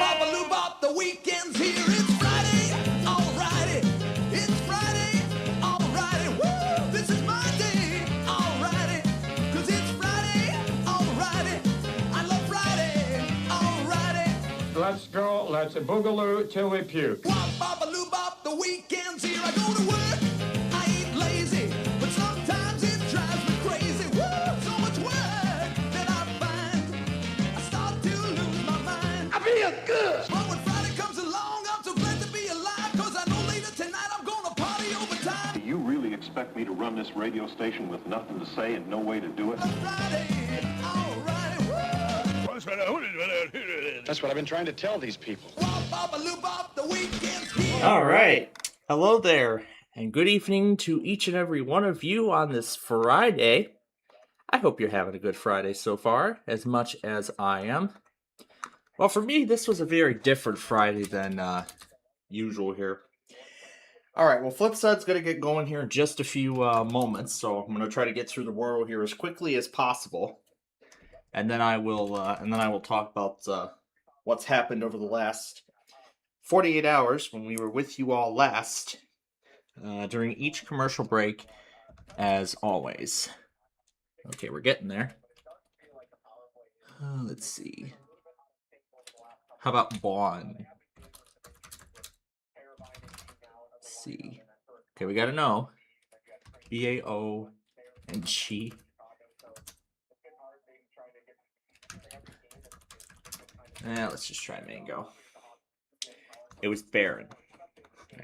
Bop bop, the weekend's here. It's Friday, alrighty. It's Friday, alrighty. Woo! This is my day, alrighty. 'Cause it's Friday, alrighty. I love Friday, alrighty. Let's go, let's boogaloo till we puke. Wop bop, the weekend's here. I go to work, I ain't lazy, but sometimes it drives me crazy. Woo! So much work that I find I start to lose my mind. I feel good. But when Friday comes along, I'm so glad to be alive. 'Cause I know later tonight I'm gonna party overtime. You really expect me to run this radio station with nothing to say and no way to do it? Friday, alright, woo! That's what I've been trying to tell these people. Wop bop, the weekend's here. All right. Hello there, and good evening to each and every one of you on this Friday. I hope you're having a good Friday so far, as much as I am. Well, for me, this was a very different Friday than usual here. All right, well, Flipside's going to get going here in just a few moments, so I'm going to try to get through the world here as quickly as possible, and then I will talk about what's happened over the last 48 hours when we were with you all last, during each commercial break, as always. Okay, we're getting there. Let's see. How about Bond? Let's see. Okay, we gotta know. B-A-O and she. Let's just try Mango. It was Baron.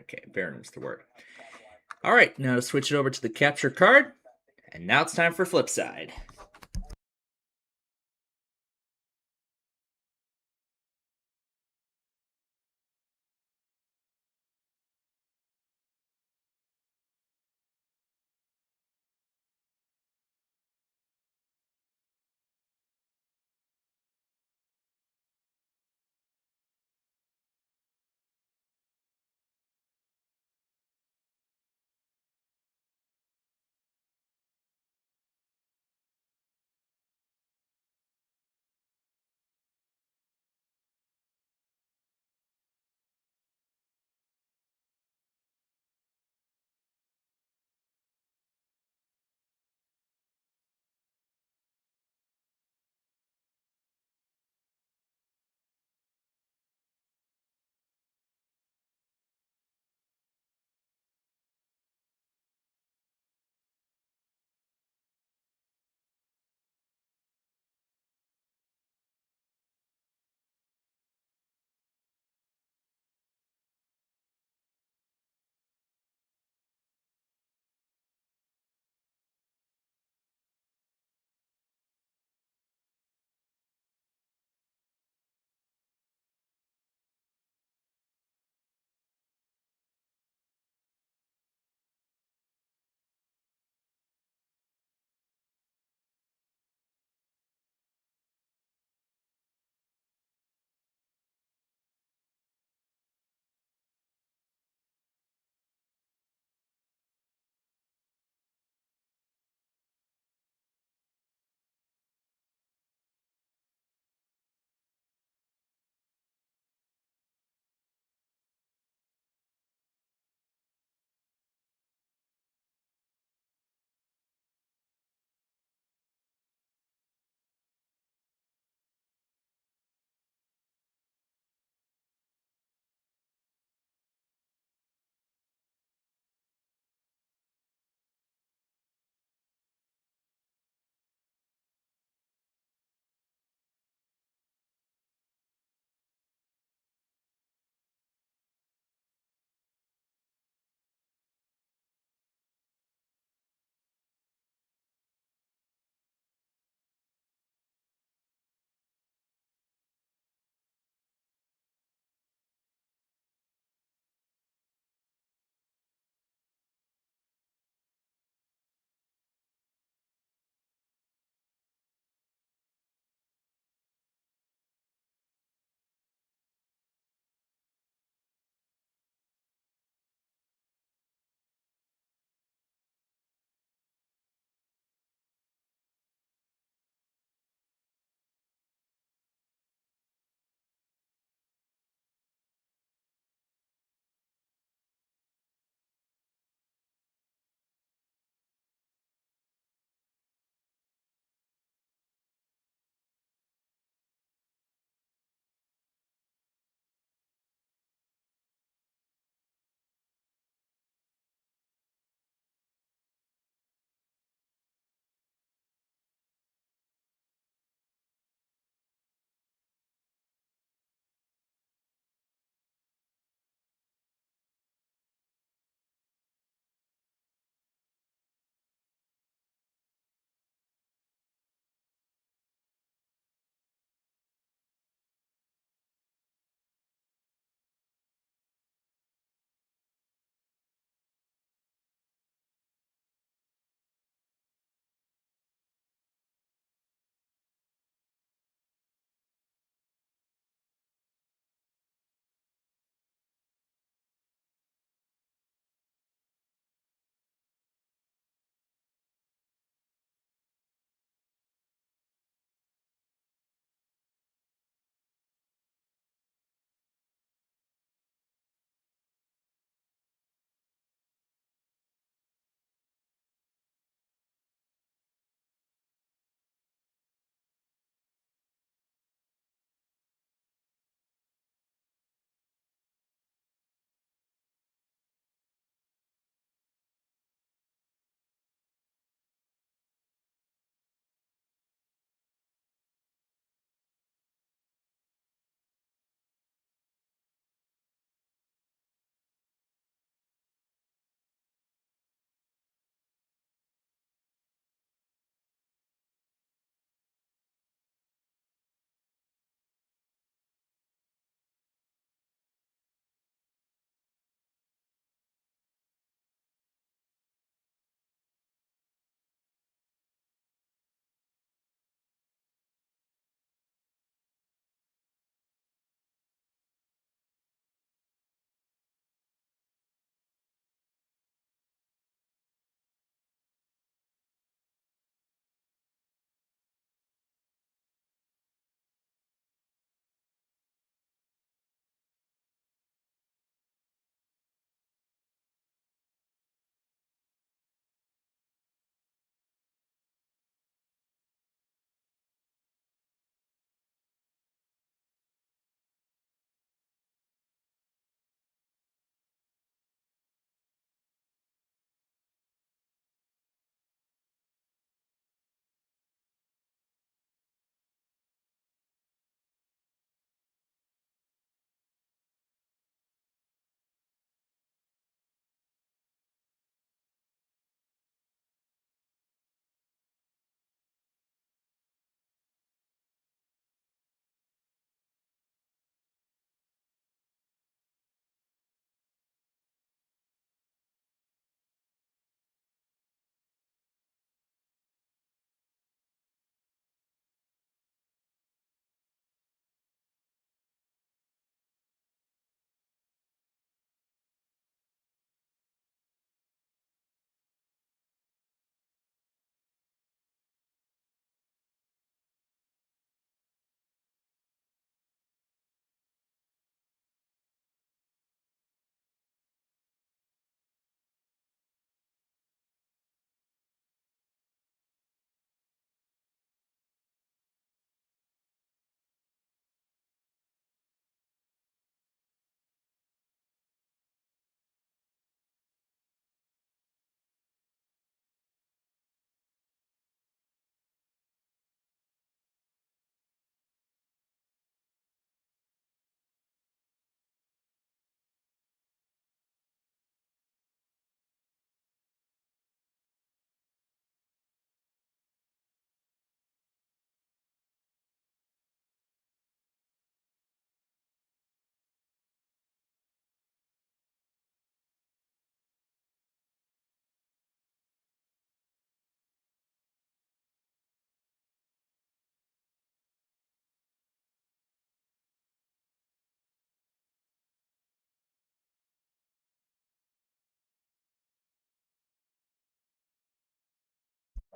Okay, Baron was the word. All right, now to switch it over to the capture card. And now it's time for Flipside.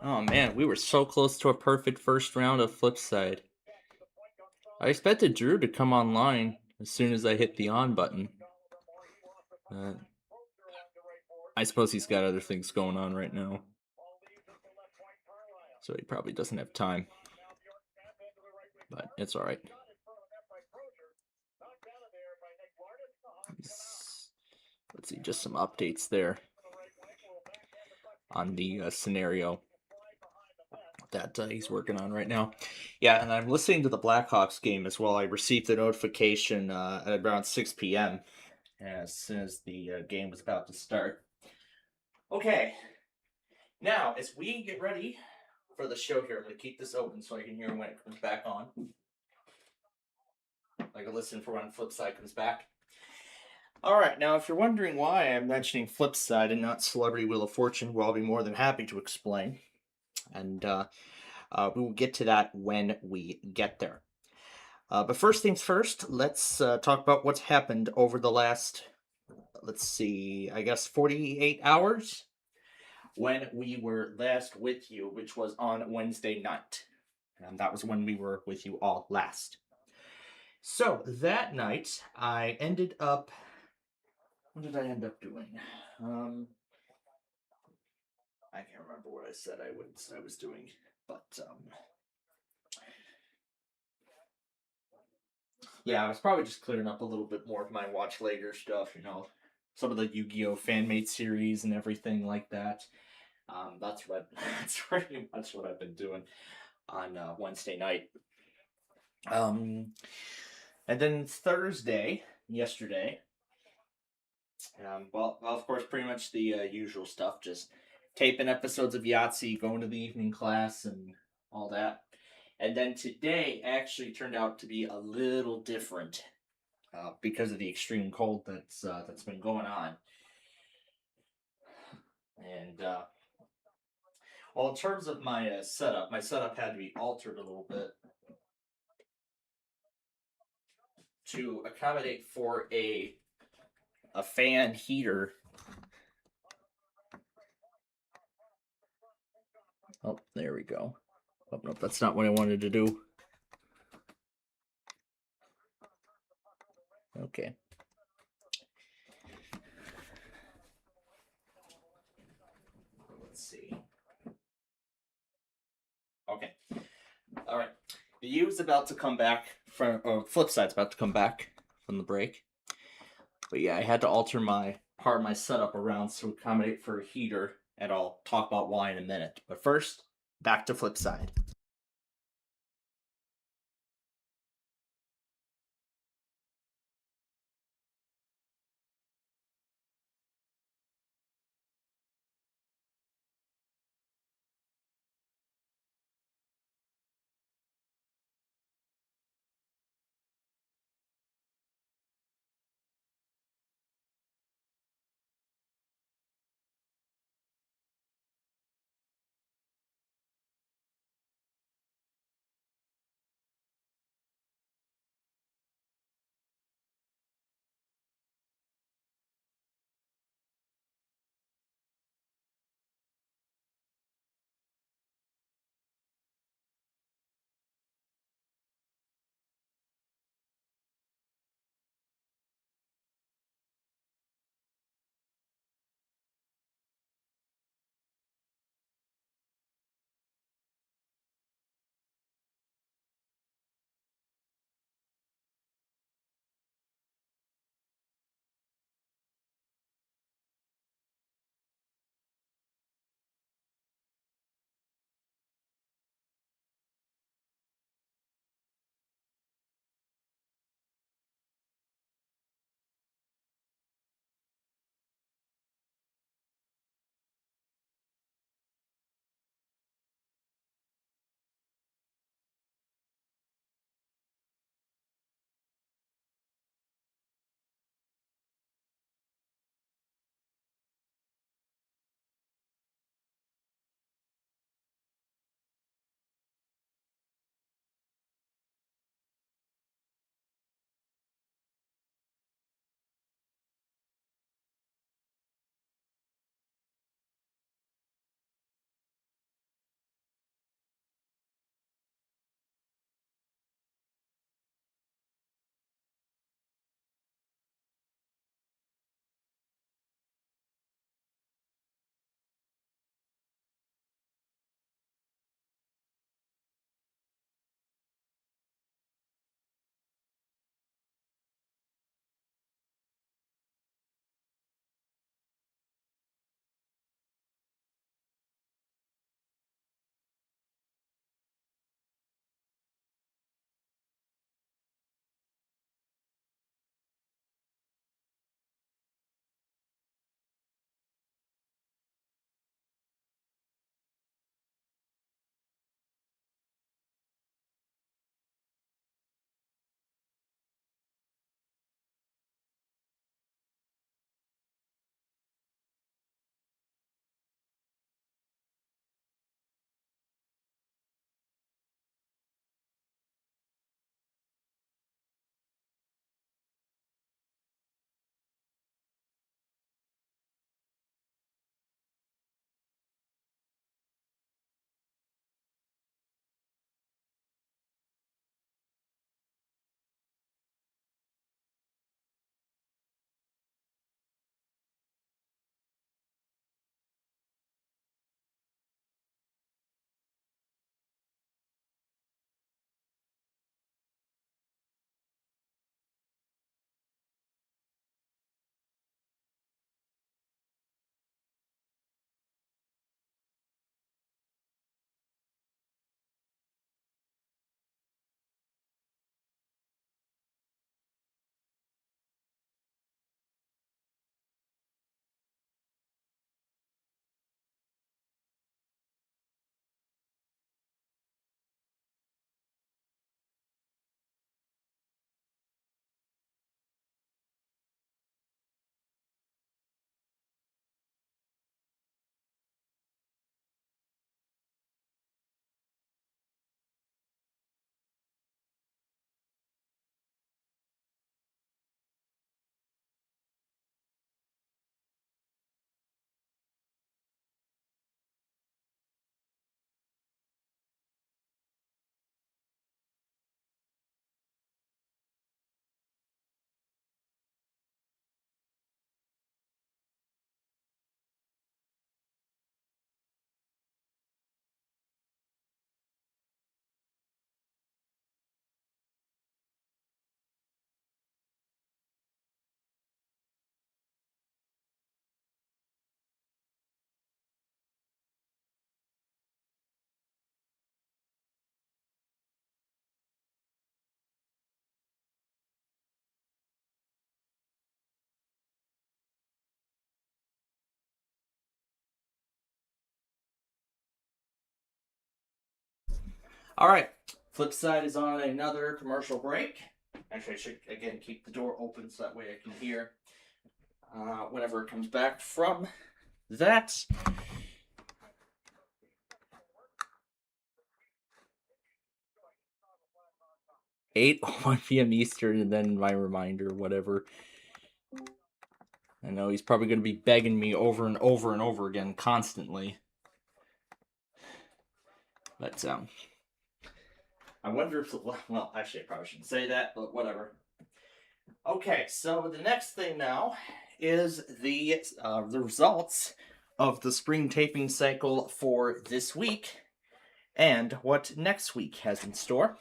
Oh man, we were so close to a perfect first round of Flipside. I expected Drew to come online as soon as I hit the on button. I suppose he's got other things going on right now. So he probably doesn't have time. But it's alright. Let's see, just some updates there on the scenario that he's working on right now. Yeah, and I'm listening to the Blackhawks game as well. I received a notification at around 6 p.m. as soon as the game was about to start. Okay, now as we get ready for the show here, I'm going to keep this open so I can hear when it comes back on. I can listen for when Flipside comes back. Alright, now if you're wondering why I'm mentioning Flipside and not Celebrity Wheel of Fortune, well, I'll be more than happy to explain. And we will get to that when we get there. But first things first, let's talk about what's happened over the last, let's see, I guess 48 hours when we were last with you, which was on Wednesday night. And that was when we were with you all last. So that night, I ended up... What did I end up doing? I can't remember what I said I was doing, but yeah, I was probably just clearing up a little bit more of my watch later stuff, you know, some of the Yu-Gi-Oh! Fan-made series and everything like that. That's pretty much what I've been doing on Wednesday night. And then Thursday, yesterday, well, of course, pretty much the usual stuff, just taping episodes of Yahtzee, going to the evening class, and all that. And then today actually turned out to be a little different because of the extreme cold that's been going on. And well, in terms of my setup had to be altered a little bit to accommodate for a fan heater. Oh, there we go. Oh, nope, that's not what I wanted to do. Okay. Let's see. Okay. All right. The U is about to come back from, or Flipside's about to come back from the break. But yeah, I had to alter part of my setup around to accommodate for a heater, and I'll talk about why in a minute. But first, back to Flipside. All right. Flip side is on another commercial break. Actually, I should again keep the door open so that way I can hear whenever it comes back from that. 8:01 p.m. Eastern, and then my reminder, whatever. I know he's probably going to be begging me over and over and over again constantly. But, I wonder if, well, actually, I probably shouldn't say that, but whatever. Okay, so the next thing now is the results of the spring taping cycle for this week and what next week has in store.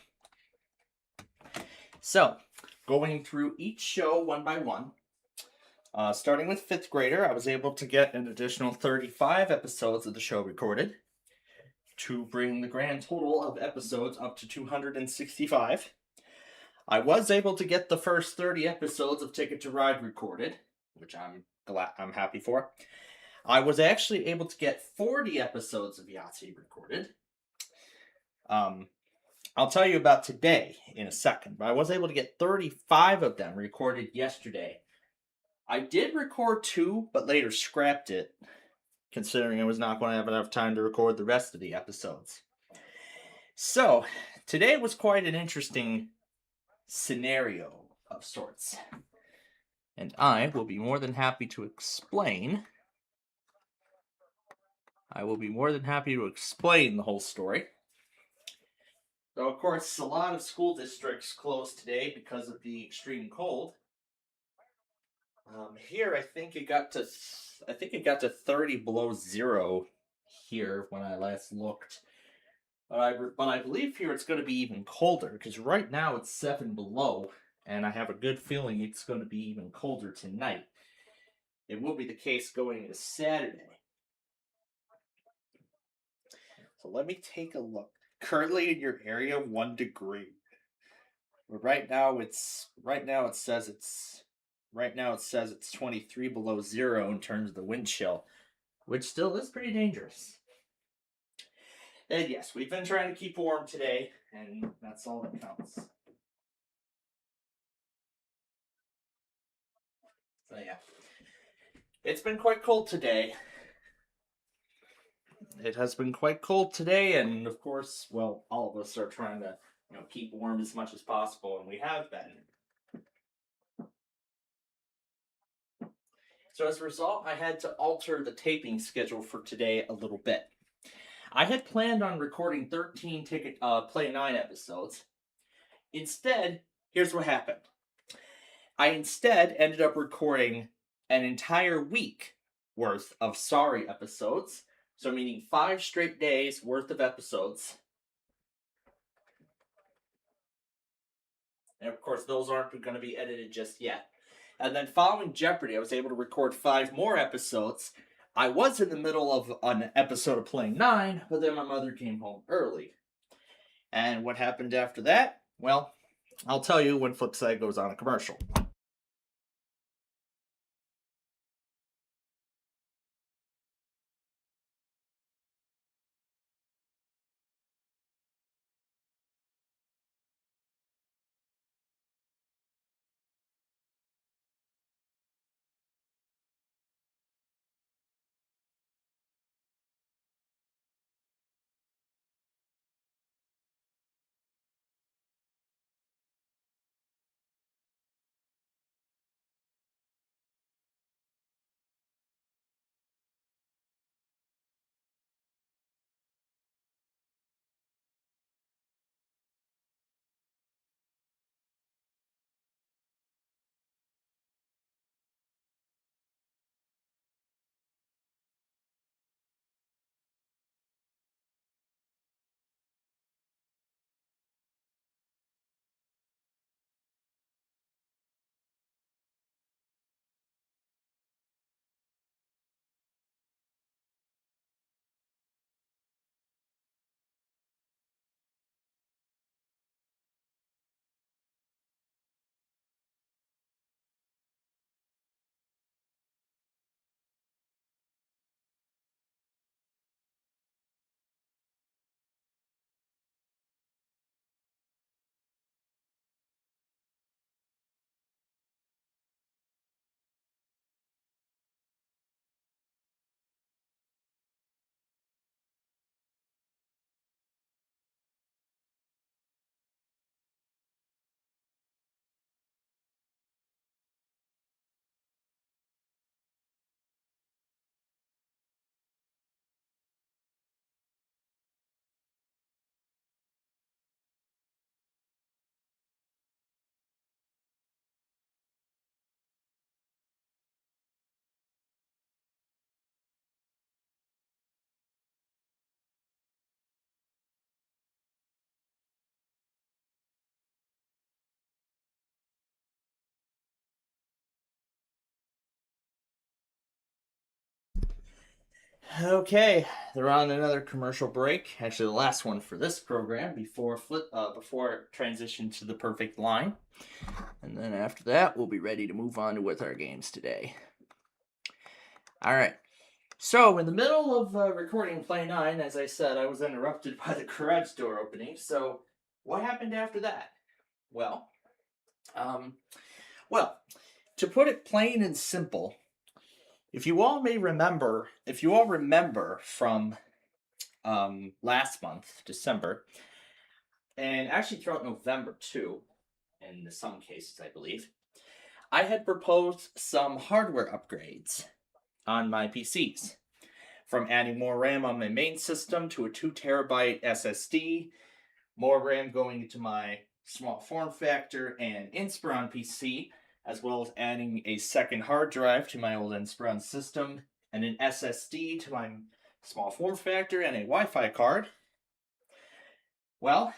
So, going through each show one by one, starting with 5th grader, I was able to get an additional 35 episodes of the show recorded to bring the grand total of episodes up to 265. I was able to get the first 30 episodes of Ticket to Ride recorded, which I'm happy for. I was actually able to get 40 episodes of Yahtzee recorded. I'll tell you about today in a second, but I was able to get 35 of them recorded yesterday. I did record 2, but later scrapped it, considering I was not going to have enough time to record the rest of the episodes. So, today was quite an interesting scenario of sorts. And I will be more than happy to explain. The whole story. So, of course, a lot of school districts closed today because of the extreme cold. Here, I think it got to 30 below zero here when I last looked. But I believe here it's going to be even colder, because right now it's 7 below, and I have a good feeling it's going to be even colder tonight. It will be the case going into Saturday. So let me take a look. Currently in your area, 1 degree. But right now it says it's 23 below zero in terms of the wind chill, which still is pretty dangerous. And yes, we've been trying to keep warm today, and that's all that counts. So yeah, it's been quite cold today. It has been quite cold today, and of course, well, all of us are trying to, keep warm as much as possible, and we have been. So as a result, I had to alter the taping schedule for today a little bit. I had planned on recording 13 Play 9 episodes. Instead, here's what happened. I instead ended up recording an entire week worth of Sorry episodes. So meaning 5 straight days worth of episodes. And of course, those aren't going to be edited just yet. And then following Jeopardy, I was able to record 5 more episodes. I was in the middle of an episode of Play 9, but then my mother came home early. And what happened after that? Well, I'll tell you when Flipside goes on a commercial. Okay, they're on another commercial break. Actually, the last one for this program before before transition to the perfect line, and then after that, we'll be ready to move on with our games today. All right. So, in the middle of recording Play 9, as I said, I was interrupted by the garage door opening. So, what happened after that? Well, um, well, to put it plain and simple, if you all remember from last month, December, and actually throughout November too, in some cases, I believe, I had proposed some hardware upgrades on my PCs. From adding more RAM on my main system to a 2 terabyte SSD, more RAM going into my small form factor and Inspiron PC, as well as adding a second hard drive to my old Inspiron system, and an SSD to my small form factor and a Wi-Fi card. Well,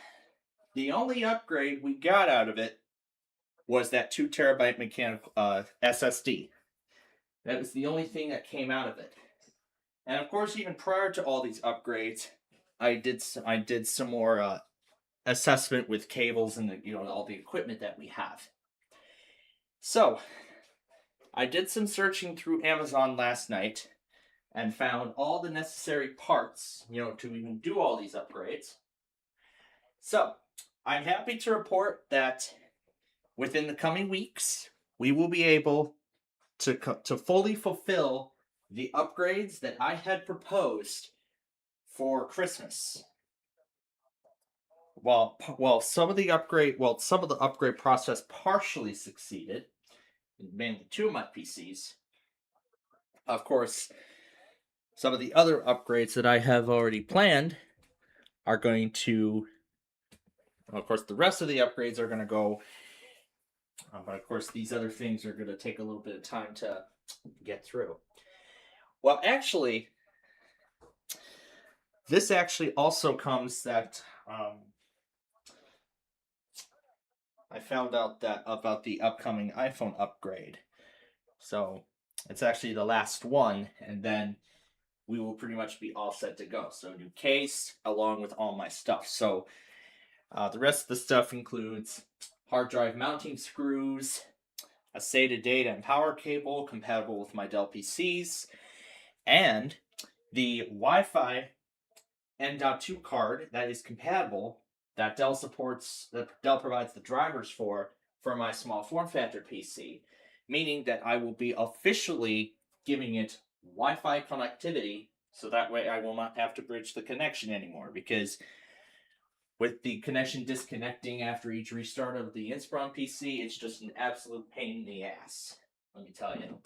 the only upgrade we got out of it was that 2 terabyte mechanical SSD. That was the only thing that came out of it. And of course, even prior to all these upgrades, I did some more assessment with cables and all the equipment that we have. So, I did some searching through Amazon last night and found all the necessary parts, to even do all these upgrades. So, I'm happy to report that within the coming weeks, we will be able to fully fulfill the upgrades that I had proposed for Christmas. Well, some of the upgrade process partially succeeded, mainly 2 of my PCs. Of course, some of the other upgrades that I have already planned are going to, of course, the rest of the upgrades are going to go, but of course, these other things are going to take a little bit of time to get through. Well, actually, this actually also comes that I found out that about the upcoming iPhone upgrade. So it's actually the last one, and then we will pretty much be all set to go. So new case along with all my stuff. So the rest of the stuff includes hard drive mounting screws, a SATA data and power cable compatible with my Dell PCs, and the Wi-Fi M.2 card that is compatible that Dell provides the drivers for my small form factor PC, meaning that I will be officially giving it Wi-Fi connectivity, so that way I will not have to bridge the connection anymore, because with the connection disconnecting after each restart of the Inspiron PC, it's just an absolute pain in the ass, let me tell you.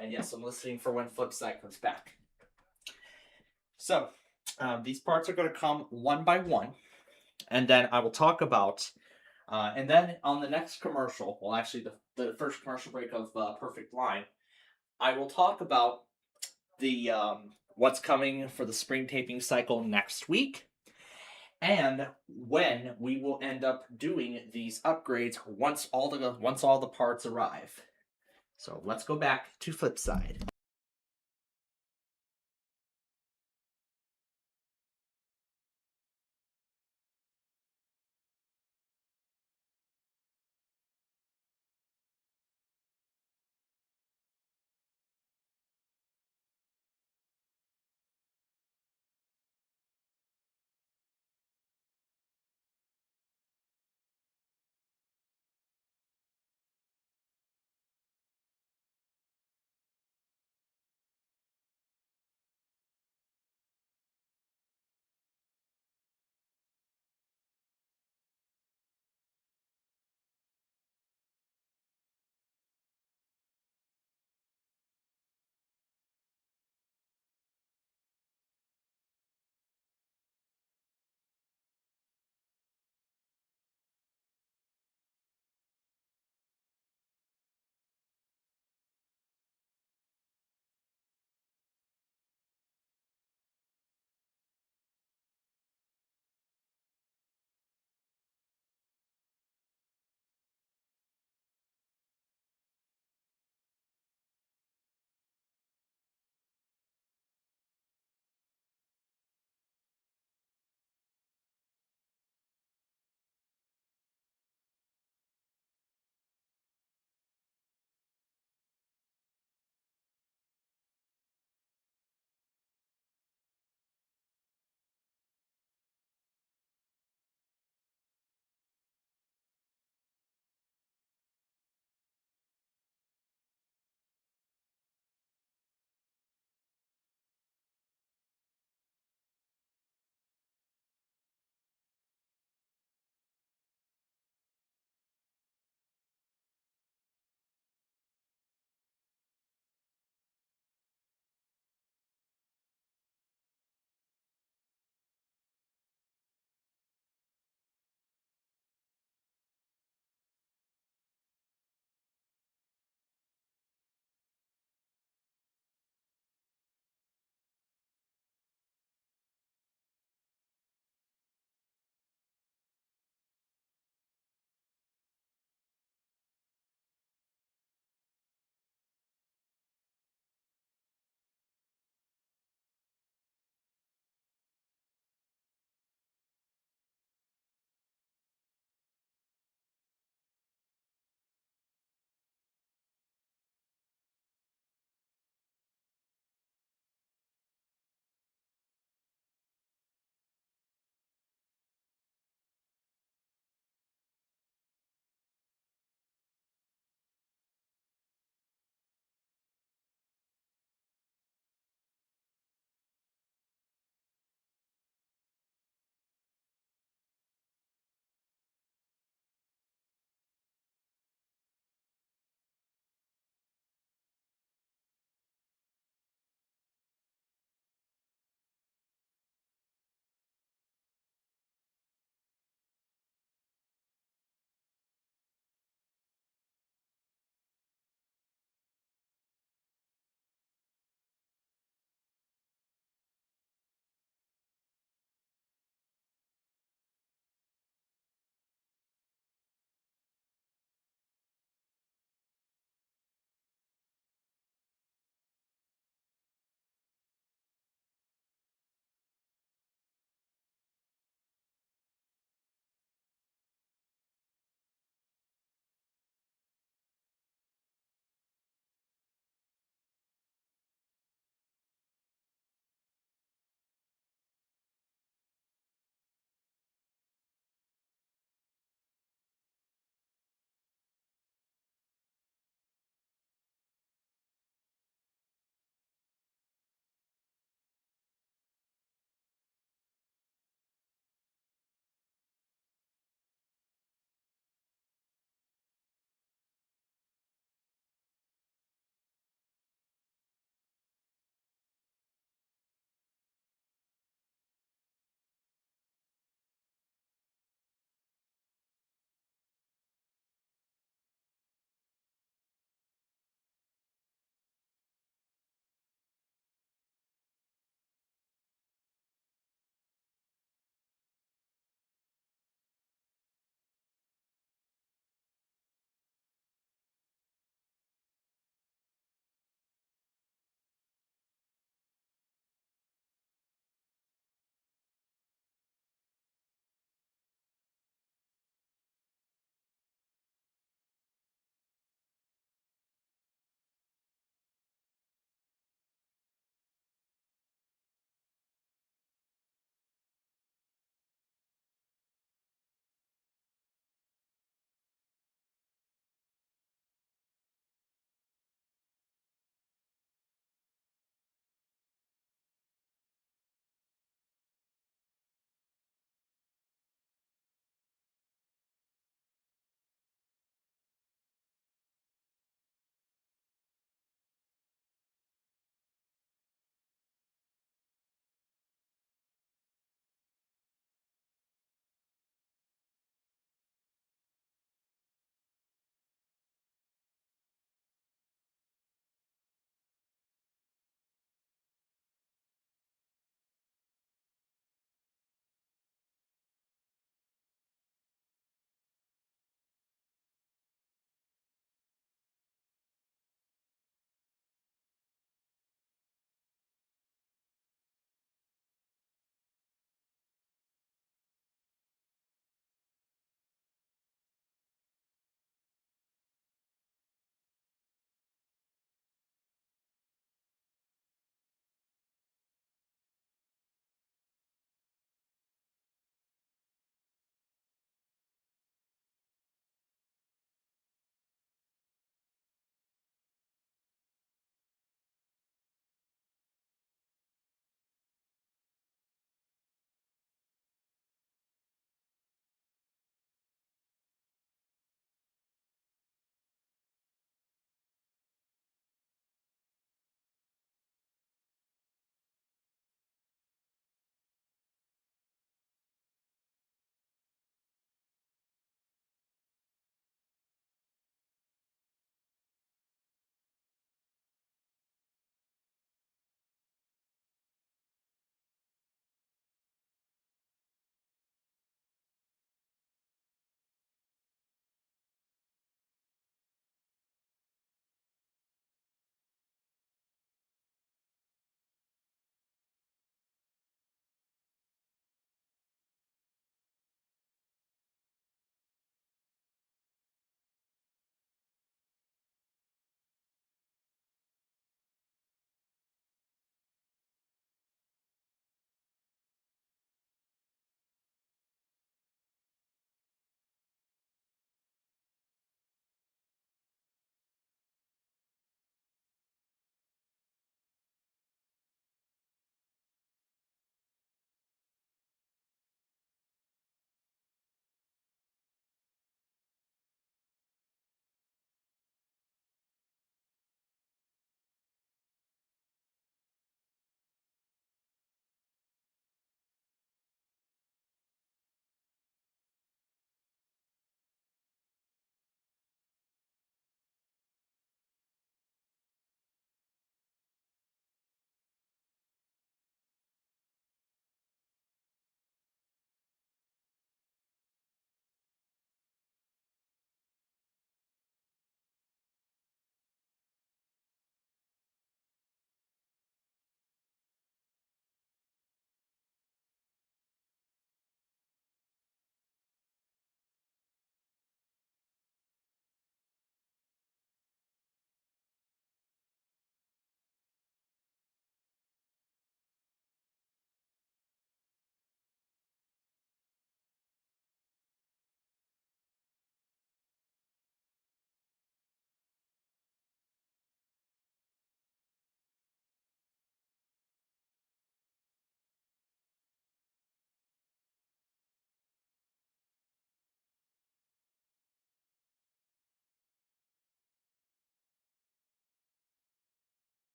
And yes, I'm listening for when Flipside comes back. So, these parts are going to come one by one, and then I will talk about, and then on the next commercial, well, actually the first commercial break of Perfect Line, I will talk about the what's coming for the spring taping cycle next week, and when we will end up doing these upgrades once all the parts arrive. So let's go back to Flipside.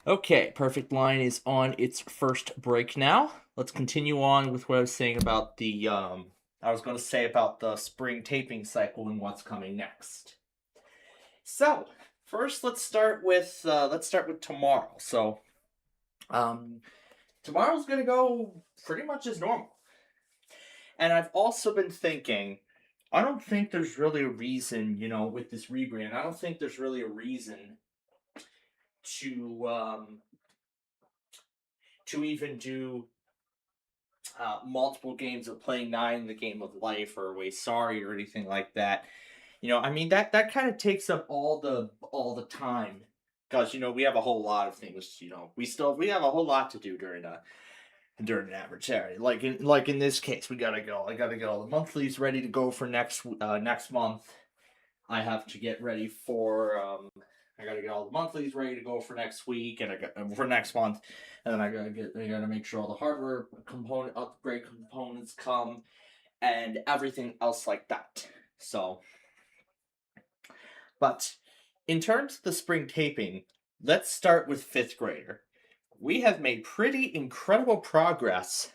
Okay, Perfect Line is on its first break now. Let's continue on with what I was saying about the I was going to say about the spring taping cycle and what's coming next. So, first let's start with tomorrow. So, um tomorrow's going to go pretty much as normal. And I've also been thinking, I don't think there's really a reason, with this rebrand, I don't think there's really a reason to even do multiple games of playing nine, the game of life, or way sorry, or anything like that. I mean that kind of takes up all the time because we have a whole lot of things. We have a whole lot to do during an average Saturday. Like in this case, we gotta go. I gotta get all the monthlies ready to go for next month. I have to get ready for I gotta get all the monthlies ready to go for next week and for next month, and then I gotta make sure all the hardware component upgrade components come and everything else like that. So, but in terms of the spring taping, let's start with fifth grader. We have made pretty incredible progress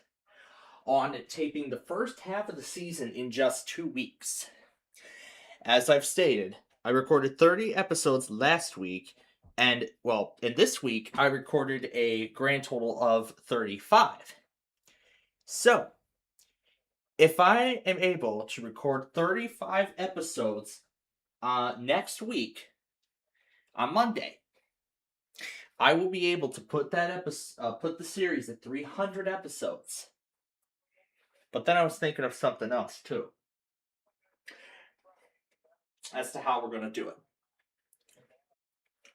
on taping the first half of the season in just 2 weeks. As I've stated, I recorded 30 episodes last week, and, well, in this week, I recorded a grand total of 35. So, if I am able to record 35 episodes next week on Monday, I will be able to put put the series at 300 episodes. But then I was thinking of something else too, as to how we're gonna do it.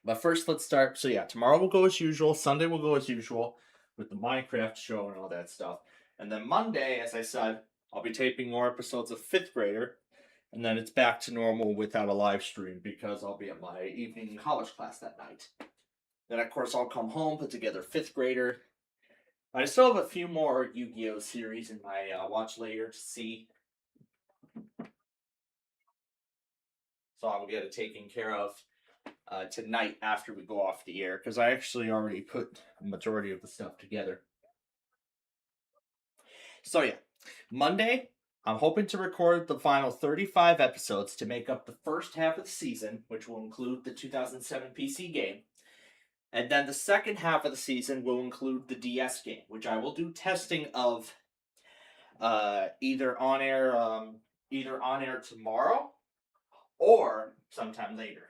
But first, let's start. So yeah, tomorrow will go as usual. Sunday will go as usual with the Minecraft show and all that stuff. And then Monday, as I said, I'll be taping more episodes of fifth grader, and then it's back to normal without a live stream because I'll be at my evening college class that night. Then, of course, I'll come home, put together fifth grader. I still have a few more Yu-Gi-Oh series in my watch later to see, so I will get it taken care of tonight after we go off the air because I actually already put a majority of the stuff together. So yeah, Monday, I'm hoping to record the final 35 episodes to make up the first half of the season, which will include the 2007 PC game. And then the second half of the season will include the DS game, which I will do testing of either on air tomorrow or sometime later.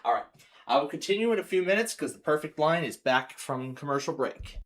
All right. I will continue in a few minutes because the Perfect Line is back from commercial break.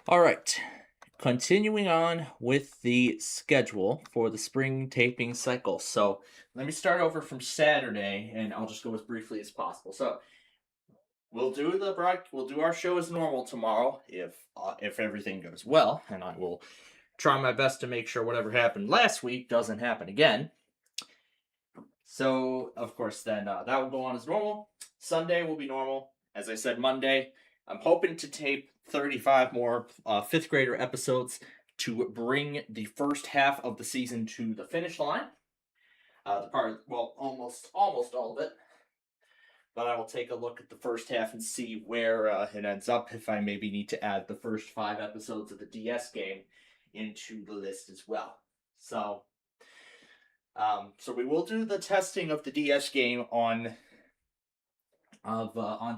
All right. Continuing on with the schedule for the spring taping cycle. So let me start over from Saturday, and I'll just go as briefly as possible. So we'll do our show as normal tomorrow if everything goes well, and I will try my best to make sure whatever happened last week doesn't happen again. So of course then that will go on as normal. Sunday will be normal. As I said, Monday, I'm hoping to tape 35 more fifth grader episodes to bring the first half of the season to the finish line. Almost all of it. But I will take a look at the first half and see where it ends up, if I maybe need to add the first 5 episodes of the DS game into the list as well. So we will do the testing of the DS game on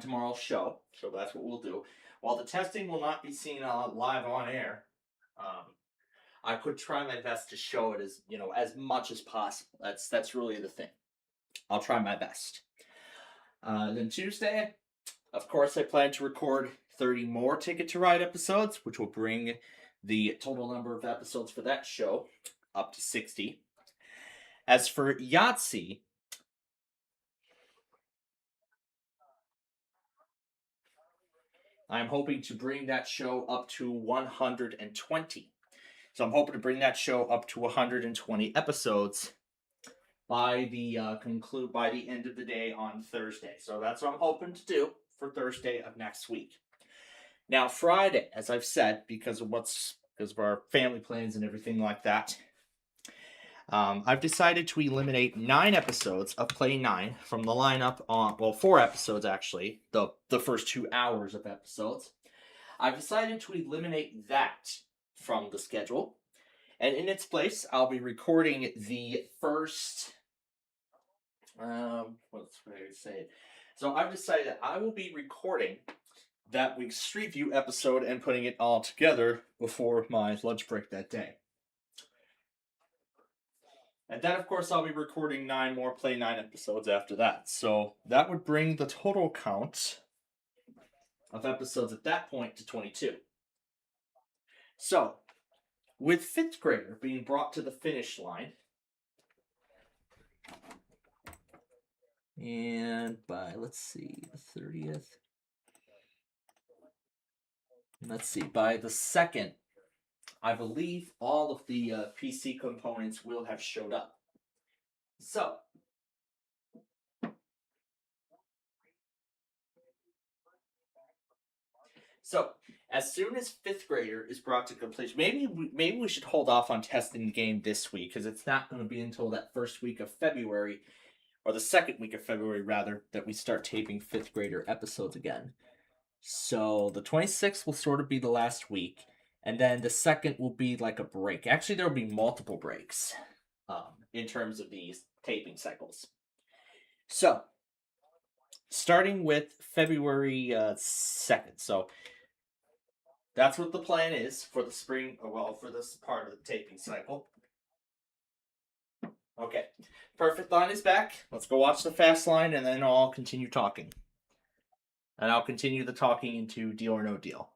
tomorrow's show. So that's what we'll do. While the testing will not be seen live on air, I could try my best to show it as much as possible. That's really the thing. I'll try my best. Then Tuesday, of course, I plan to record 30 more Ticket to Ride episodes, which will bring the total number of episodes for that show up to 60. As for Yahtzee, I'm hoping to bring that show up to 120. So I'm hoping to bring that show up to 120 episodes by the end of the day on Thursday. So that's what I'm hoping to do for Thursday of next week. Now Friday, as I've said, because of our family plans and everything like that, I've decided to eliminate 9 episodes of Play 9 from the lineup 4 episodes actually, the first 2 hours of episodes. I've decided to eliminate that from the schedule, and in its place, I'll be recording the first, what's the way to say it? So I've decided that I will be recording that week's Street View episode and putting it all together before my lunch break that day. And then, of course, I'll be recording 9 more Play 9 episodes after that. So that would bring the total count of episodes at that point to 22. So, with 5th grader being brought to the finish line, and by, the 30th, by the 2nd, I believe all of the PC components will have showed up. So, as soon as 5th grader is brought to completion, maybe we should hold off on testing the game this week, because it's not going to be until that first week of February, or the second week of February, rather, that we start taping 5th grader episodes again. So, the 26th will sort of be the last week, and then the 2nd will be like a break. Actually, there will be multiple breaks in terms of these taping cycles. So, starting with February 2nd. So, that's what the plan is for the spring, for this part of the taping cycle. Okay, Perfect Line is back. Let's go watch the Fast Line, and then I'll continue talking. And I'll continue the talking into Deal or No Deal.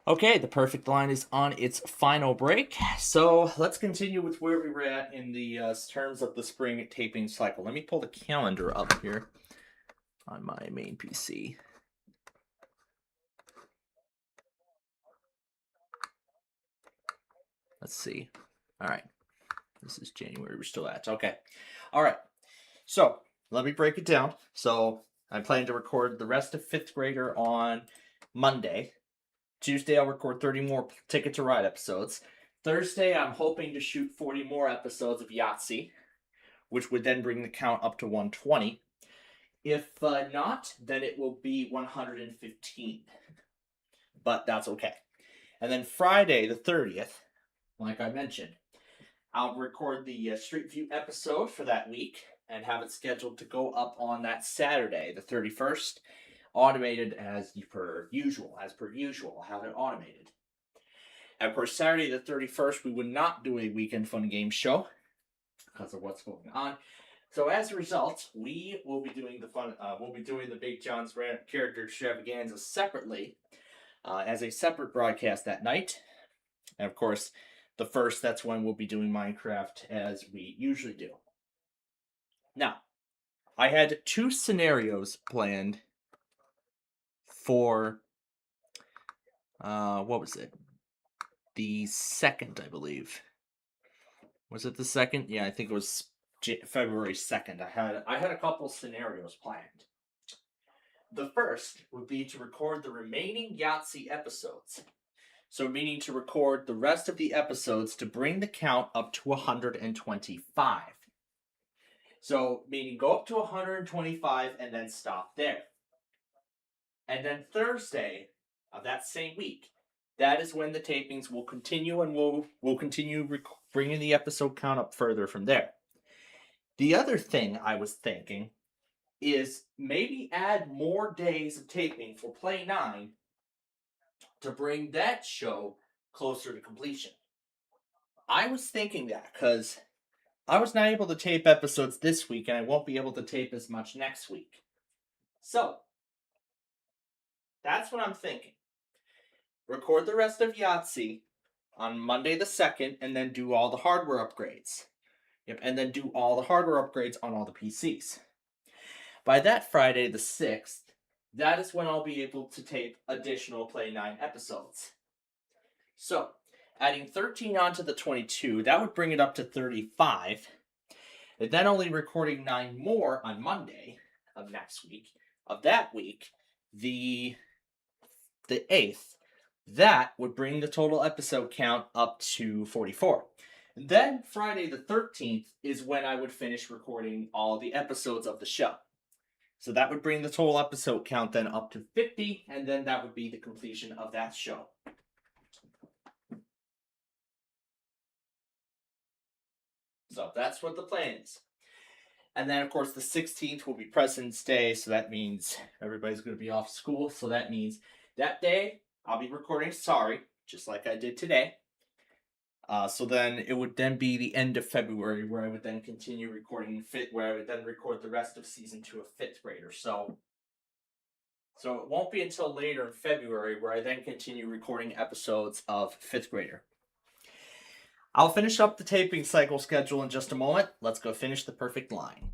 Okay, the perfect line is on its final break. So let's continue with where we were at in the terms of the spring taping cycle. Let me pull the calendar up here on my main PC. Let's see. All right. This is January. We're still at. Okay. All right. So let me break it down. So I plan to record the rest of Fifth Grader on Monday. Tuesday, I'll record 30 more Ticket to Ride episodes. Thursday, I'm hoping to shoot 40 more episodes of Yahtzee, which would then bring the count up to 120. If not, then it will be 115. But that's okay. And then Friday, the 30th, like I mentioned, I'll record the Street View episode for that week and have it scheduled to go up on that Saturday, the 31st, automated as per usual. I'll have it automated. And of course, Saturday the 31st, we would not do a weekend fun game show because of what's going on. So as a result, we will be doing the Big John's character extravaganza separately, as a separate broadcast that night. And of course, the first, that's when we'll be doing Minecraft as we usually do. Now, I had 2 scenarios planned for, what was it? The 2nd, I believe. Was it the 2nd? Yeah, I think it was February 2nd. I had a couple scenarios planned. The first would be to record the remaining Yahtzee episodes. So meaning to record the rest of the episodes to bring the count up to 125. So meaning go up to 125 and then stop there. And then Thursday of that same week, that is when the tapings will continue, and we'll continue bringing the episode count up further from there. The other thing I was thinking is maybe add more days of taping for Play 9 to bring that show closer to completion. I was thinking that because I was not able to tape episodes this week, and I won't be able to tape as much next week. So, that's what I'm thinking. Record the rest of Yahtzee on Monday the 2nd, and then do all the hardware upgrades. Yep, and then do all the hardware upgrades on all the PCs. By that Friday the 6th, that is when I'll be able to tape additional Play 9 episodes. So, adding 13 onto the 22, that would bring it up to 35. And then only recording 9 more on Monday of next week, of that week, the 8th, that would bring the total episode count up to 44. And then Friday the 13th is when I would finish recording all the episodes of the show. So that would bring the total episode count then up to 50, and then that would be the completion of that show. So that's what the plan is. And then, of course, the 16th will be President's Day, so that means everybody's going to be off school. So that means that day I'll be recording Sorry, just like I did today. So then it would then be the end of February where I would then continue recording where I would then record the rest of Season 2 of Fifth Grader. So it won't be until later in February where I then continue recording episodes of Fifth Grader. I'll finish up the taping cycle schedule in just a moment. Let's go finish the perfect line.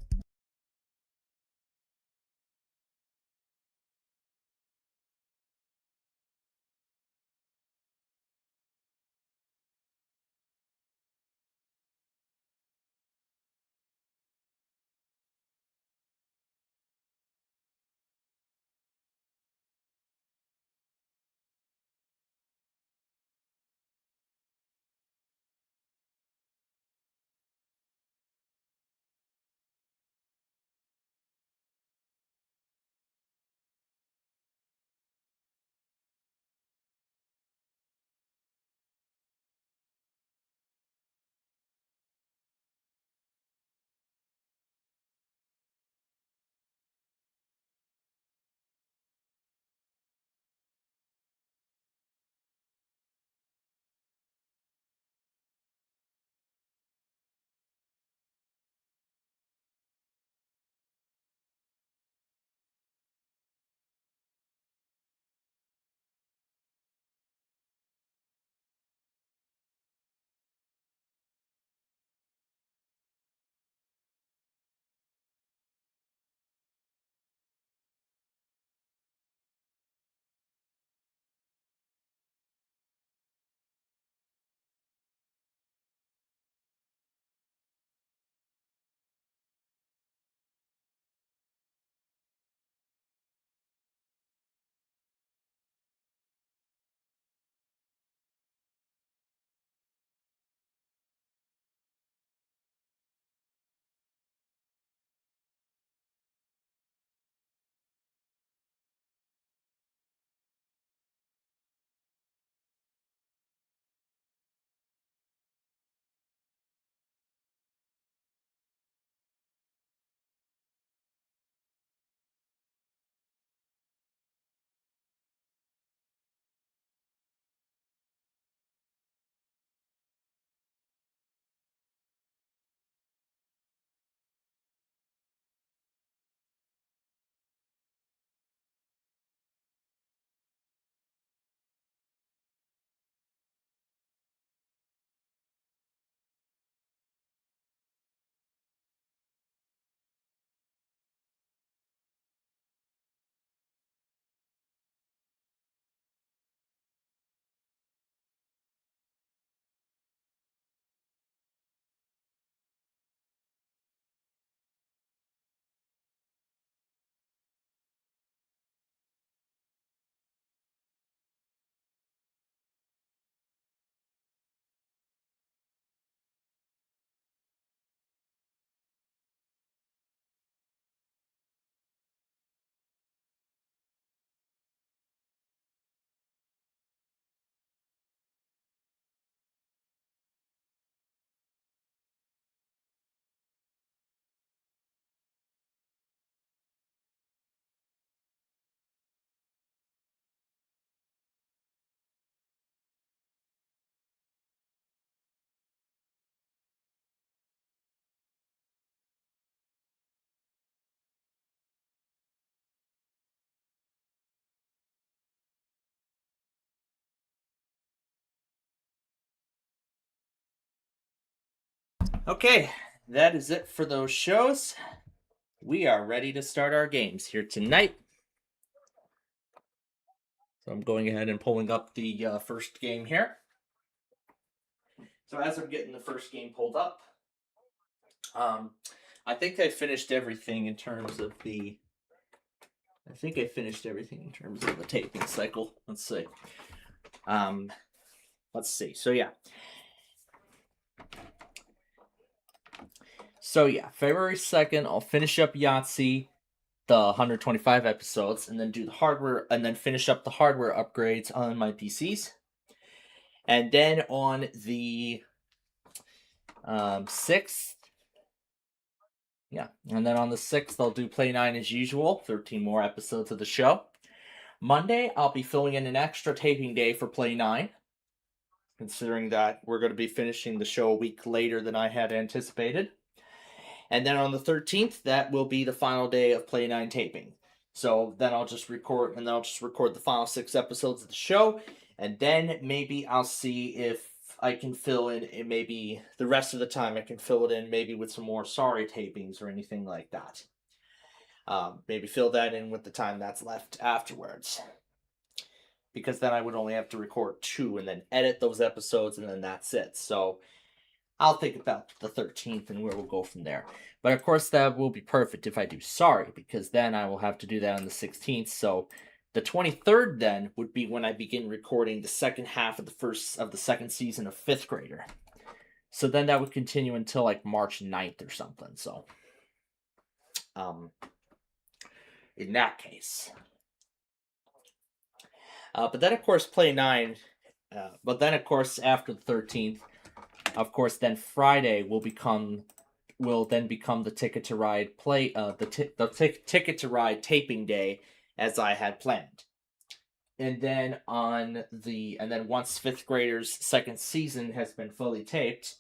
Okay, that is it for those shows. We are ready to start our games here tonight. So I'm going ahead and pulling up the first game here. So as I'm getting the first game pulled up, I think I finished everything in terms of the... taping cycle. Let's see. So yeah, February 2nd, I'll finish up Yahtzee, the 125 episodes, and then do the hardware, and then finish up the hardware upgrades on my PCs. And then on the 6th, I'll do Play 9 as usual, 13 more episodes of the show. Monday, I'll be filling in an extra taping day for Play 9, considering that we're going to be finishing the show a week later than I had anticipated. And then on the 13th, that will be the final day of Play 9 taping. So then I'll just record the final 6 episodes of the show, and then maybe I'll see if I can fill in, maybe the rest of the time I can fill it in maybe with some more Sorry tapings or anything like that. Maybe fill that in with the time that's left afterwards. Because then I would only have to record 2 and then edit those episodes, and then that's it. So I'll think about the 13th and where we'll go from there. But of course that will be perfect if I do Sorry, because then I will have to do that on the 16th. So the 23rd then would be when I begin recording the second half of the second season of 5th Grader. So then that would continue until like March 9th or something. So in that case. But then of course Play 9, after the 13th, of course then Friday will then become the Ticket to Ride Ticket to Ride taping day, as I had planned. And then once 5th Grader's second season has been fully taped,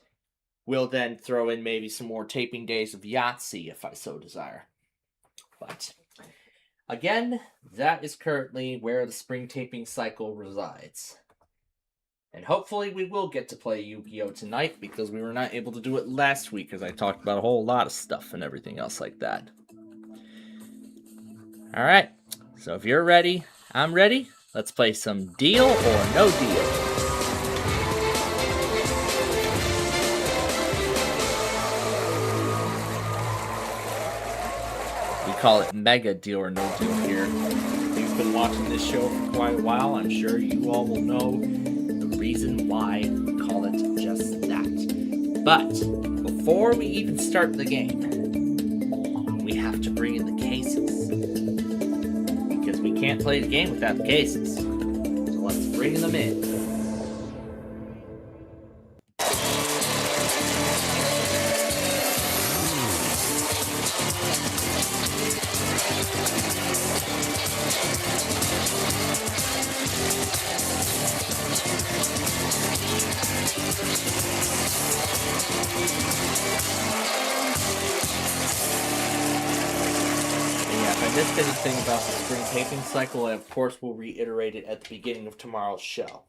we'll then throw in maybe some more taping days of Yahtzee if I so desire. But again, that is currently where the spring taping cycle resides. And hopefully we will get to play Yu-Gi-Oh! Tonight, because we were not able to do it last week, as I talked about a whole lot of stuff and everything else like that. Alright, so if you're ready, I'm ready. Let's play some Deal or No Deal. We call it Mega Deal or No Deal here. If you've been watching this show for quite a while, I'm sure you all will know the reason why we call it just that. But before we even start the game, we have to bring in the cases. Because we can't play the game without the cases. So let's bring them in. If I missed anything about the spring taping cycle, I of course will reiterate it at the beginning of tomorrow's show.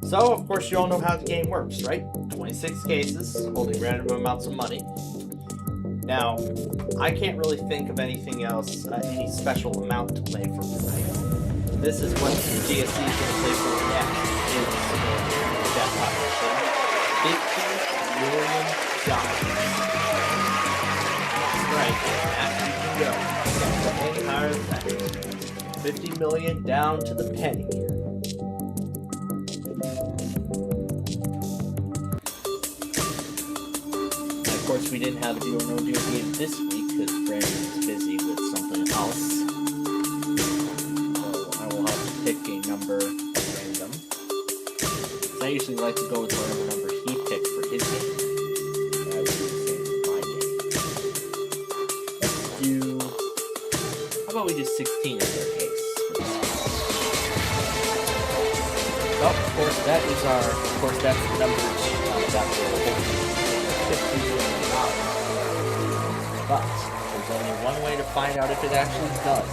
So, of course, you all know how the game works, right? 26 cases, holding random amounts of money. Now, I can't really think of anything else, any special amount to play for tonight. This is what the GSC is going to play for next, is the jackpot machine. $50 million. Right, that you can go. Any higher than that. 50 million down to the penny. And of course, we didn't have a Deal or No Deal game this week because Brandon was busy with something else. So I will have to pick a number at random. I usually like to go with whatever number he picked for his game. How about we do 16 in their case? Oh, of course, that's the number that will hold $50 million. But there's only one way to find out if it actually does.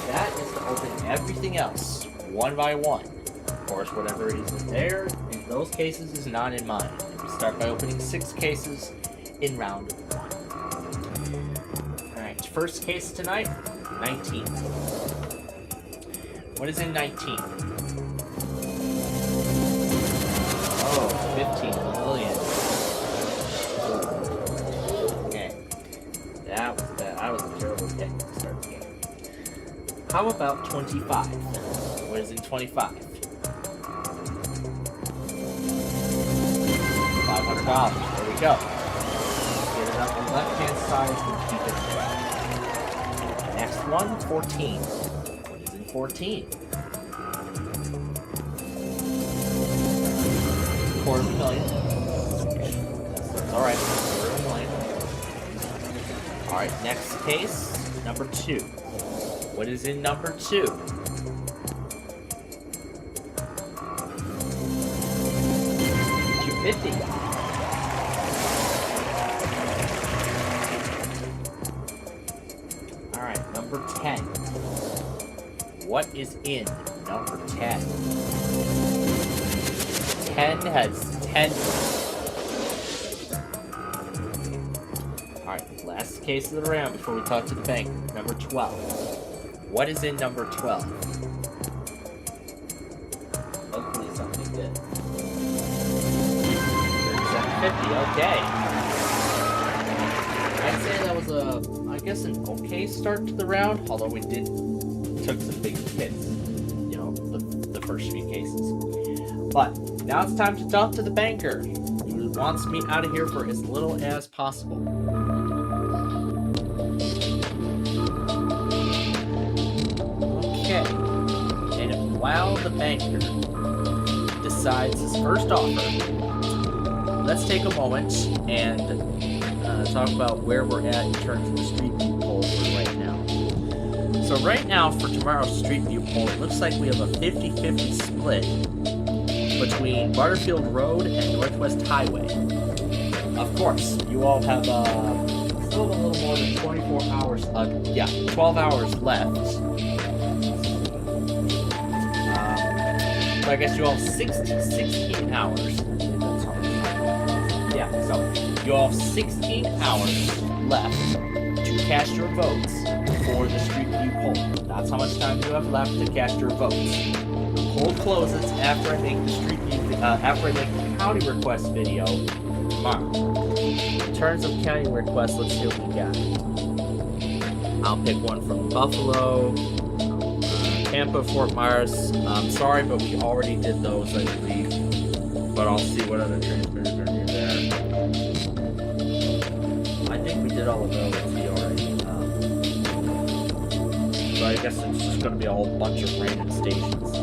That is to open everything else one by one. Of course, whatever is there in those cases is not in mine. It's start by opening 6 cases in round 1. Alright, first case tonight, 19. What is in 19? Oh, 15 million. Okay. That was bad. I was a terrible pick to start the game. How about 25? What is in 25? $500. There we go. Get it up on the left-hand side and keep it there. Next one, 14. What is in 14? $250,000. Okay. That's alright. $250,000. Alright, next case, number 2. What is in number 2? $250,000. Alright, number 10. What is in number 10? 10 has 10. Alright, last case of the round before we talk to the bank. Number 12. What is in number 12? Hopefully something good. 3750, okay. I'd say that was I guess an okay start to the round, although we took some big hits, you know, the first few cases. But now it's time to talk to the banker, who wants me out of here for as little as possible. Okay, and while the banker decides his first offer, let's take a moment and talk about where we're at in terms of the Street View poll for right now. So right now, for tomorrow's Street View poll, it looks like we have a 50-50 split between Butterfield Road and Northwest Highway. Of course, you all have still a little more than 24 hours, 12 hours left. So I guess you all have 16 hours. Yeah, so you all have 16 hours left to cast your votes for the Street View poll. That's how much time you have left to cast your votes. The poll closes after I make the Street View, after I make the county request video tomorrow. In terms of county requests, let's see what we got. I'll pick one from Buffalo, Tampa, Fort Myers. I'm sorry, but we already did those, I believe. But I'll see what other transmitters are near there. I think we did all of those already. So I guess it's just going to be a whole bunch of random stations.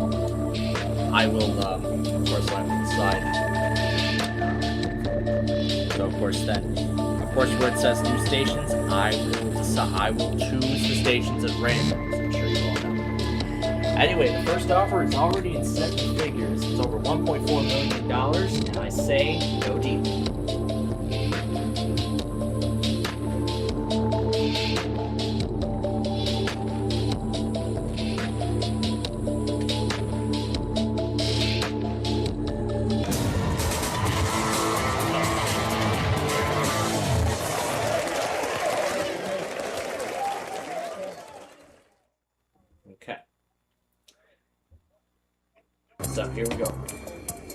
I will, of course, let them decide. So of course, where it says new stations, I will choose the stations at random. As I'm sure you all know. Anyway, the first offer is already in 7 figures. It's over $1.4 million, and I say no deal. Okay. So here we go.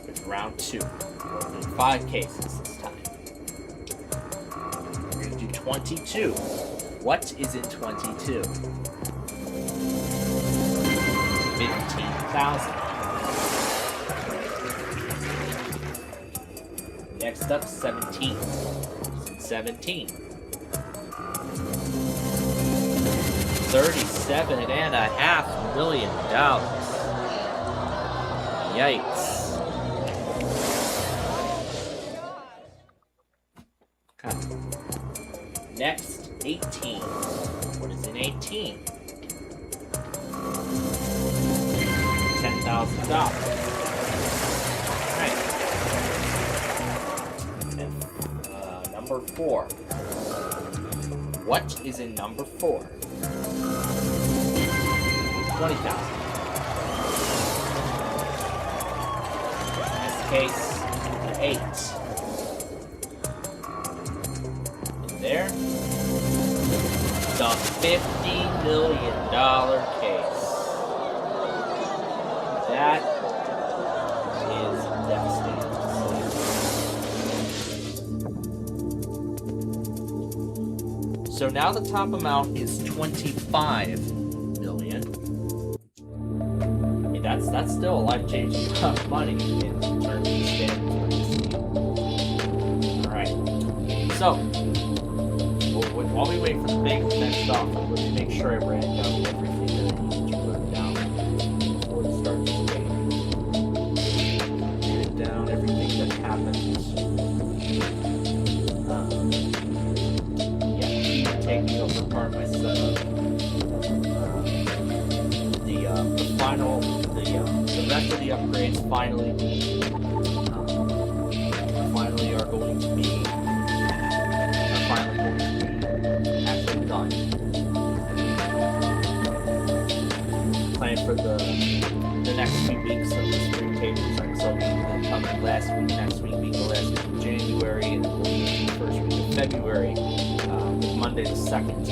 It's round 2. We're opening 5 cases this time. We're going to do 22. What is in 22? 15,000. Next up, 17. What's in 17? $37.5 million. Yikes. Okay. Next, 18. What is in 18? $10,000. Alright. And number 4. What is in number 4? 20,000. Case 8. $50 million case. That is devastating. So now the top amount is $25 million. And that's still a life-changing amount of money in terms of the standard. Alright. So, while we wait for the next offer, let me make sure I ran down everything that I need to run down before we start this game. Write down everything that happened. Taking over part of my setup. The rest of the upgrades finally are going to be actually done. Plan for the next few weeks of the spring tapers. So we'll come last week, next week, the last week of January, and then the first week of February. Monday the 2nd,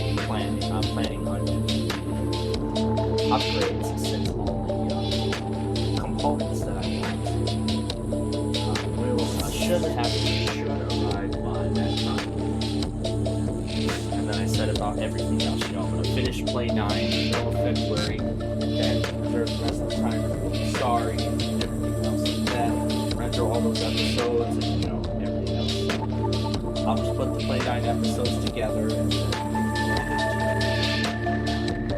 I'm planning on doing upgrades since all the components that I want should arrive by that time. And then I said about everything else, I'm going to finish Play 9 in the middle of February, and then reserve the rest of the time for Sorry and everything else like that, render all those episodes and everything else. I'll just put the Play 9 episodes together and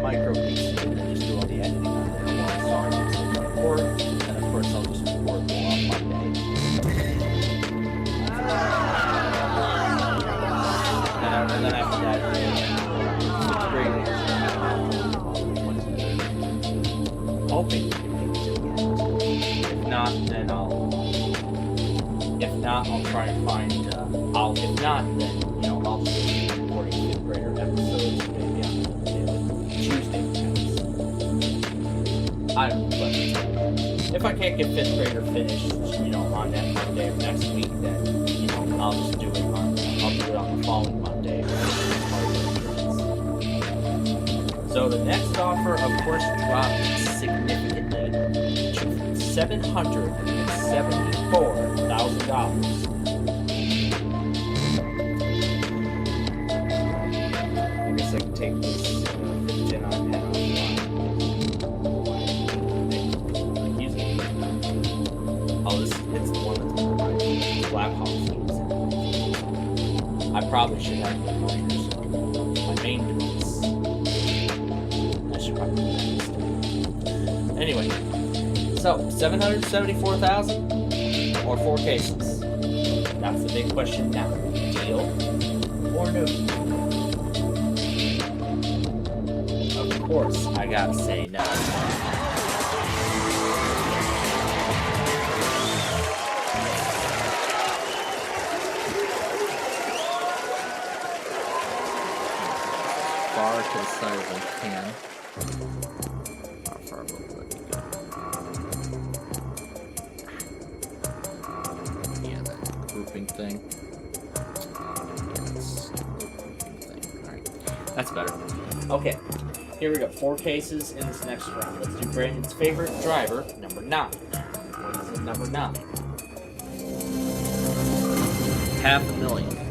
micro piece it and then just do all the editing on there while Sorry is in record. And of course I'll just record more on Monday. And then after that, it's great. I'm hoping to make it to the end. If not, I'll try and find if not, then, I'll just be recording 5th grader episodes maybe on Tuesday nights. I don't know, but if I can't get 5th grader finished, on that Monday of next week, then, I'll just do it on the following Monday. So the next offer, of course, dropped significantly to $774,000. I guess I can take this 15 on 10 offline. It's the one that's my Blackhawks games. I probably should have the miners. My main device. I should probably do that. Anyway, so $774,000 or 4 cases. That's the big question now. Deal or no? Of course, I gotta say no. Far to the side as I can. How far will it let me go? Yeah, that grouping thing. Alright, that's better. Okay, here we go. 4 cases in this next round. Let's do Brandon's favorite driver, number 9. What is it, number 9? $500,000.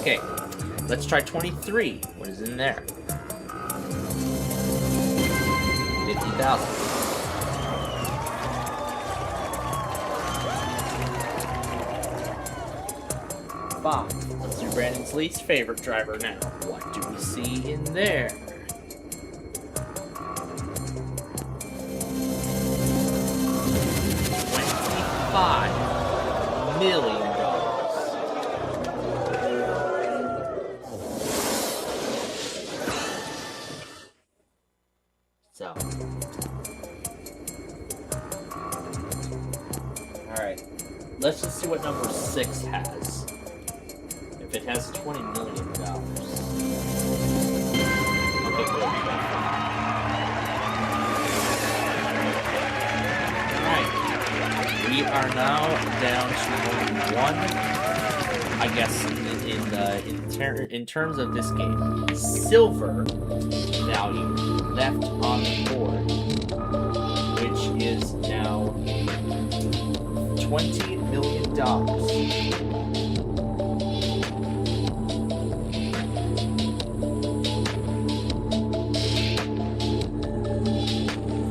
Okay, let's try 23. What is in there? 50,000. 5. Let's do Brandon's least favorite driver now. What do we see in there? $25 million. So, let's just see what number 6 has. If it has $20 million. Okay, good. Alright. We are now down to only one, I guess, in terms of this game, silver value left on the board, which is now $20 million.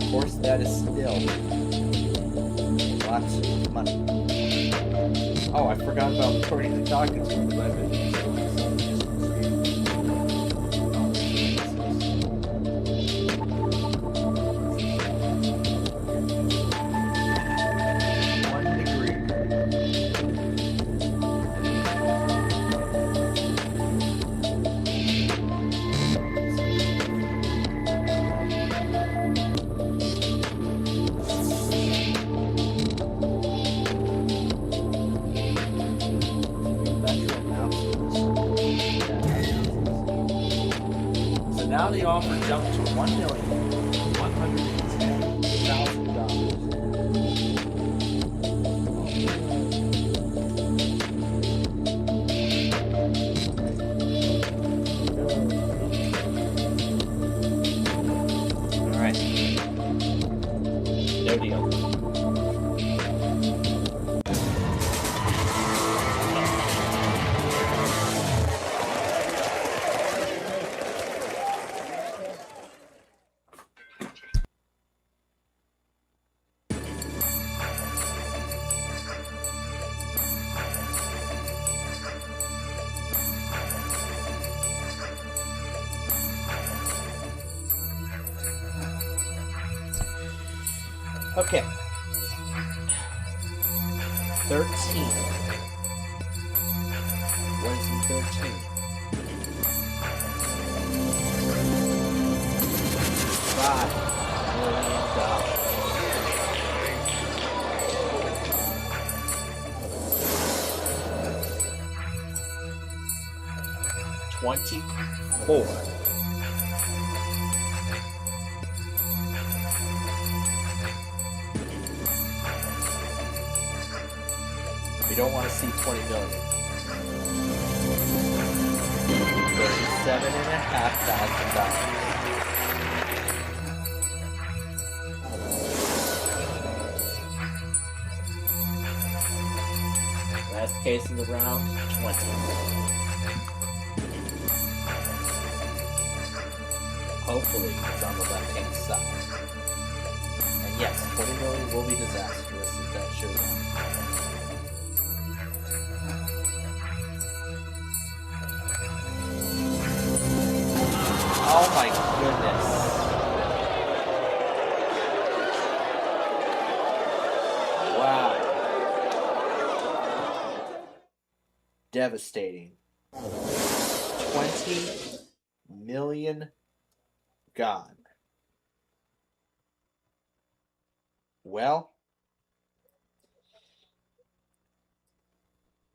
Of course, that is still lots of money. Oh, I forgot about recording the talking to because I've been now the offer jumped to $1,110,000. All right, no deal. Okay. 13. What is in 13? $5 million. $24. We don't want to see 20 million. $37,500. Last case in the round, 20. Hopefully it's on the left-hand side. And yes, 20 million will be disastrous if that shows up. Oh my goodness. Wow. Devastating. 20 million gone. Well,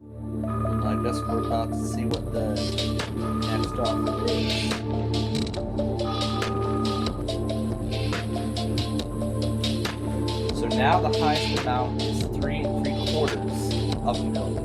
I guess we're about to see what the next offer is. So now the highest amount is 3 3/4 of a million.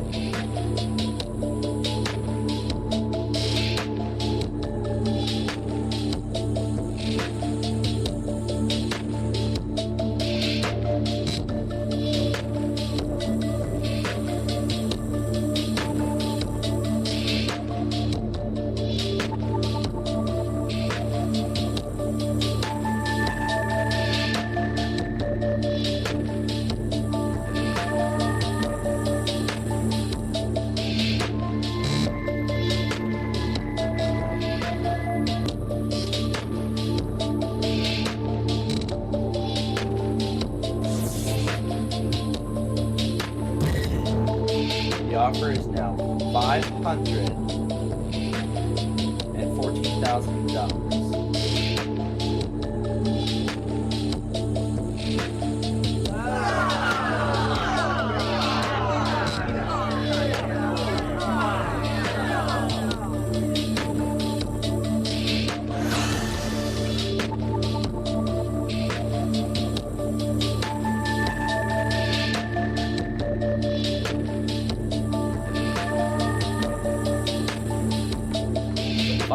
The offer is now $514,000.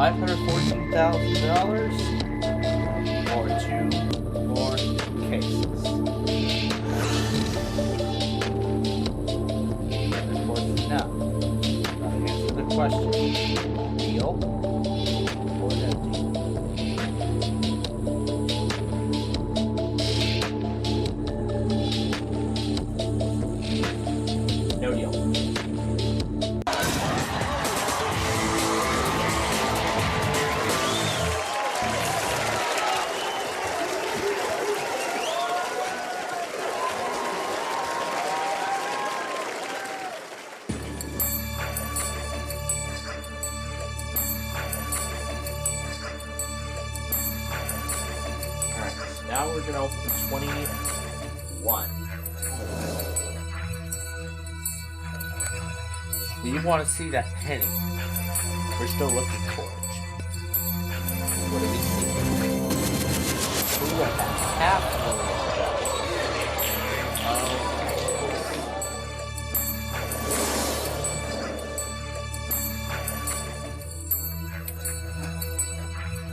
$514,000 or 2 more cases. And of course, now, gotta answer the question: deal or no deal? No deal. Alright, so now we're gonna open 21. We want to see that penny. We're still looking for it. What do we see? Ooh, a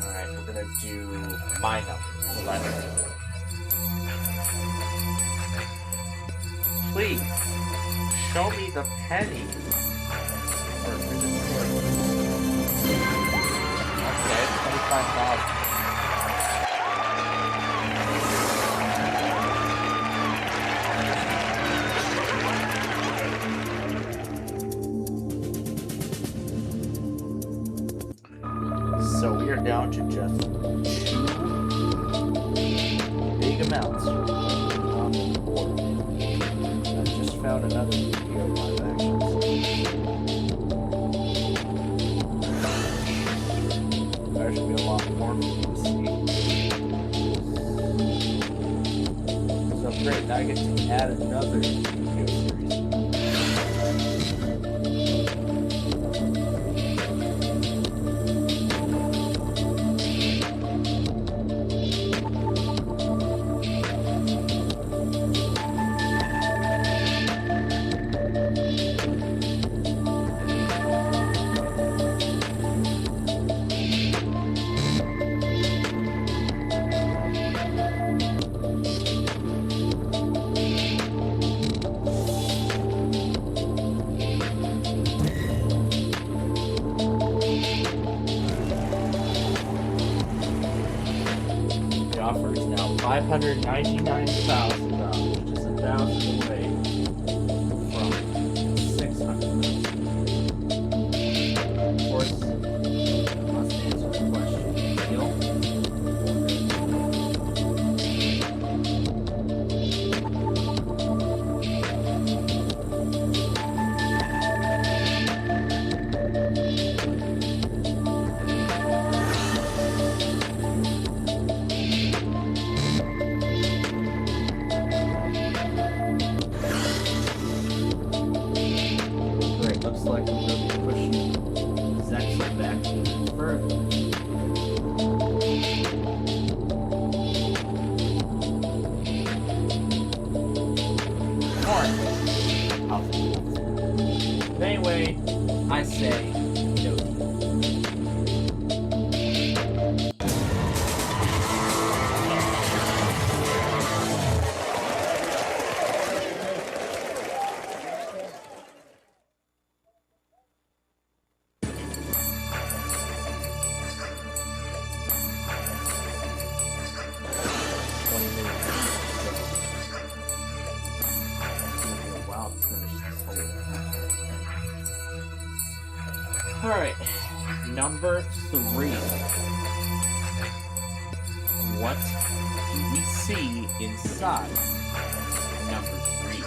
Alright, we're gonna do my number. Please, show me the penny. Okay, 25,000. So we are down to just 2 big amounts on the board. I just found another video live actions. There should be a lot more for you to see. So great, now I get to add another video series. The offer is now $599,000, which is 1,000 away from 600,000. Of course, I must answer the question. Deal? Great, looks like I'm going to be pushing Zexel back even further. Or, I'll think. But anyway, I say no deal. Alright, number 3. What do we see inside number 3?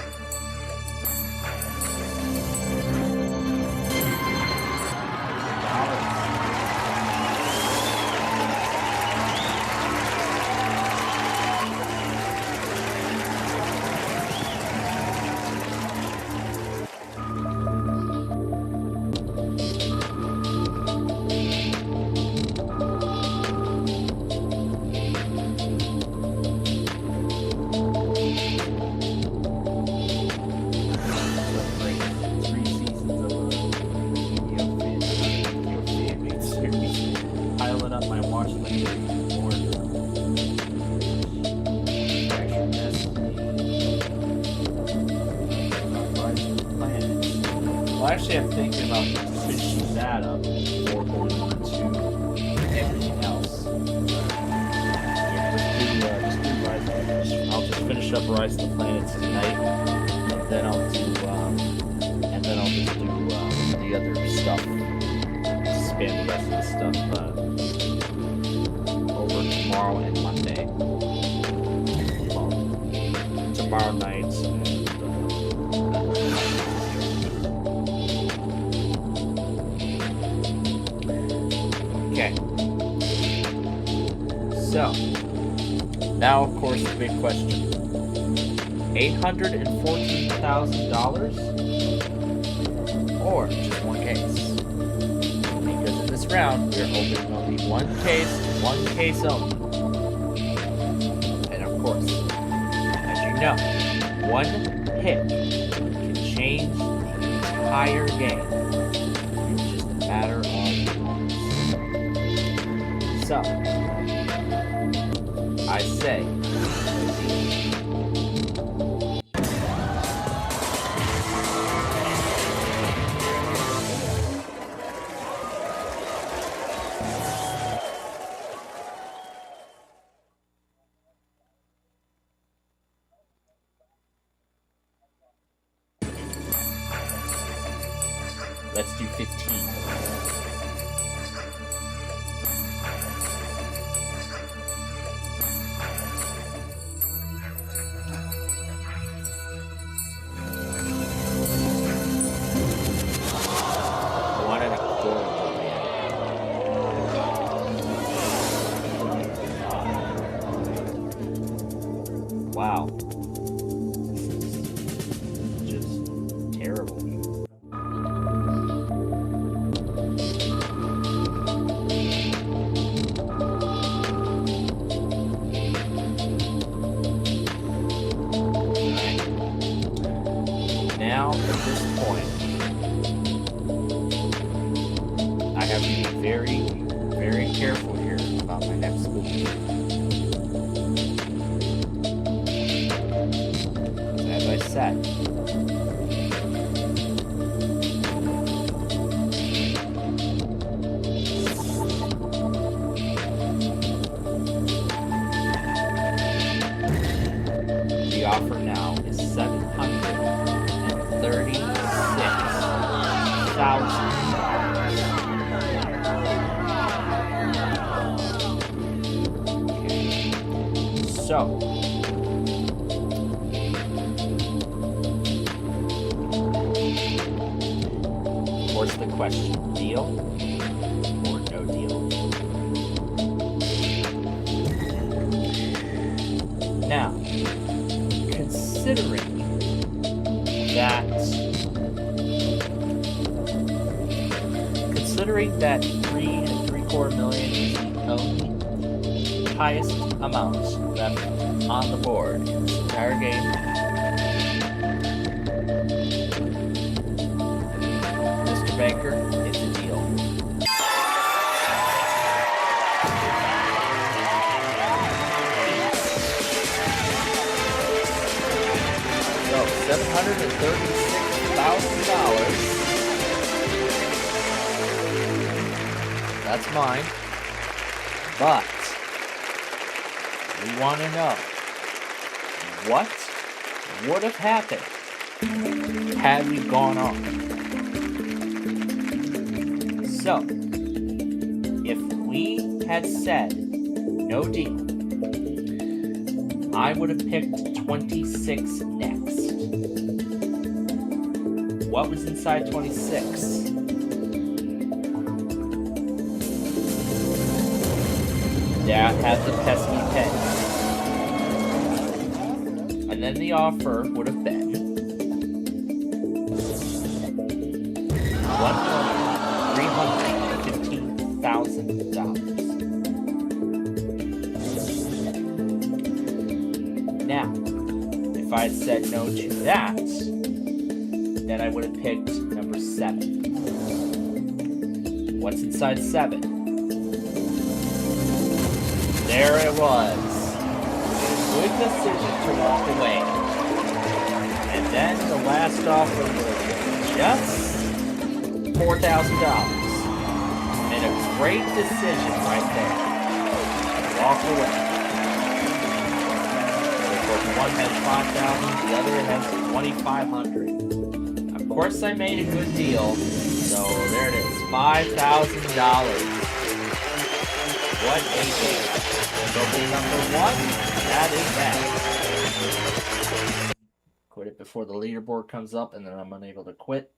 Actually, I'm thinking about finishing that up before going on to everything else. Yeah, let's do Rise of the Planets. I'll just finish up Rise of the Planets tonight, and then I'll just do the other stuff. Spam the rest of the stuff over tomorrow and Monday. Well, tomorrow night and okay. So now, of course, the big question: $814,000, or just one case? Because in this round, we are opening only one case only. And of course, as you know, one hit can change the entire game in just a matter of moments. So, I say, let's do 15. Wow. Just terrible. Now, at this point, I have to be very, very careful here about my next move. As I said, the offer now is $736,000. So, of course, the question: deal or no deal? Now, considering that $3.75 million is the only highest amount left on the board in this entire game, Mr. Banker, it's a deal. So, $736,000. That's mine. But we want to know what would have happened had we gone on. So, if we had said no deal, I would have picked 26 next. What was inside 26? That had the pesky penny. And then the offer would have been $1,315,000. Now, if I had said no to that, then I would have picked number 7. What's inside 7? There it was. Good decision to walk away. And then the last offer was just $4,000. Made a great decision right there. Walk away. Of course, one has 5,000, the other has 2,500. Of course, I made a good deal, so there it is, $5,000. What a game! Trophy number 1. That is that. Quit it before the leaderboard comes up, and then I'm unable to quit.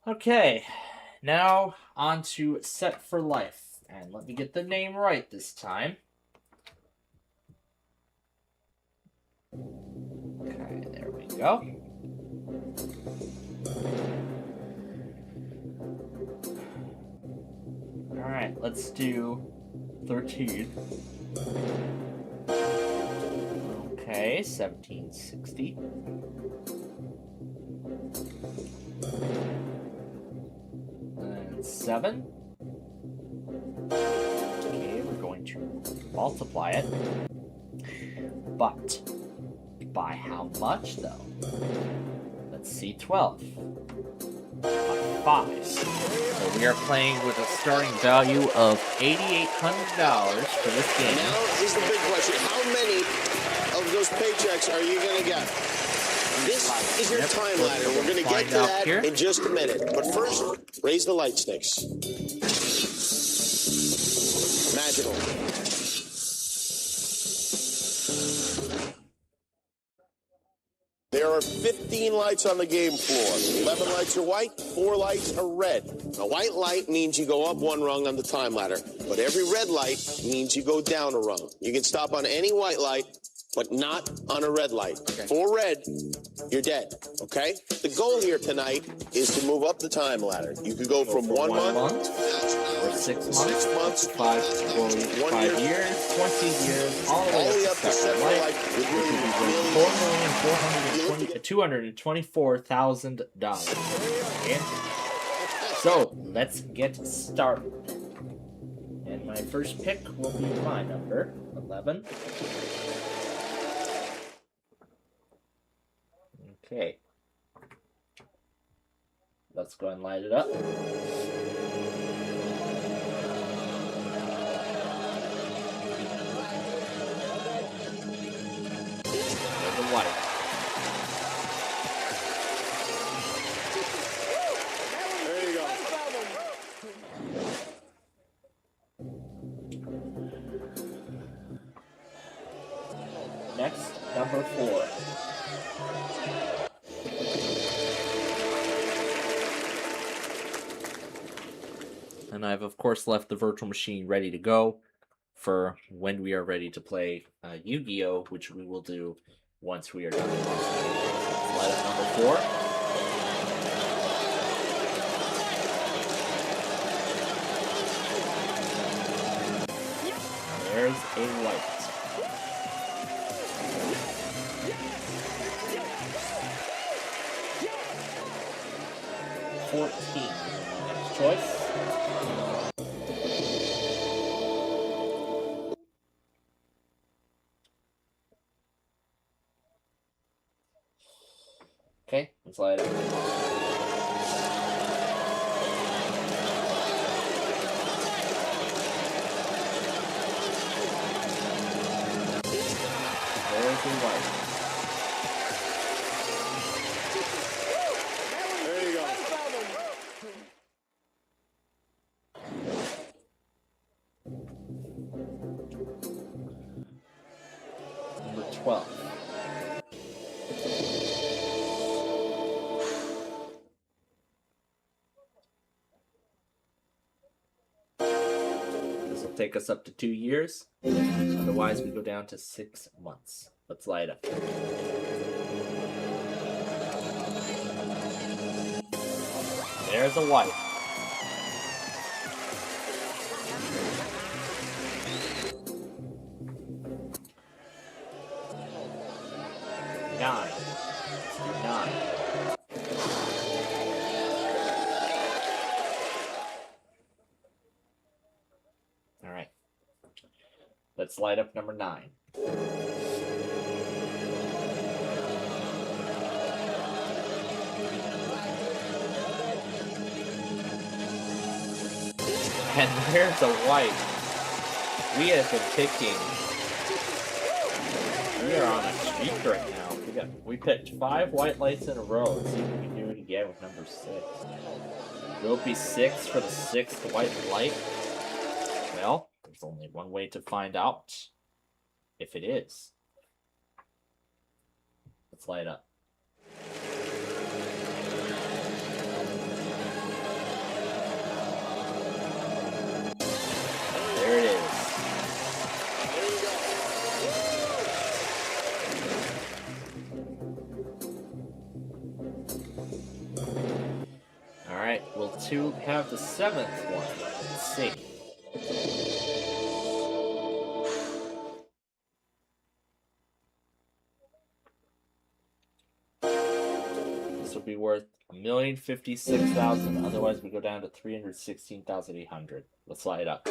Okay, now on to Set for Life. And let me get the name right this time. Okay, there we go. Alright, let's do 13. Okay, 1760. And 7. Okay, we're going to multiply it. But by how much, though? Let's see, 12. By 5. So we are playing with a starting value of $8,800 for this game. Now is the big question. How many of those paychecks are you going to get? This is your time ladder. We're going to get to that in just a minute. But first, raise the light sticks. Magical. There are 15 lights on the game floor. 11 lights are white, 4 lights are red. A white light means you go up 1 rung on the time ladder, but every red light means you go down a rung. You can stop on any white light, but not on a red light. Okay. For red, you're dead, okay? The goal here tonight is to move up the time ladder. You could go from 1 month, or 6 months, 6 months, 5 years, 20 years, all the way up to Set for Life, which would be $224,000. Okay? So let's get started. And my first pick will be my number 11. Okay. Let's go and light it up. There's the white. there you go. Next, number 4. And I've, of course, left the virtual machine ready to go for when we are ready to play Yu-Gi-Oh!, which we will do once we are done. Light up number 4. There's a light. $14 is my next choice. Okay, let's light it up. There's the light. There you go. Number 12. This will take us up to 2 years. Otherwise, we go down to 6 months. Let's light up. There's a white. Nine. All right. Let's light up number 9. And there's a white. We have been picking. We are on a streak right now. We picked 5 white lights in a row. Let's see if we can do it again with number 6. Will it be 6 for the 6th white light? Well, there's only one way to find out if it is. Let's light up. There it is. Alright, will 2 have the 7th one? Let's see. This will be worth 1,056,000. Otherwise, we go down to 316,800. Let's light it up.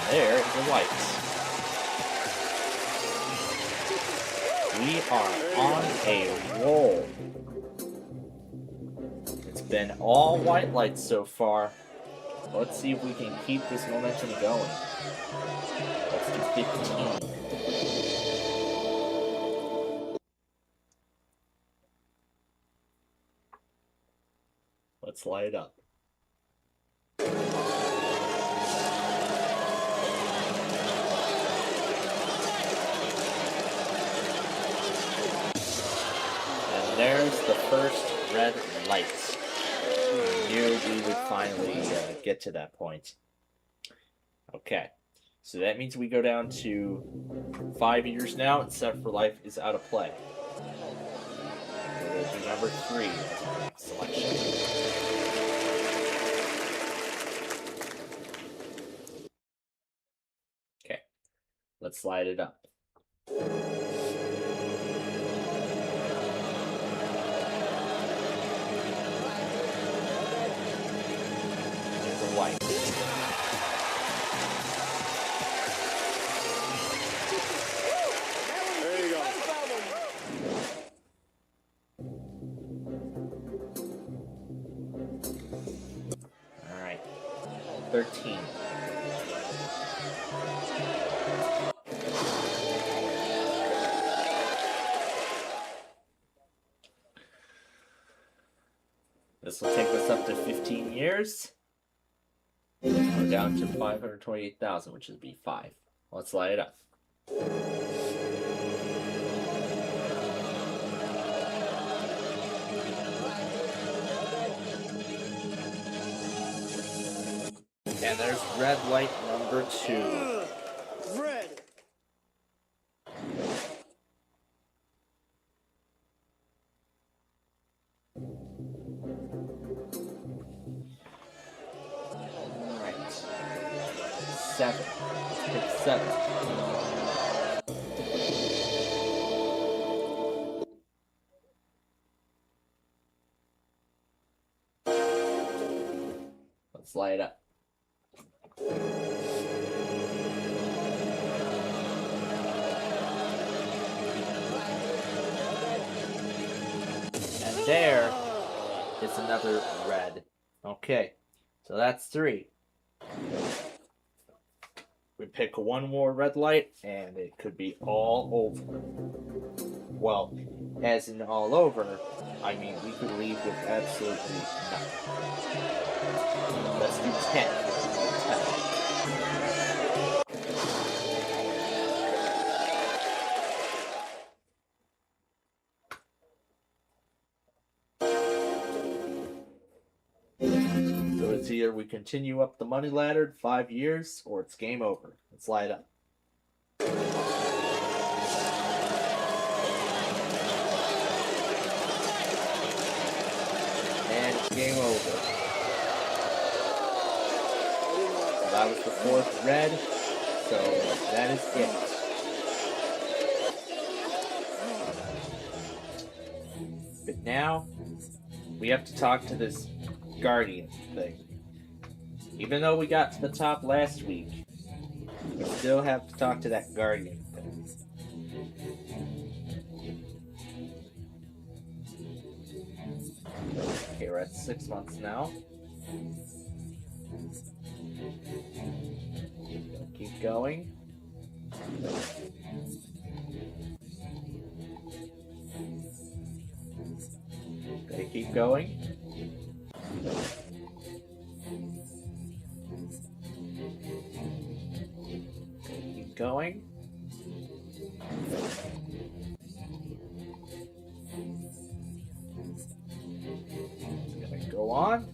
There is the lights. We are on a roll. It's been all white lights so far. Let's see if we can keep this momentum going. Let's do 15. Let's light it up. And there's the first red light. We knew we would finally get to that point. Okay, so that means we go down to 5 years now, and Set for Life is out of play. We're going to do number 3 as our next selection. Okay, let's slide it up. White. There you go. All right. 13. This will take us up to 15 years. We're down to 528,000, which would be 5. Let's light it up. And there's red light number 2. Red. Alright. 7. Let's pick 7. Let's light it up. And there is another red. Okay, so that's 3. We pick one more red light, and it could be all over. Well, as in all over, I mean we could leave with absolutely nothing. Let's do 10. 10. So it's either we continue up the money ladder 5 years, or it's game over. Let's light up. And it's game over. So that was the 4th red, so that is it. But now, we have to talk to this Guardian thing. Even though we got to the top last week, we still have to talk to that Guardian thing. Okay, we're at 6 months now. Keep going. Okay, keep going. Okay, keep going. It's gonna go on.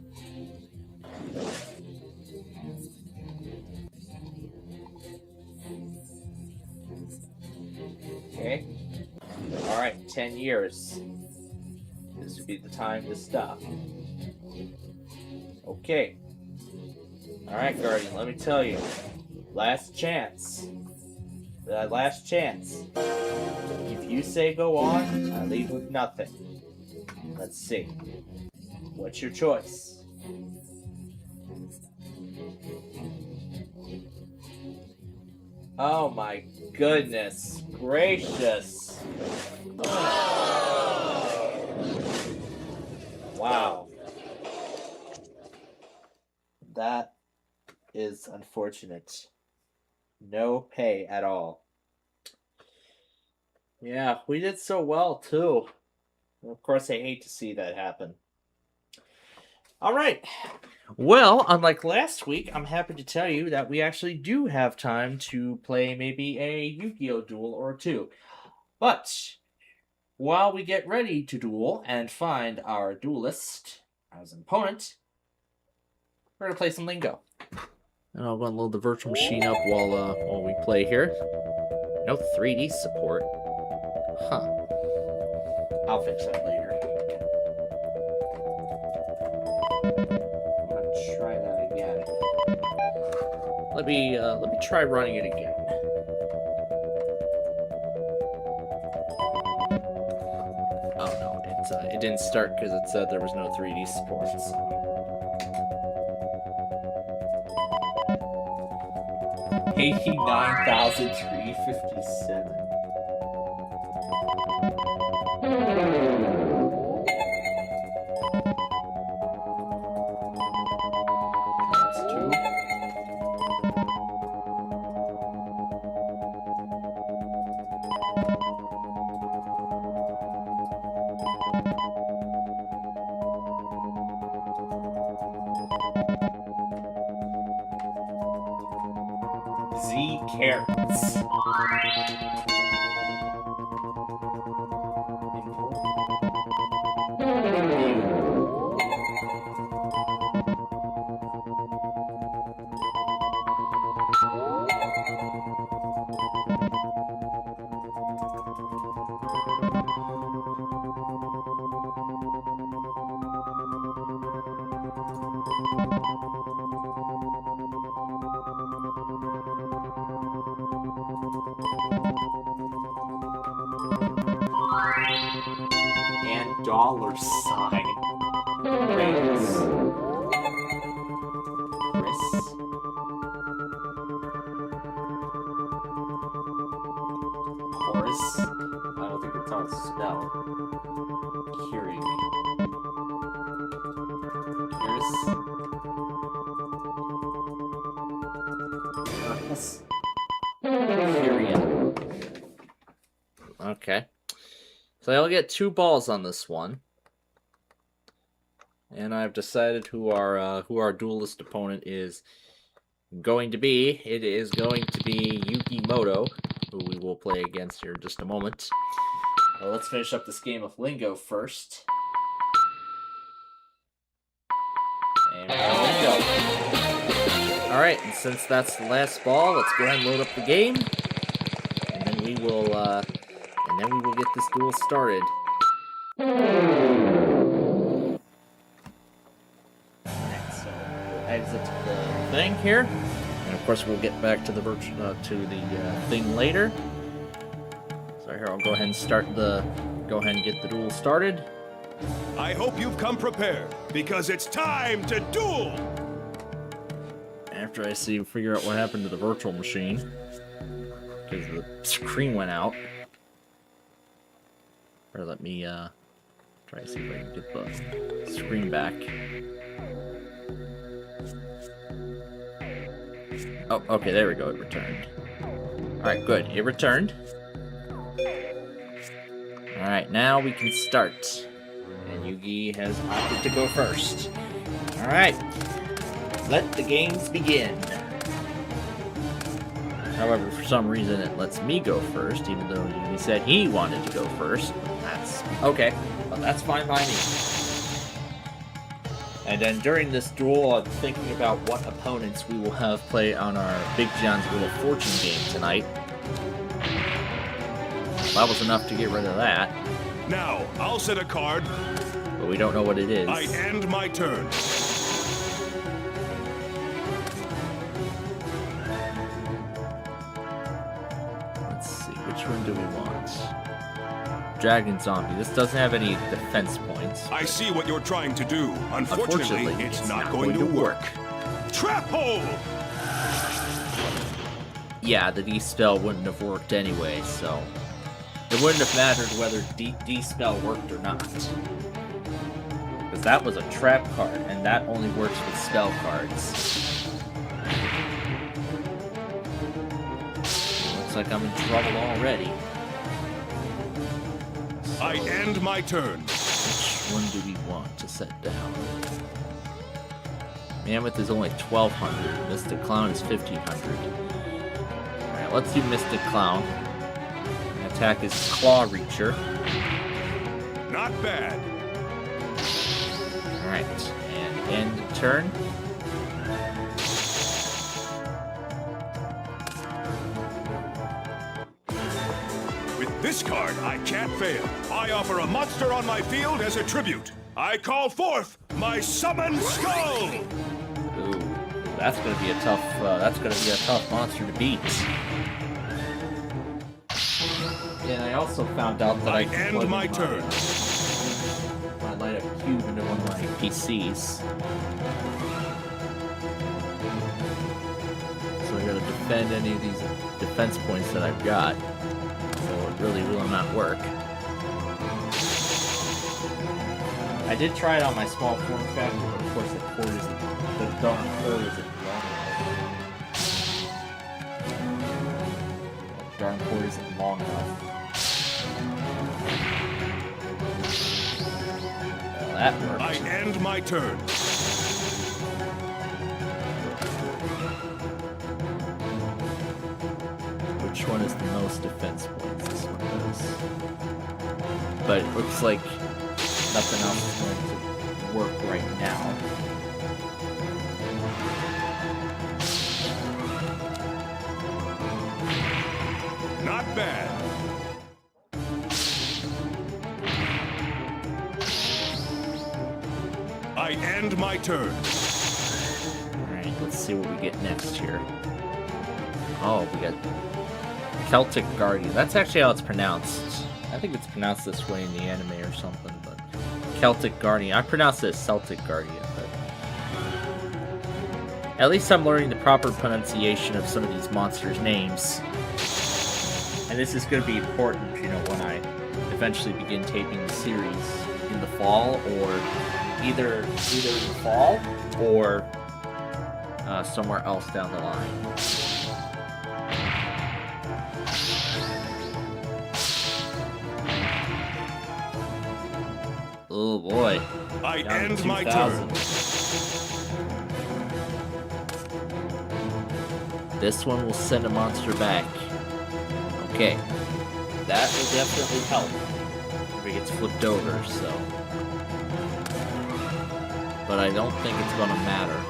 Okay. Alright, 10 years. This would be the time to stop. Okay. Alright, Guardian, let me tell you. Last chance. That last chance. If you say go on, I leave with nothing. Let's see. What's your choice? Oh my goodness gracious. Wow. That is unfortunate. No pay at all. Yeah, we did so well too. Of course, I hate to see that happen. All right. Well, unlike last week, I'm happy to tell you that we actually do have time to play maybe a Yu-Gi-Oh! Duel or two. But while we get ready to duel and find our duelist as an opponent, we're going to play some Lingo. And I'll go and load the virtual machine up while we play here. No 3D support. Huh. I'll fix that later. I'm gonna try that again. Let me try running it again. Oh no, it didn't start because it said there was no 3D support. So. 89,357. That's 2. Z carrots. And dollar sign. Rings. Chris. Horace. I don't think it's how it's spelled. Keurig. Chris. Kyrian. Okay. So I'll get 2 balls on this one. And I've decided who our duelist opponent is going to be. It is going to be Yukimoto, who we will play against here in just a moment. Well, let's finish up this game of Lingo first. And we got Lingo. Alright, and since that's the last ball, let's go ahead and load up the game. And then we will get this duel started. Alright, so we'll exit the thing here. And of course we'll get back to the thing later. So here I'll go ahead and get the duel started. I hope you've come prepared, because it's time to duel! After I figure out what happened to the virtual machine. Because the screen went out. Or let me Try to see if I can get the screen back. Oh, okay, there we go. It returned. Alright, good. It returned. Alright, now we can start. And Yugi has opted to go first. Alright. Let the games begin. However, for some reason it lets me go first, even though Yugi said he wanted to go first. That's okay. Well, that's fine by me. And then during this duel, I'm thinking about what opponents we will have play on our Big John's Wheel of Fortune game tonight. That was enough to get rid of that. Now, I'll set a card. But we don't know what it is. I end my turn. Let's see, which one do we want? Dragon Zombie. This doesn't have any defense points. I see what you're trying to do. Unfortunately, it's not going to work. Trap hole! Yeah, the D-Spell wouldn't have worked anyway, so... It wouldn't have mattered whether D-Spell worked or not. Because that was a trap card, and that only works with spell cards. Looks like I'm in trouble already. I end my turn. Which one do we want to set down? Mammoth is only 1,200. Mystic Clown is 1,500. Alright, let's do Mystic Clown. Attack is Claw Reacher. Not bad. Alright, and end turn. With this card, I can't fail. I offer a monster on my field as a tribute. I call forth my Summon Skull! Ooh, that's gonna be a tough monster to beat. And I also found out that I can end my turn. I light up cube into one of my PCs. So I gotta defend any of these defense points that I've got. So it really will not work. I did try it on my small form factor, but of course the darn cord isn't long enough. The darn cord isn't long enough. That worked. I end my turn. Which one is the most defense points? This one does. But it looks like nothing else is going to work right now. Not bad. I end my turn. Alright, let's see what we get next here. Oh, we got Celtic Guardian. That's actually how it's pronounced. I think it's pronounced this way in the anime or something, but Celtic Guardian. I pronounce it as Celtic Guardian, but at least I'm learning the proper pronunciation of some of these monsters' names. And this is going to be important, you know, when I eventually begin taping the series in the fall, or either in the fall or somewhere else down the line. Oh boy. I Down end to my 2,000. turn. This one will send a monster back. Okay. That will definitely help if it gets flipped over, so. But I don't think it's gonna matter.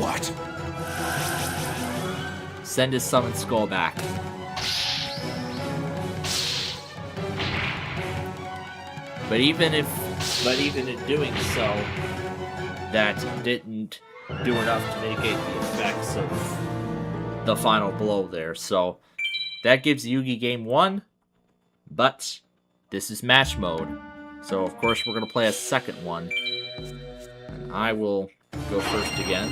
What? Send his Summon Skull back. But even in doing so, that didn't do enough to mitigate the effects of the final blow there. So that gives Yugi game 1, but this is match mode. So of course we're going to play a second one. And I will go first again.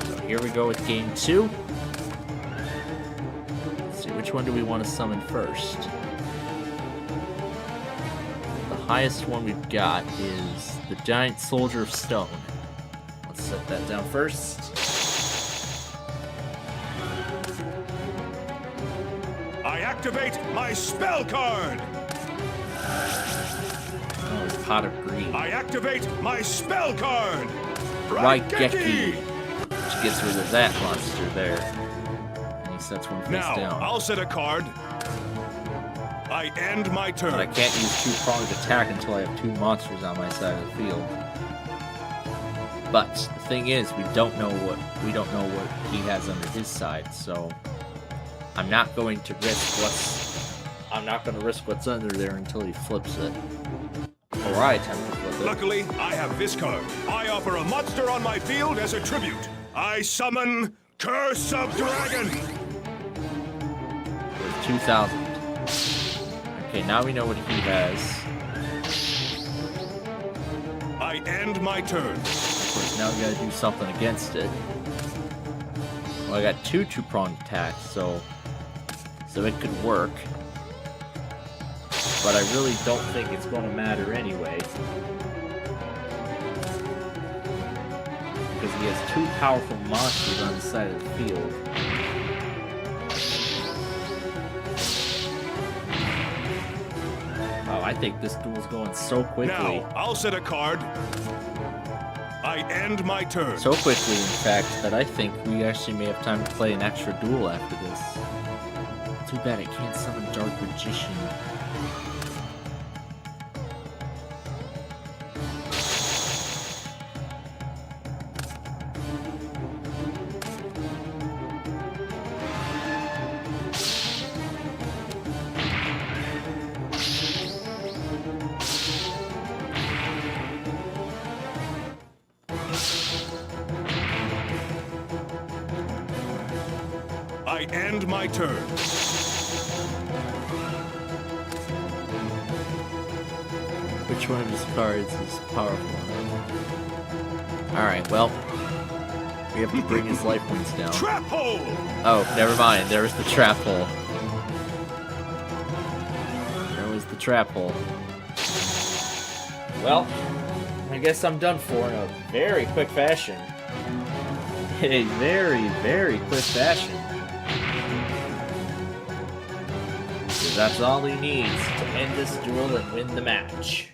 So here we go with game 2. Let's see, which one do we want to summon first? The highest one we've got is the Giant Soldier of Stone. Let's set that down first. I activate my spell card. Oh, it's Pot of Greed. I activate my spell card. Raigeki, which gets rid of that monster there. And he sets one face Now, down. I'll set a card. I end my turn. But I can't use two-pronged attack until I have two monsters on my side of the field. But the thing is, we don't know what he has under his side, so I'm not going to risk what's under there until he flips it. Or I attempt to flip it. Luckily, I have this card. I offer a monster on my field as a tribute. I summon Curse of Dragon. With 2,000. Okay, now we know what he has. I end my turn. Of course, now we gotta do something against it. Well, I got two-pronged attacks, so it could work. But I really don't think it's going to matter anyway. Because he has two powerful monsters on the side of the field. Oh, I think this duel's going so quickly. Now, I'll set a card. I end my turn. So quickly, in fact, that I think we actually may have time to play an extra duel after this. Too bad I can't summon Dark Magician. I end my turn. Which one of his cards is powerful? Alright, well, we have to bring his life points down. Trap hole! Oh, never mind. There was the trap hole. There was the trap hole. Well, I guess I'm done for in a very quick fashion. In a very, very quick fashion. Because that's all he needs to end this duel and win the match.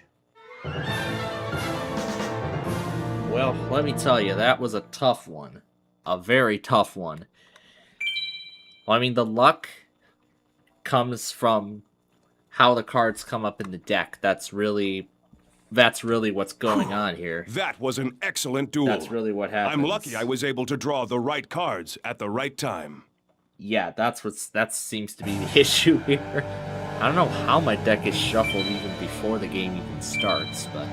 Well, let me tell you, that was a tough one. A very tough one. Well, I mean, the luck comes from how the cards come up in the deck. That's really what's going on here. That was an excellent duel. That's really what happens. I'm lucky I was able to draw the right cards at the right time. Yeah, that seems to be the issue here. I don't know how my deck is shuffled even before the game even starts, but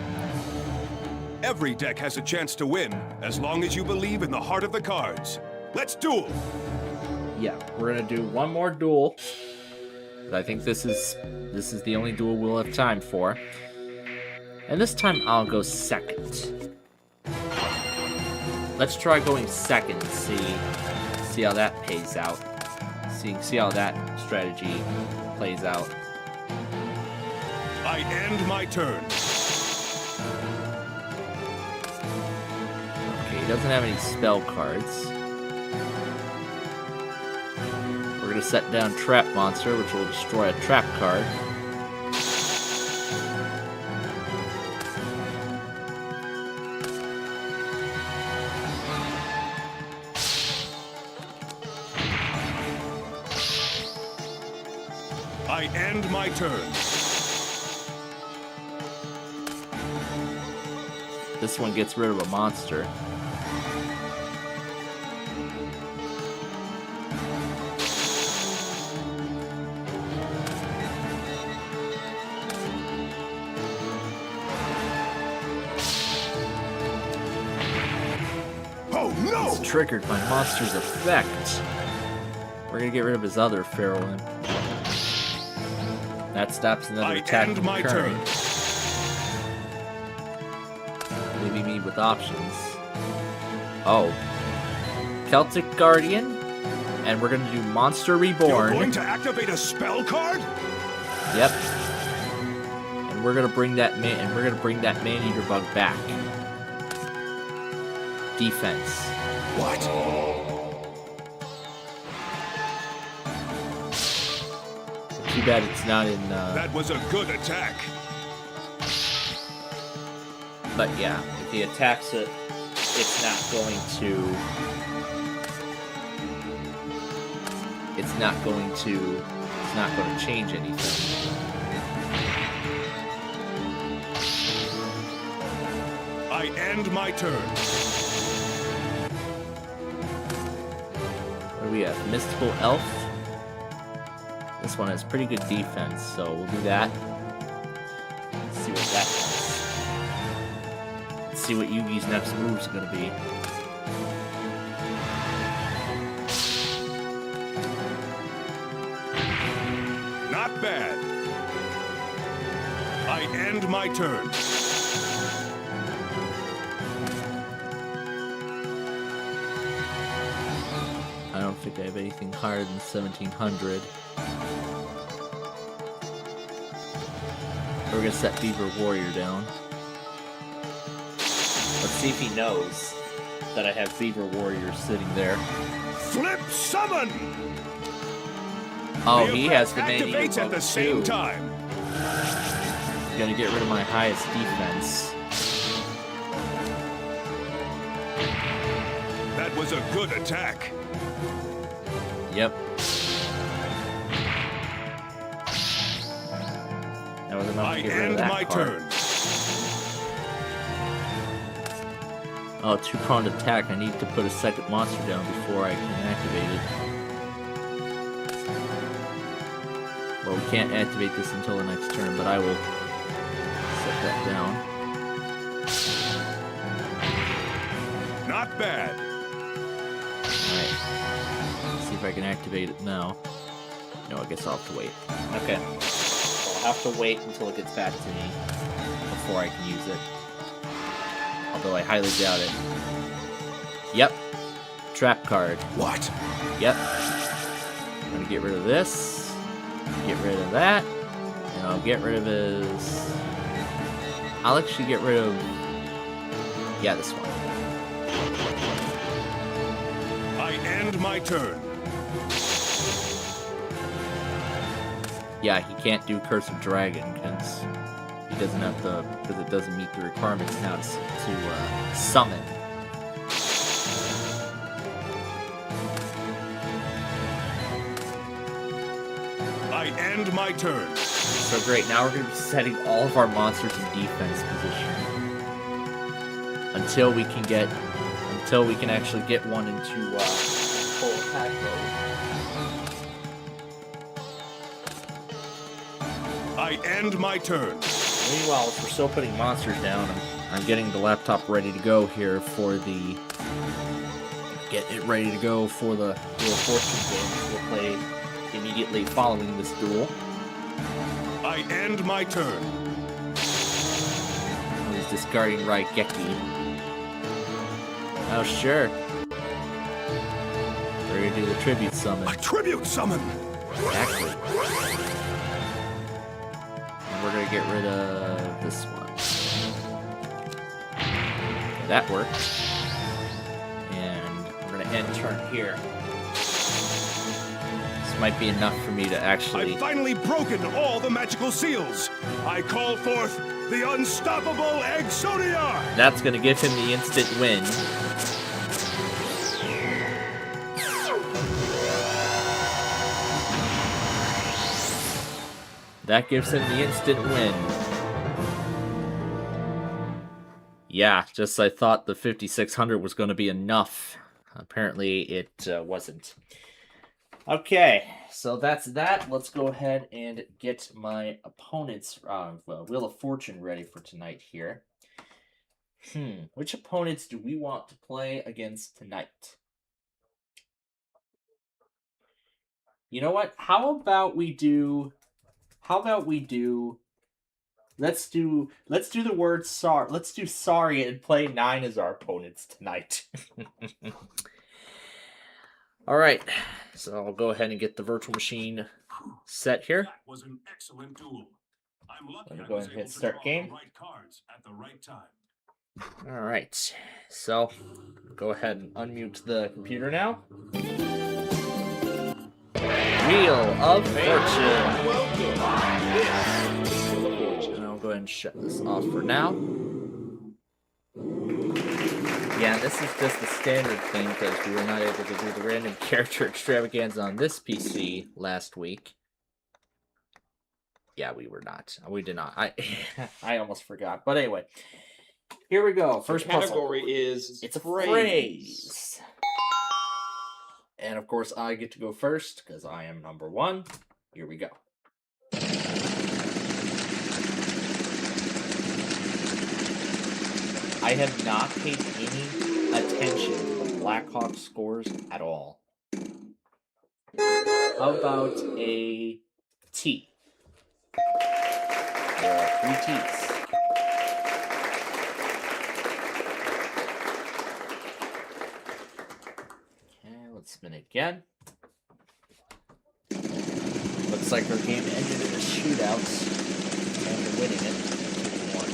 Every deck has a chance to win, as long as you believe in the heart of the cards. Let's duel! yeah, we're gonna do one more duel. I think this is the only duel we'll have time for. And this time I'll go second. Let's try going second and see how that pays out. See how that strategy plays out. I end my turn. Okay, he doesn't have any spell cards. We're gonna set down Trap Monster, which will destroy a trap card. I end my turn. This one gets rid of a monster. Oh no! It's triggered my monster's effect. We're gonna get rid of his other Feral Imp. That stops another I attack end from my occurring, turn. leaving me with options. Oh. Celtic Guardian And we're gonna do Monster You're Reborn. going to activate a spell card? Yep. And we're gonna bring that Man-Eater bug back. Defense. What? Too bad it's not in. That was a good attack. But yeah, if he attacks it, it's not going to. It's not going to change anything. I end my turn. What do we have? Mystical Elf. This one has pretty good defense, so we'll do that. Let's see what that does. Let's see what Yugi's next move is going to be. Not bad. I end my turn. I don't think I have anything higher than 1700. We're gonna set Beaver Warrior down. Let's see if he knows that I have Beaver Warrior sitting there. Flip summon! Oh, The he effect has the Man-Eater activates at bug the same too. time. Gonna get rid of my highest defense. That was a good attack. Yep. That was enough I to get rid of end that my card. turn. Oh, two-pronged attack. I need to put a second monster down before I can activate it. Well, we can't activate this until the next turn, but I will set that down. Not bad. Alright. Let's see if I can activate it now. No, I guess I'll have to wait. Okay. So I'll have to wait until it gets back to me before I can use it. Although I highly doubt it. Yep. Trap card. What? Yep. I'm gonna get rid of this. Get rid of that. And I'll get rid of his... I'll actually get rid of... Yeah, this one. I end my turn. Yeah, he can't do Curse of Dragon because he doesn't have the... because it doesn't meet the requirements now to summon. I end my turn. So great, now we're going to be setting all of our monsters in defense position. Until we can actually get one into full attack mode. I end my turn. Meanwhile, if we're still putting monsters down, I'm getting the laptop ready to go here for the... Get it ready to go for the Wheel of Fortune game we'll play immediately following this duel. I end my turn. He's discarding Raigeki. Oh, sure. We're gonna do the tribute summon. A tribute summon. Exactly. And we're gonna get rid of this one. That worked. And we're gonna end turn here. This might be enough for me to actually... I've finally broken all the magical seals. I call forth the unstoppable Exodia! That's gonna give him the instant win. That gives him the instant win. Yeah, just I thought the 5600 was going to be enough. Apparently it wasn't. Okay, so that's that. Let's go ahead and get my opponent's Wheel of Fortune ready for tonight here. Which opponents do we want to play against tonight? You know what? How about we do... Let's do the word sorry. Let's do sorry and play 9 as our opponents tonight. All right, so I'll go ahead and get the virtual machine set here. That was an excellent duel. I'm lucky Let me I go was ahead and able hit to start draw game. the right cards at the right time. All right, so go ahead and unmute the computer now. Wheel of Fortune. And I'll go ahead and shut this off for now. Yeah, this is just the standard thing because we were not able to do the random character extravaganza on this PC last week. Yeah, we were not. We did not. I almost forgot. But anyway, here we go. First category puzzle. is It's a phrase. And of course, I get to go first because I am number one. Here we go. I have not paid any attention to the Blackhawks scores at all. How about a T? There are 3 T's. Okay, let's spin it again. Looks like our game ended in a shootout. And we're winning it. 2-1.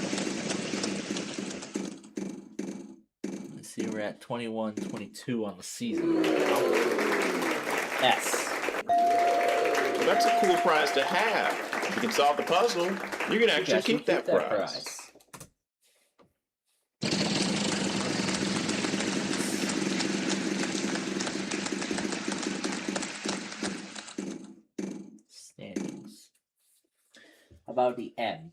Let's see, we're at 21-22 on the season right now. S. Well, that's a cool prize to have. If you can solve the puzzle, you can actually keep that prize. Standings. How about the N?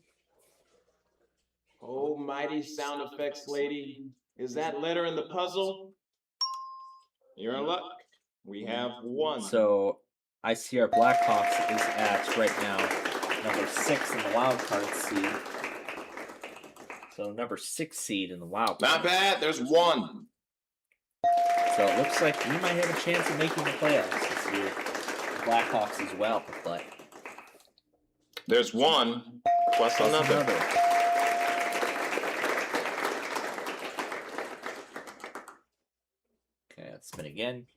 Oh, mighty sound effects lady. Is that letter in the puzzle? You're in luck. We have 1. So I see our Blackhawks is at right now number 6 in the wild card seed. So number 6 seed in the wild card. Not bad. There's 1. So it looks like we might have a chance of making the playoffs this year. Blackhawks as well, but There's 1 plus another. Okay, let's spin again.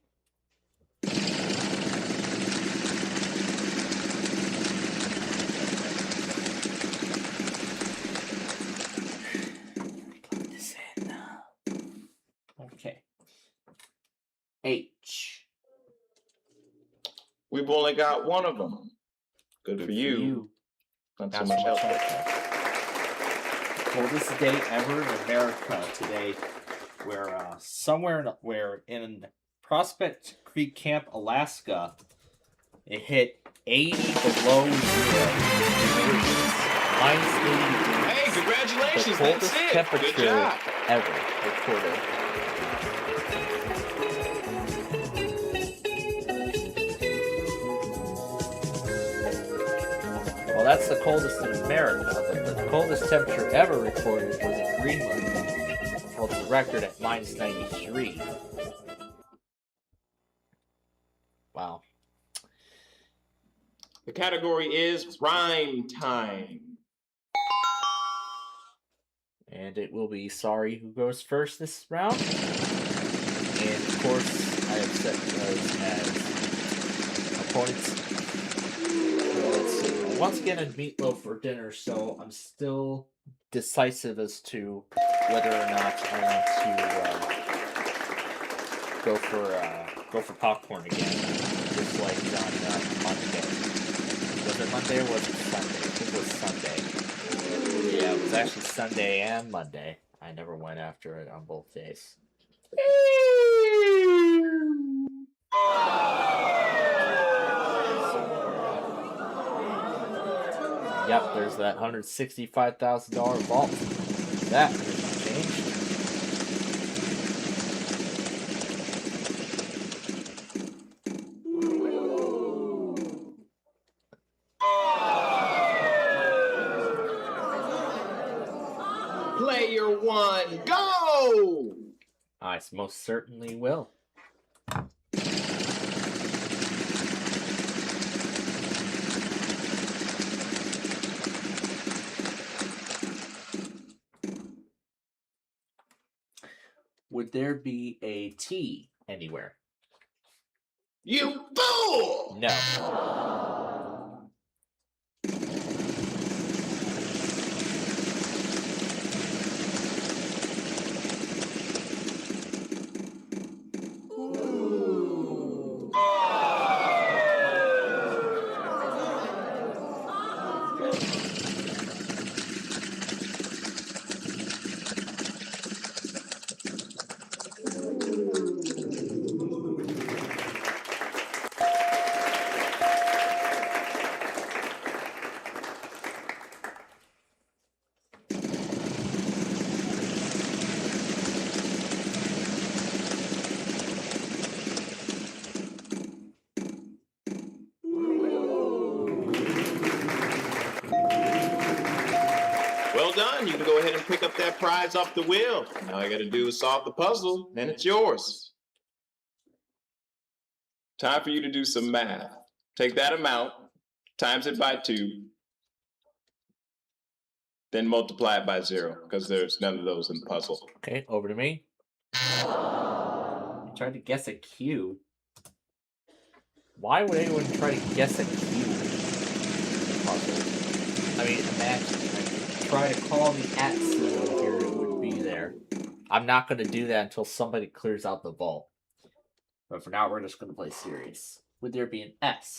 Plug this in. Okay. H. We've only got 1 of them. Good for you. Not so much else. Coldest day ever in America today, where somewhere in Prospect Creek Camp, Alaska, it hit 80 below zero. Minus 80 degrees. Hey, congratulations. The That's coldest it. Good temperature job. ever recorded. Well, that's the coldest in America, but the coldest temperature ever recorded was in Greenland. Well, it's a record at minus 93. Wow. The category is rhyme time. And it will be Sorry who goes first this round. And of course, I have set those as opponents. Let's see. Once again, I had meatloaf for dinner, so I'm still decisive as to whether or not I want to go for popcorn again, just like on Monday. Was it Monday or was it Sunday? I think it was Sunday. Yeah, it was actually Sunday and Monday. I never went after it on both days. Yep, there's that $165,000 vault. That has changed. Player 1, go! I most certainly will. Would there be a T anywhere? You fool! No. Well done. You can go ahead and pick up that prize off the wheel. Now all I gotta do is solve the puzzle, then it's yours. Time for you to do some math. Take that amount, times it by 2, then multiply it by 0, because there's none of those in the puzzle. Okay, over to me. I tried to guess a Q. Why would anyone try to guess a Q? Puzzle. I mean, imagine I try to call the at symbol here, it would be there. I'm not going to do that until somebody clears out the vault. But for now, we're just going to play serious. Would there be an S?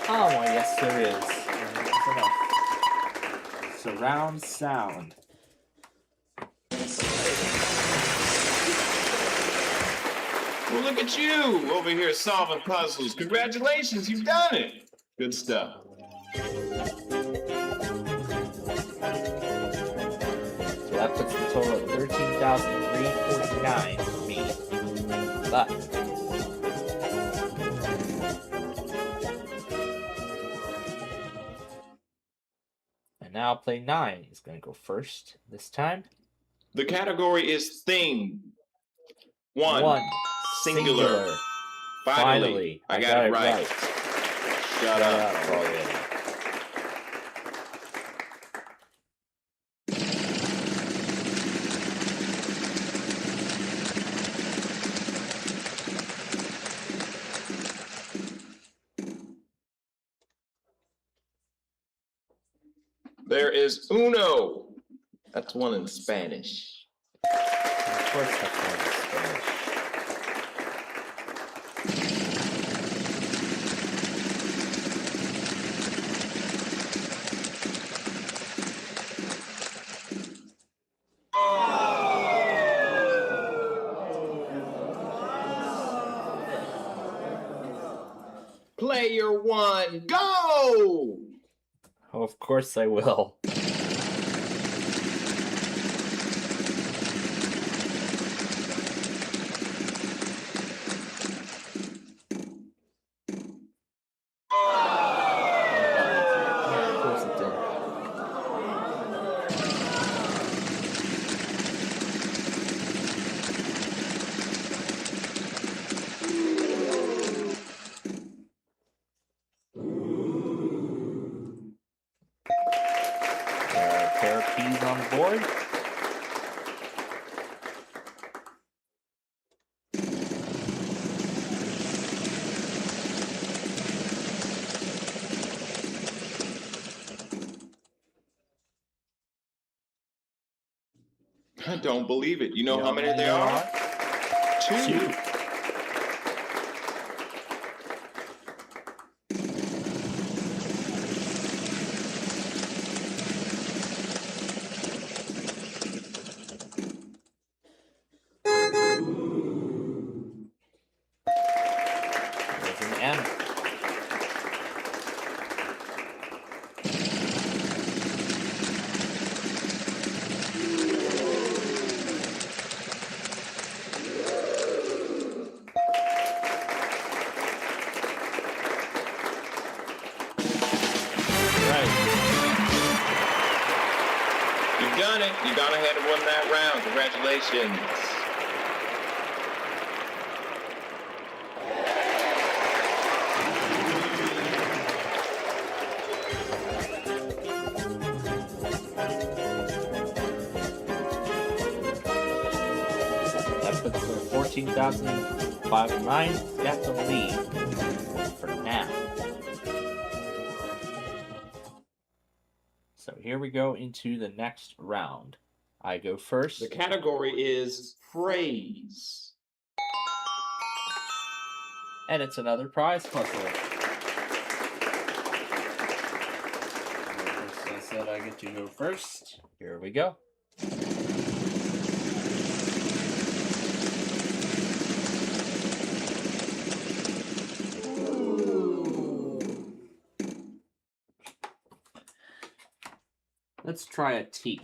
Oh, well, yes, there is. And that's enough. Surround sound. Well, look at you over here solving puzzles. Congratulations, you've done it. Good stuff. So that puts the total at 13,349 for me. But and now I'll play 9. He's gonna go first this time. The category is thing. One. Singular. Finally. I got it right. Shut up. already. There is uno. That's one in Spanish. Of course, that's one in Spanish. Player one, go! Oh, of course I will. Of course it did. There are a pair of peas on board. I don't believe it. You know how many there are? Two. There's an M. You've done it. You gone ahead and won that round. Congratulations. That puts the 14,509. Got the lead for now. So here we go into the next round. I go first. The category is phrase. And it's another prize puzzle. I said I get to go first. Here we go. Let's try a T.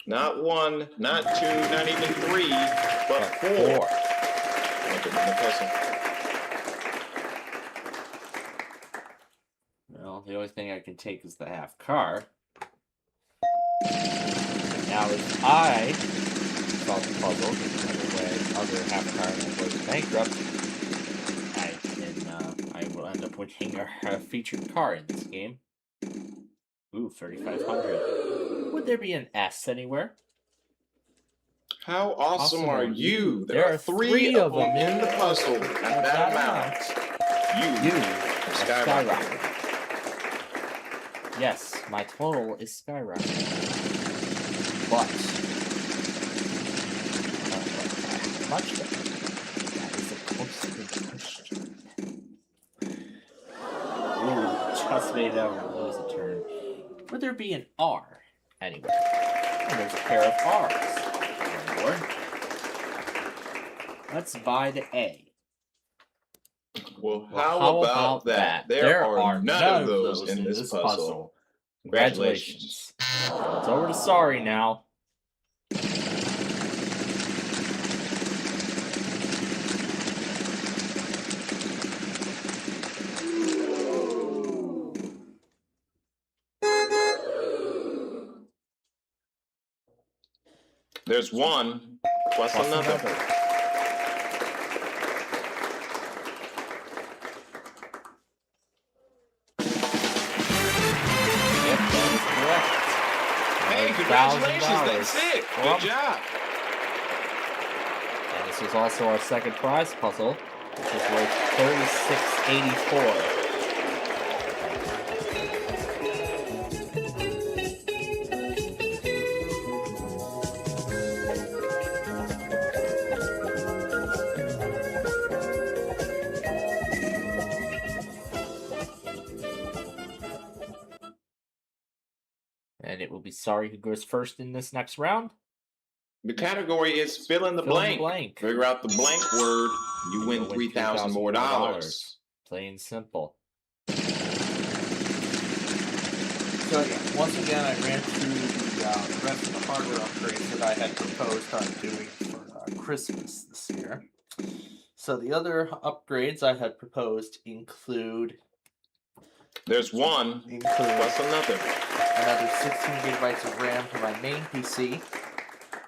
Not 1, not 2, not even 3, but 4. Look at the puzzle. Well, the only thing I can take is the half car. Now, if I solve the puzzle, the other half car goes bankrupt, I will end up winning a featured car in this game. Ooh, 3,500. Would there be an S anywhere? How awesome are you? There are 3 of them in the puzzle. And that amount. You are skyrocketing. Yes, my total is skyrocketing. But how much though? That is a question. Ooh, just made out of lose a turn. Would there be an R anywhere? And there's a pair of R's. One more. Let's buy the A. Well, how about that? There are none of those in this puzzle. Congratulations. It's over to Sorry now. There's 1 plus another. Yep, that is correct. Hey, congratulations, that's it. Good job. And this is also our second prize puzzle, which is worth $36.84. And it will be Sorry who goes first in this next round. The category is fill in the blank. Figure out the blank word, you win $3,000 more dollars. Plain simple. So yeah, once again, I ran through the rest of the hardware upgrades that I had proposed on doing for Christmas this year. So the other upgrades I had proposed include... There's 1 plus another. Another 16 gigabytes of RAM for my main PC.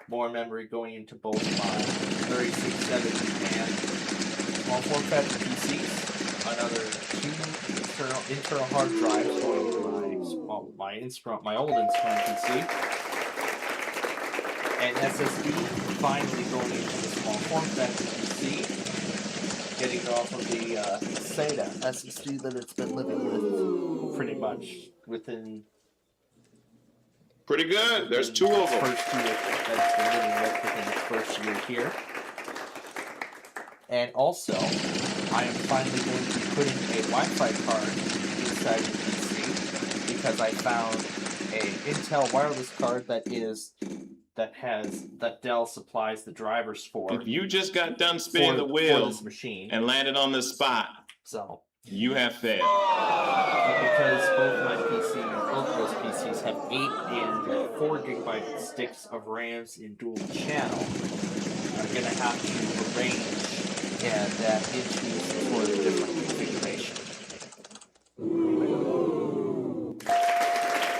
More memory going into both my 3670 and small form factor PCs. Another 2 internal hard drives going into my old Inspiron PC. And SSD finally going into the small form factor PC. Getting it off of the SATA SSD that it's been living with pretty much within. Pretty good. There's 2 of them. First year that's been living with within its first year here. And also, I am finally going to be putting a Wi-Fi card inside the PC because I found a Intel wireless card that Dell supplies the drivers for. If you just got done spinning the wheels machine and landed on this spot, so you have failed. Because both those PCs have 8 and 4 gigabyte sticks of RAMs in dual channel, I'm going to have to arrange that into some sort of different configuration.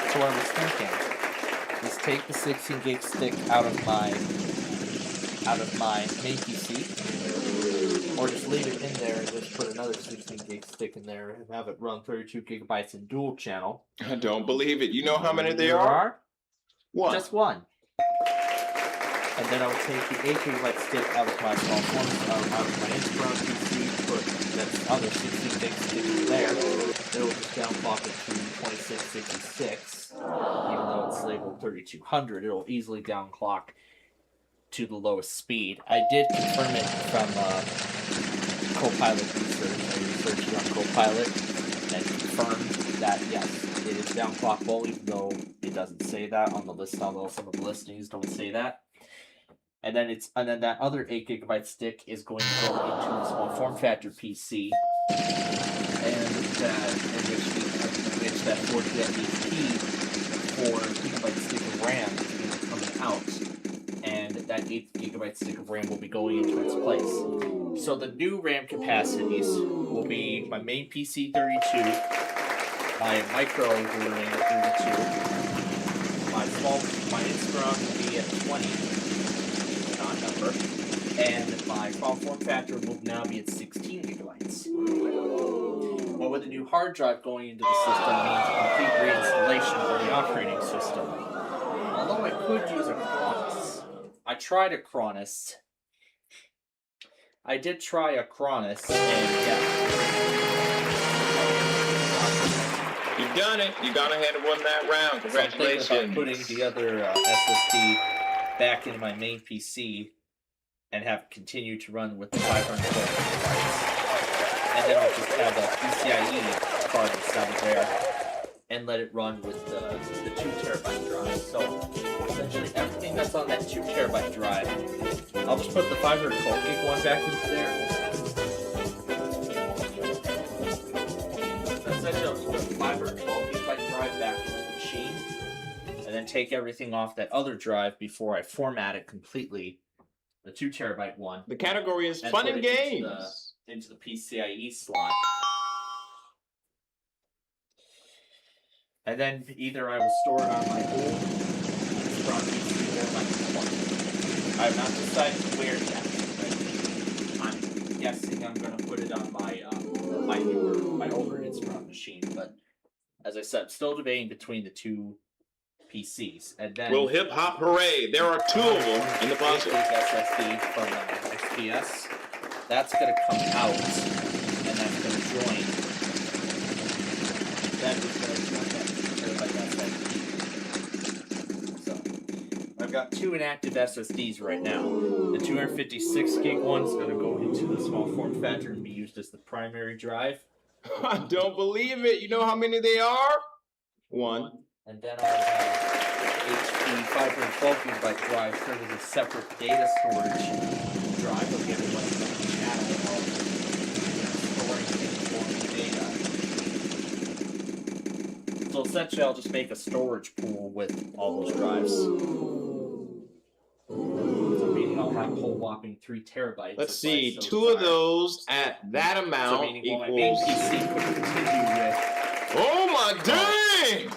So what I was thinking is take the 16 gig stick out of my main PC, or just leave it in there and just put another 16 gig stick in there and have it run 32 gigabytes in dual channel. I don't believe it. You know how many there are? 1. Just 1. And then I will take the 8 gigabyte stick out of my small form, out of my Inspiron PC, put that other 16 gig stick there. It will just downclock it to 2666, even though it's labeled 3200. It will easily downclock to the lowest speed. I did confirm it from Copilot research. I researched it on Copilot and confirmed that yes, it is downclockable, even though it doesn't say that on the list. Although some of the listings don't say that. And then that other 8 gigabyte stick is going to go into a small form factor PC, and which that 48 4 gigabyte stick of RAM is going to be coming out, and that 8 gigabyte stick of RAM will be going into its place. So the new RAM capacities will be my main PC 32, my micro RAM 32, my Inspiron will be at 20. Number, and my file form factor will now be at 16 gigabytes. Well, with a new hard drive going into the system means a complete reinstallation of the operating system. Although I could use a Cronus. I tried a Cronus. I did try a Cronus, and yeah. You've done it. You gone ahead and won that round. Congratulations. So I'm putting the other SSD back into my main PC and have continued to run with the 512 gigabytes. And then I'll just have a PCIe card inside of there and let it run with the 2 terabyte drive. So essentially everything that's on that 2 terabyte drive, I'll just put the 512 gig one back into there. Essentially I'll just put the 512 gigabyte drive back into the machine, and then take everything off that other drive before I format it completely, the 2 terabyte one. The category is and fun put and it games. Into the PCIe slot. And then either I will store it on my old Inspiron PC or my new one. I have not decided where yet, but I'm guessing I'm going to put it on my my older Inspiron machine. But as I said, I'm still debating between the two PCs, and then Well, hip hop hooray! There are 2 of them in the puzzle. SSD from XPS. That's going to come out, and that's going to join. That is going to join that 2 terabyte SSD. So I've got 2 inactive SSDs right now. The 256 gig one's going to go into the small form factor and be used as the primary drive. I don't believe it. You know how many they are? 1. And then I'll have HP 512 gigabyte drive serve as a separate data storage drive. I'll give it like a channel of storing important data. So essentially, I'll just make a storage pool with all those drives. So meaning I'll have a whole whopping 3 terabytes. Let's see, 2 of those at that So amount meaning while my main equals. PC could continue with. Oh my dang!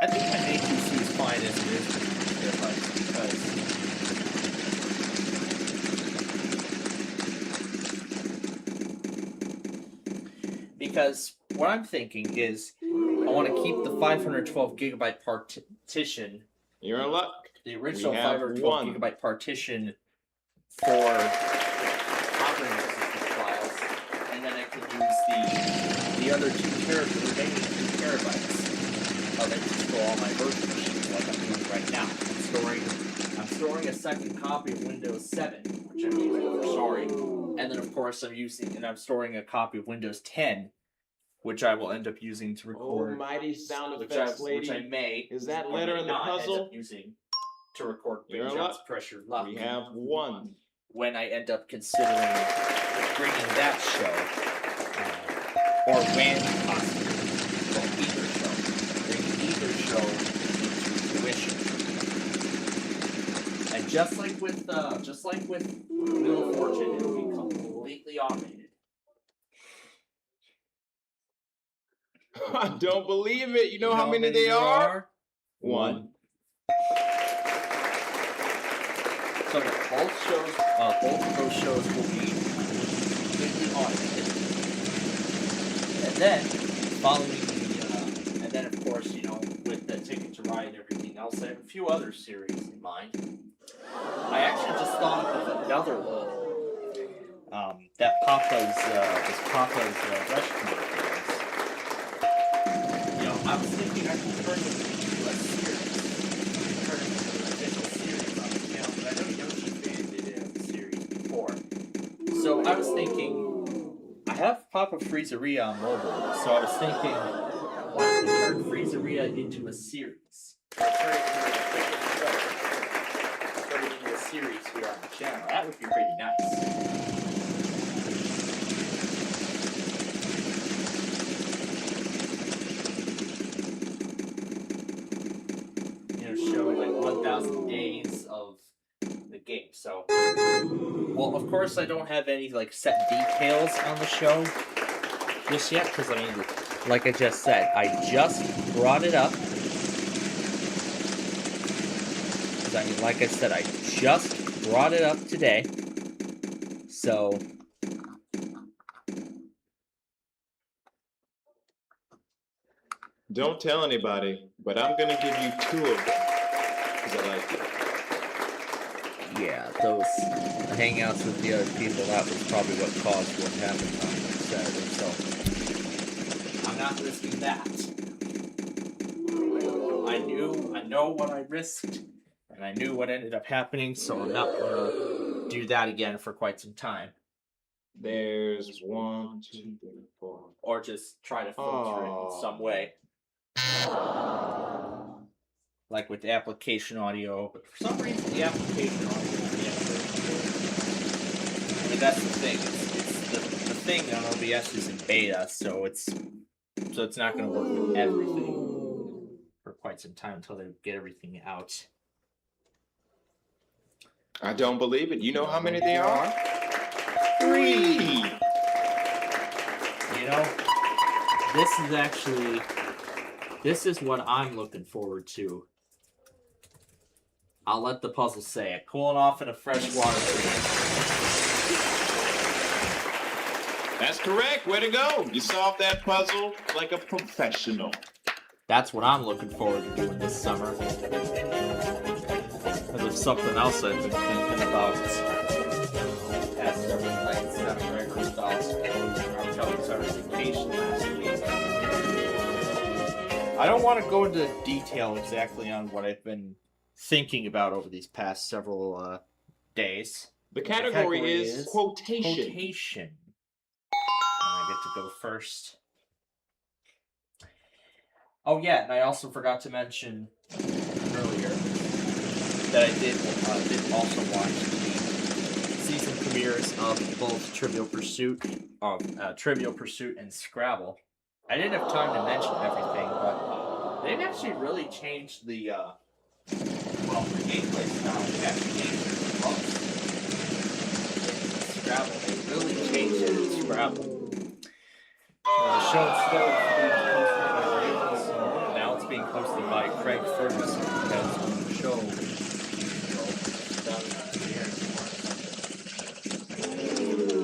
I think my main PC is fine as it is with 3 terabytes because what I'm thinking is I want to keep the 512 gigabyte partition, You're in luck. the original We have 512 one. gigabyte partition for operating system files, and then I can use the other 2 remaining 2 terabytes of it to store all my virtual machines like I'm doing right now. I'm storing a second copy of Windows 7, which I'm using for sorry, and then of course I'm storing a copy of Windows 10, which I will end up using to record. Almighty sound which effects, which I lady. may Is that or letter may in the not end puzzle? up using to record Big You're in John's luck. Pressure Luck. We have 1. When I end up considering bringing that show, or when possibly, well, bringing either show into fruition. And just like with Wheel of Fortune, it'll be completely automated. I don't believe it. You know how many they are? 1. So both of those shows will be completely automated. And then, and then of course, with the Ticket to Ride and everything else, I have a few other series in mind I actually just thought of another one. That Papa's restaurant games. You know, I was thinking I could turn it into a series. Turn it into an official series on the channel. But I know Yoshi Fan did it as a series before. So I was thinking, I have Papa Freezeria on mobile, so I was thinking, why don't we turn Freezeria into a series? Turn it into an official show. Turn it into a series here on the channel. That would be pretty nice. Showing like 1,000 days of the game. So, well, of course, I don't have any like set details on the show just yet because I mean, like I just said, I just brought it up. I mean, like I said, I just brought it up today. So. Don't tell anybody, but I'm gonna give you 2 of them because I like you. Yeah, those hangouts with the other people, that was probably what caused what happened on Saturday, so I'm not risking that. I know what I risked, and I knew what ended up happening, so I'm not gonna do that again for quite some time. There's 1, 2, 3, 4. Or just try to filter it in some way. Like with the application audio, but for some reason the application audio I mean, that's the thing. It's the thing on OBS is in beta, so it's not going to work with everything for quite some time until they get everything out. I don't believe it. You know how many there are? 3! You know, this is what I'm looking forward to. I'll let the puzzle say it. Cooling off in a freshwater pool. That's correct. Way to go. You solved that puzzle like a professional. That's what I'm looking forward to doing this summer. And there's something else I've been thinking about. Past several nights after I heard about Kelly's vacation last week. I don't want to go into detail exactly on what I've been thinking about over these past several days. The category is quotation. Quotation. And I get to go first. Oh yeah, and I also forgot to mention earlier that I did also watch the season premieres of both Trivial Pursuit and Scrabble. I didn't have time to mention everything, but they've actually really changed the gameplay style. They've actually changed it the most. In Scrabble, they really changed it in Scrabble. The show is still being hosted by Raven Simone, and now it's being hosted by Craig Ferguson, because the show done here.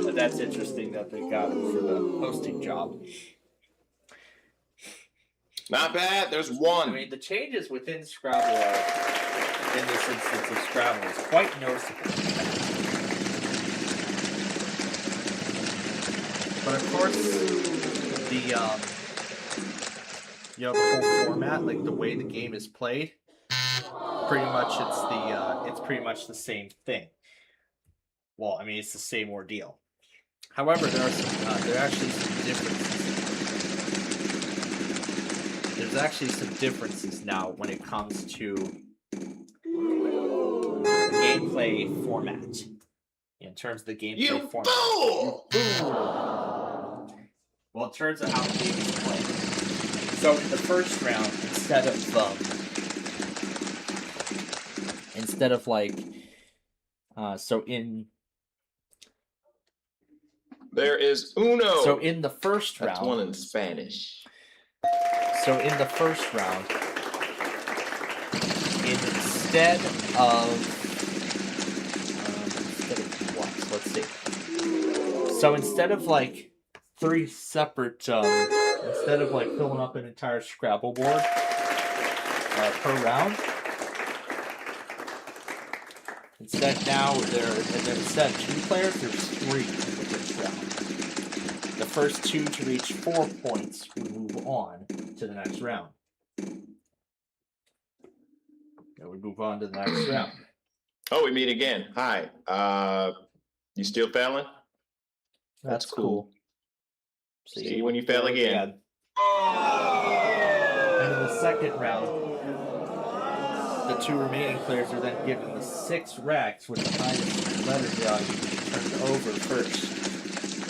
But that's interesting that they got him for the hosting job. Not bad. There's 1. I mean, the changes within Scrabble are, in this instance of Scrabble, is quite noticeable. But of course, the whole format, like the way the game is played, pretty much it's pretty much the same thing. Well, I mean, it's the same ordeal. However, there are actually some differences. There's actually some differences now when it comes to gameplay format. In terms of the gameplay format. Fool! Well, in terms of how the game is played. So in the first round, There is uno. So in the first round. That's 1 in Spanish. So in the first round, instead of what? Let's see. So instead of like 3 separate, instead of like filling up an entire Scrabble board per round, Instead of 2 players, there's 3 in the first round. The first 2 to reach 4 points will move on to the next round. And we move on to the next round. Oh, we meet again. Hi. You still failing? That's cool. See you when you fail again. And in the second round, the 2 remaining players are then given the 6 racks with the highest letter value turned over first.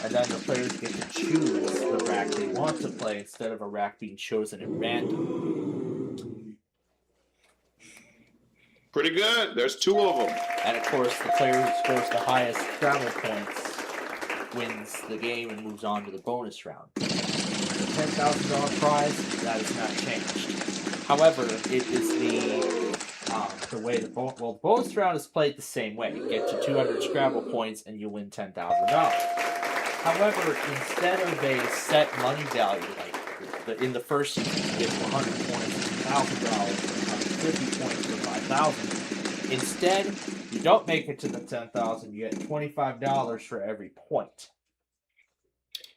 And then the players get to choose the rack they want to play instead of a rack being chosen at random. Pretty good. There's 2 of them. And of course, the player who scores the highest travel points wins the game and moves on to the bonus round. The $10,000 prize, that has not changed. However, it is the way the bonus round is played the same way. You get to 200 Scrabble points and you win $10,000. However, instead of a set money value, like in the first season, you get 100 points, $1,000, 150 points for 5,000. Instead, you don't make it to the 10,000, you get $25 for every point.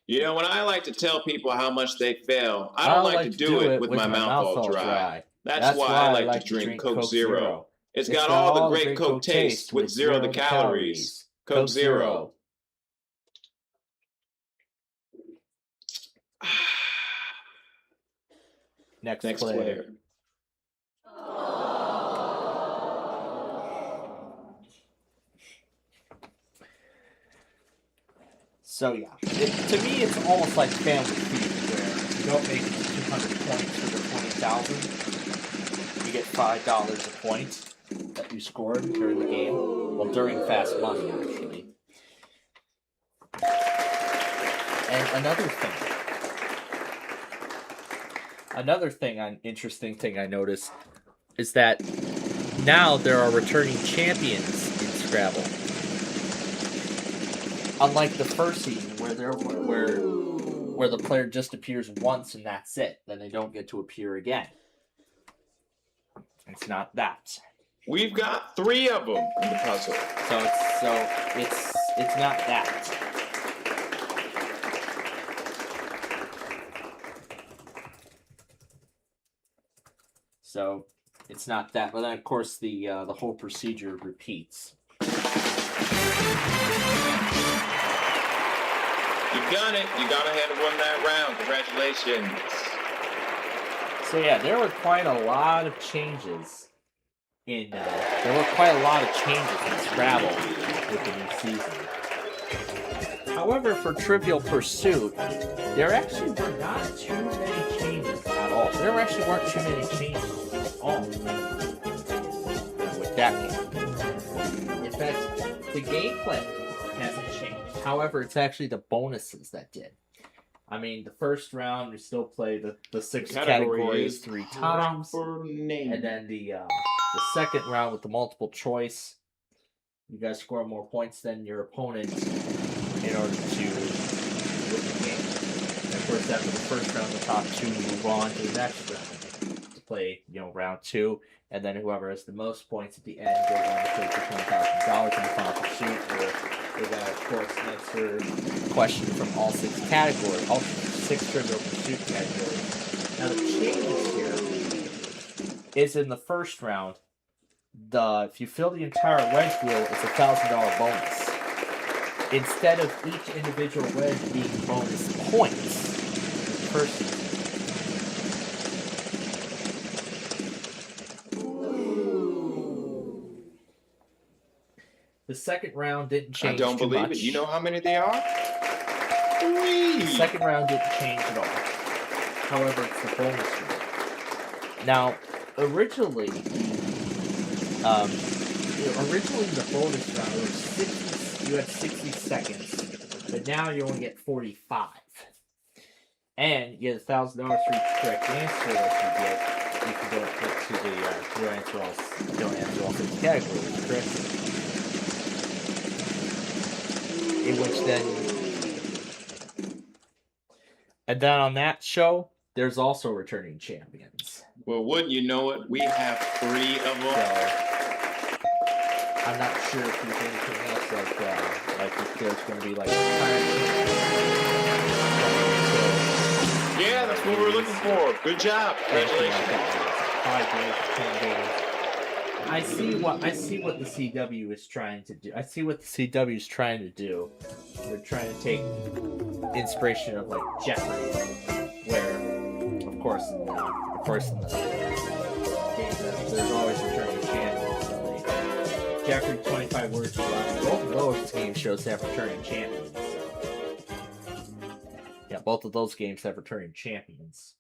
You know, when I like to tell people how much they fail, I don't like to do it with my mouth all dry. That's why I like to drink Coke Zero. It's got all the great Coke taste with 0 the calories. Coke Zero. Next player. So yeah, to me it's almost like Family Feud, where you don't make it to 200 points for the 20,000, you get $5 a point that you scored during the game. Well, during Fast Money, actually. And interesting thing I noticed is that now there are returning champions in Scrabble. Unlike the first season, where the player just appears once and that's it, then they don't get to appear again. It's not that. We've got 3 of them in the puzzle. So it's not that. So it's not that, but then of course the whole procedure repeats. You got it. You got ahead and won that round. Congratulations. So yeah, there were quite a lot of changes in Scrabble with the new season. However, for Trivial Pursuit, there actually were not too many changes at all. There actually weren't too many changes at all with that game. In fact, the gameplay hasn't changed. However, it's actually the bonuses that did. I mean, the first round, we still play the 6 categories 3 times. And then the second round with the multiple choice, you guys score more points than your opponent in order to win the game. And of course, after the first round, the top 2 move on to the next round to play, round 2. And then whoever has the most points at the end goes on to play for $20,000 in the Final Pursuit, where they got, of course, answer questions from all 6 categories, all 6 Trivial Pursuit categories. Now, the changes here is in the first round, if you fill the entire wedge wheel, it's a $1,000 bonus. Instead of each individual wedge being bonus points, first season. The second round didn't change too much. I don't believe it. You know how many they are? The second round didn't change at all. However, it's the bonus round. Now, originally in the bonus round, you had 60 seconds, but now you only get 45. And you get $1,000 for each correct answer that you get if you don't get to the don't answer all 6 categories correctly. In which and then on that show, there's also returning champions. Well, wouldn't you know it? We have 3 of them. I'm not sure if there's anything else like if there's going to be like. Yeah, that's what we're looking for. Good job. Congratulations. 5 days, 10 days. I see what the CW is trying to do. I see what the CW is trying to do. They're trying to take inspiration of like Jeopardy, where, of course, in the game, there's always returning champions. So Jeopardy 25 words or less. Both of those game shows have returning champions. So. Yeah, both of those games have returning champions.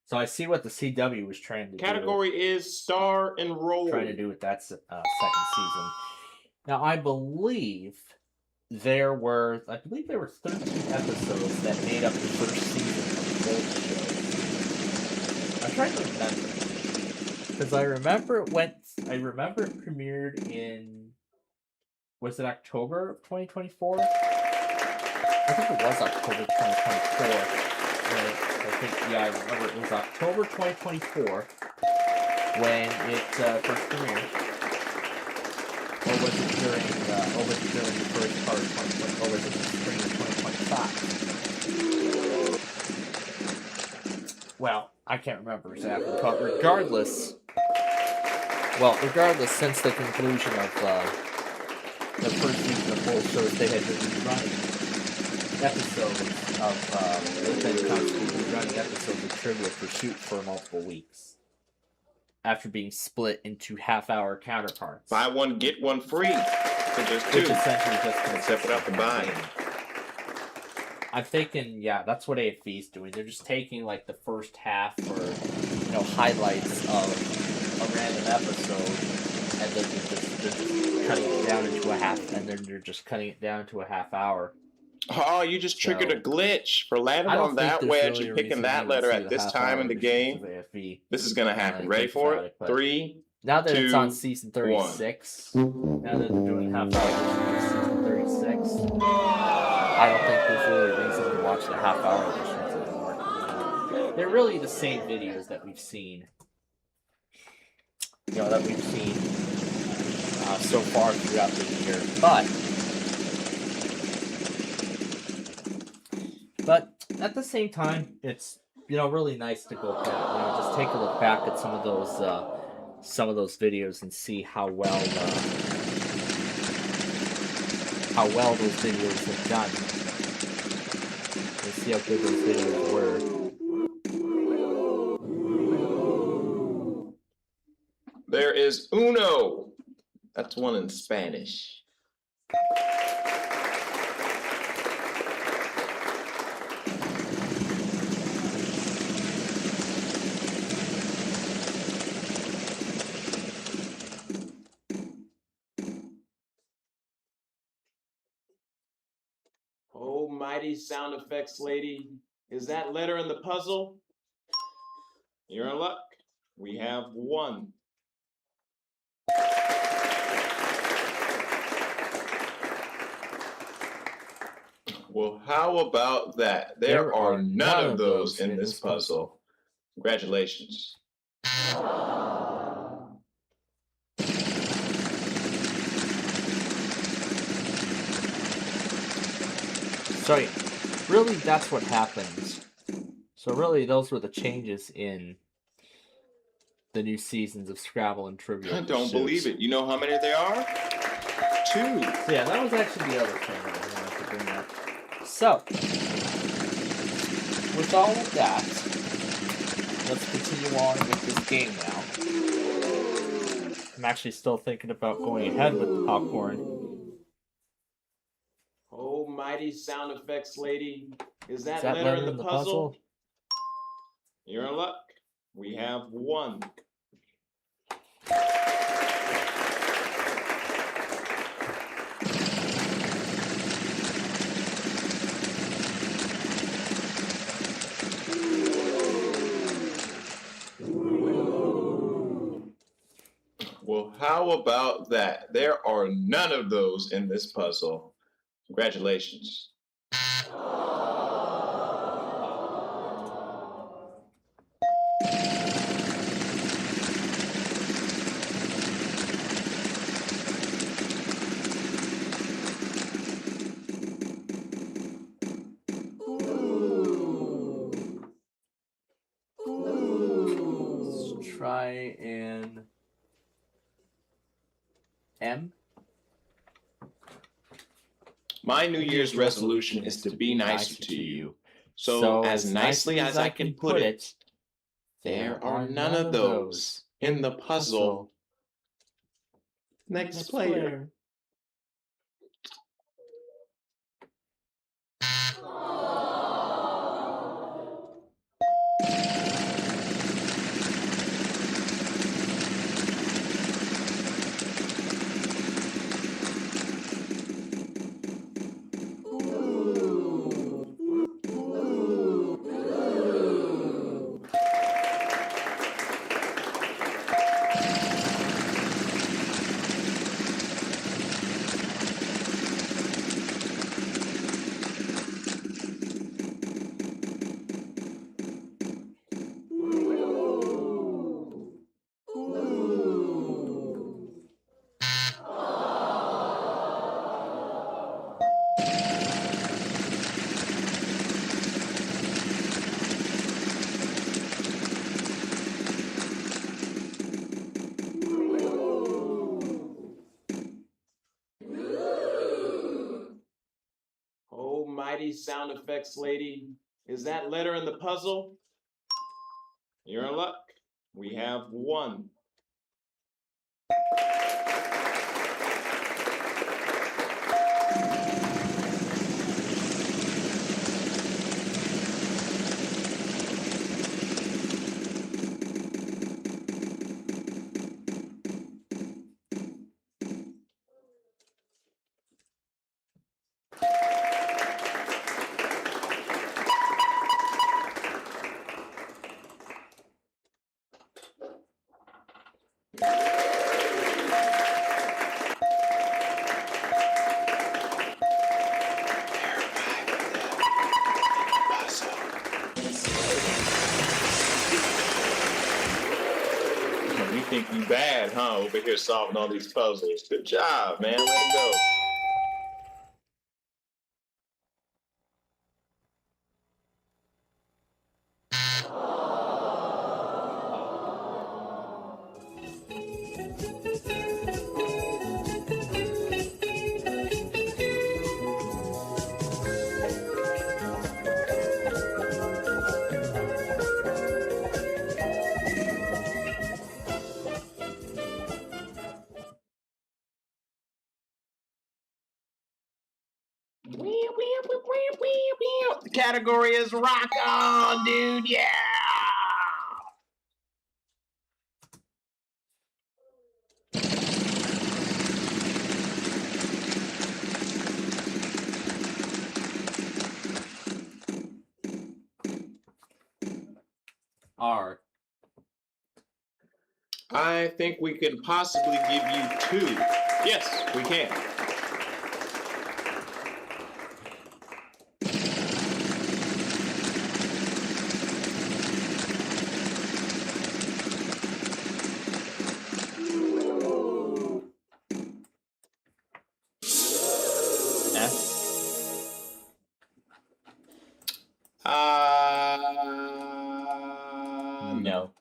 So I see what the CW was trying to do. Category is Star Enrolled. Trying to do with that second season. Now I believe there were 13 episodes that made up the first season of both shows. I'm trying to remember because I remember it premiered in, was it October of 2024? I think it was October 2024. I remember it was October 2024 when it first premiered. Or was it during the first part of 2020? Or was it the spring of 2025? Well, I can't remember exactly. But regardless, since the conclusion of the first season of both shows, they had been running episodes of Trivia Pursuit for multiple weeks after being split into half-hour counterparts. Buy one, get one free. So there's two. Which essentially just except without the buying. I'm thinking, yeah, that's what AFV is doing. They're just taking like the first half or highlights of a random episode, and then they're just cutting it down into a half, and then they're just cutting it down to a half hour. Oh, you just triggered a glitch for landing on that wedge and picking that letter at this time in the game. This is going to happen. Ready for it? 3, now that 2, it's on season 36, now that they're doing half hour versions of season 36, I don't think there's really a reason to watch the half hour versions anymore. They're really the same videos that we've seen. So far throughout the year. But at the same time, it's really nice to go back, just take a look back at some of those videos and see how well those videos have done. And see how good those videos were. There is uno. That's one in Spanish. Oh, mighty sound effects lady. Is that letter in the puzzle? You're in luck. We have one. Well, how about that? There are none of those in this puzzle. Congratulations. So, really, that's what happens. So, really, those were the changes in the new seasons of Scrabble and Trivia. I don't believe it. You know how many there are? 2. So, yeah, that was actually the other thing that I wanted to bring up. So, with all of that, let's continue on with this game now. I'm actually still thinking about going ahead with the popcorn. Oh, mighty sound effects lady. Is that letter in the puzzle? You're in luck. We have one. Well, how about that? There are none of those in this puzzle. Congratulations. M. My New Year's resolution is to be nicer to you. So, as nicely as I can put it, there are none of those in the puzzle. Next player. Oh, mighty sound effects lady. Is that letter in the puzzle? You're in luck. We have one. You think you bad, huh? Over here solving all these puzzles. Good job, man. Way to go. The category is rock on, dude. Yeah. R. I think we can possibly give you two. Yes, we can. No.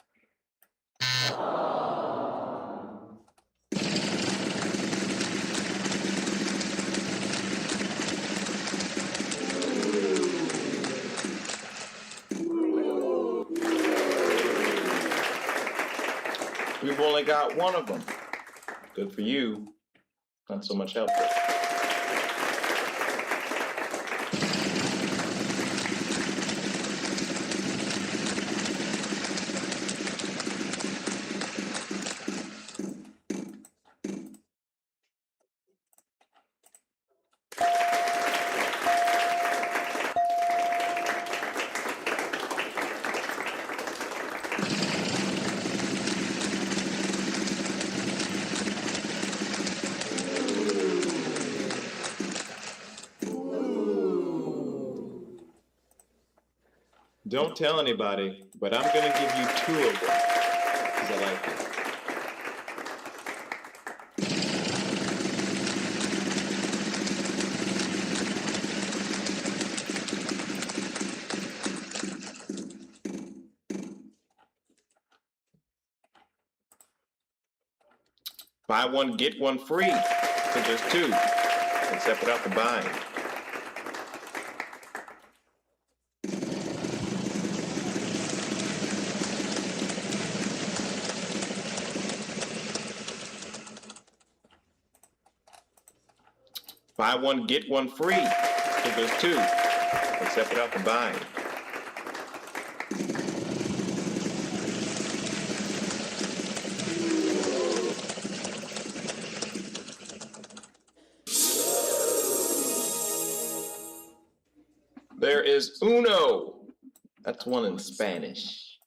We've only got one of them. Good for you. Not so much help. Don't tell anybody, but I'm going to give you two of them because I like you. Buy one, get one free. So there's two, except without the buying. Buy one, get one free. So there's two, except without the buying. There is uno. That's one in Spanish.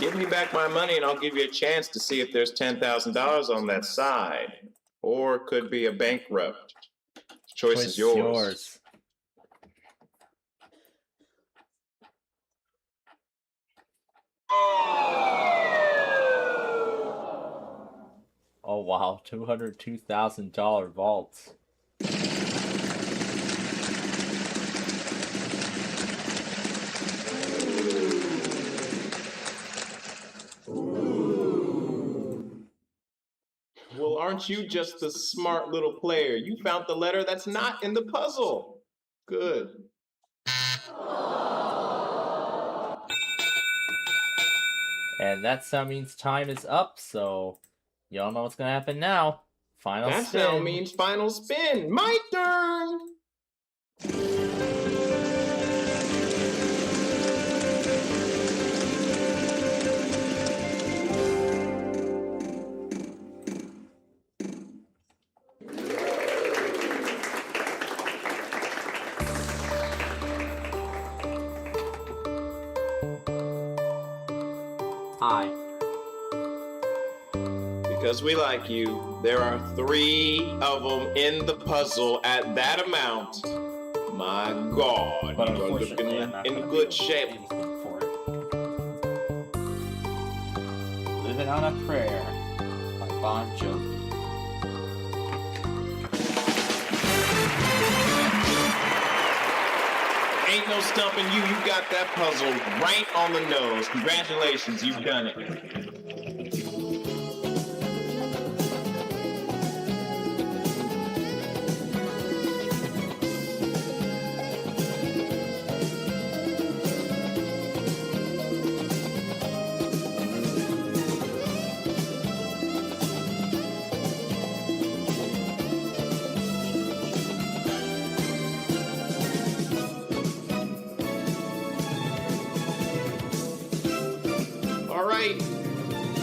Give me back my money and I'll give you a chance to see if there's $10,000 on that side. Or it could be a bankrupt. Choice is yours. Oh wow, $202,000 vaults. Well, aren't you just a smart little player? You found the letter that's not in the puzzle. Good. And that sound means time is up, so y'all know what's gonna happen now. Final spin. That sound means final spin. My turn! Hi. Because we like you, there are 3 of them in the puzzle at that amount. My God, but you're looking in good shape. Living on a Prayer by Bon Jovi. Ain't no stumping you. You got that puzzle right on the nose. Congratulations, you've done it.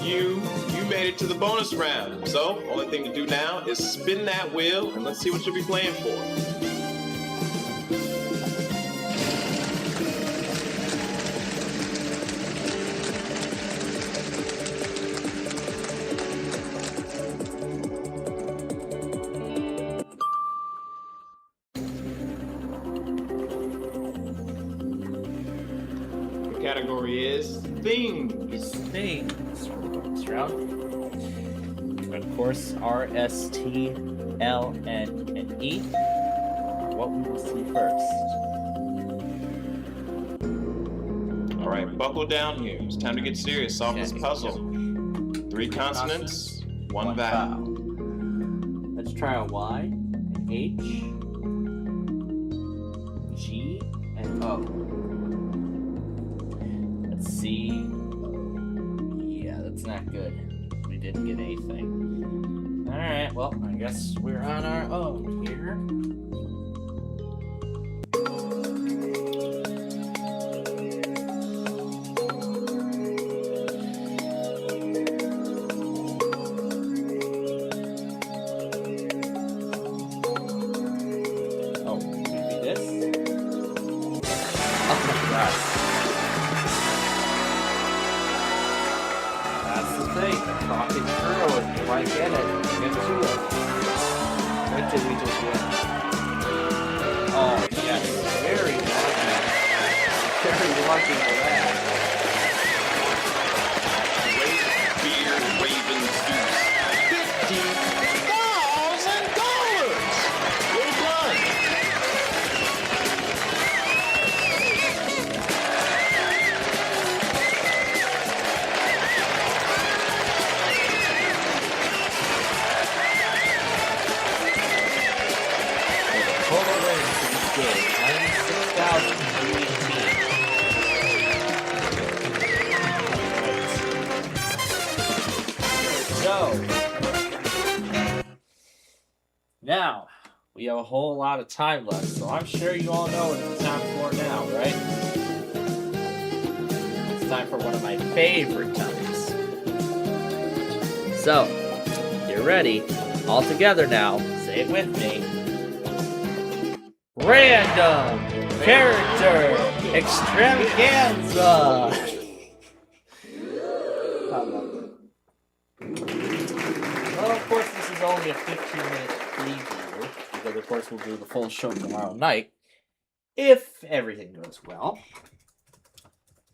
You made it to the bonus round. So, only thing to do now is spin that wheel and let's see what you'll be playing for. The category is things. Things for the bonus round. And of course, R, S, T, L, N, and E are what we will see first. All right, buckle down here. It's time to get serious. Solve this puzzle. 3 consonants, 1 vowel. Let's try a Y, an H, G, and O. Let's see. Yeah, that's not good. We didn't get anything. Alright, well, I guess we're on our own here. Oh, maybe this? Oh my god. That's the thing, talking through it. If I get it, get to it. What did we just get? Oh, yes. Very lucky. Very lucky for that. Beer Raven Goose. $50,000! Well done! Now, we have a whole lot of time left, so I'm sure you all know what it's time for now, right? It's time for one of my favorite times. So, you're ready. All together now. Say it with me. Random Character Extravaganza! Well, of course, this is only a 15-minute preview, because of course we'll do the full show tomorrow night, if everything goes well.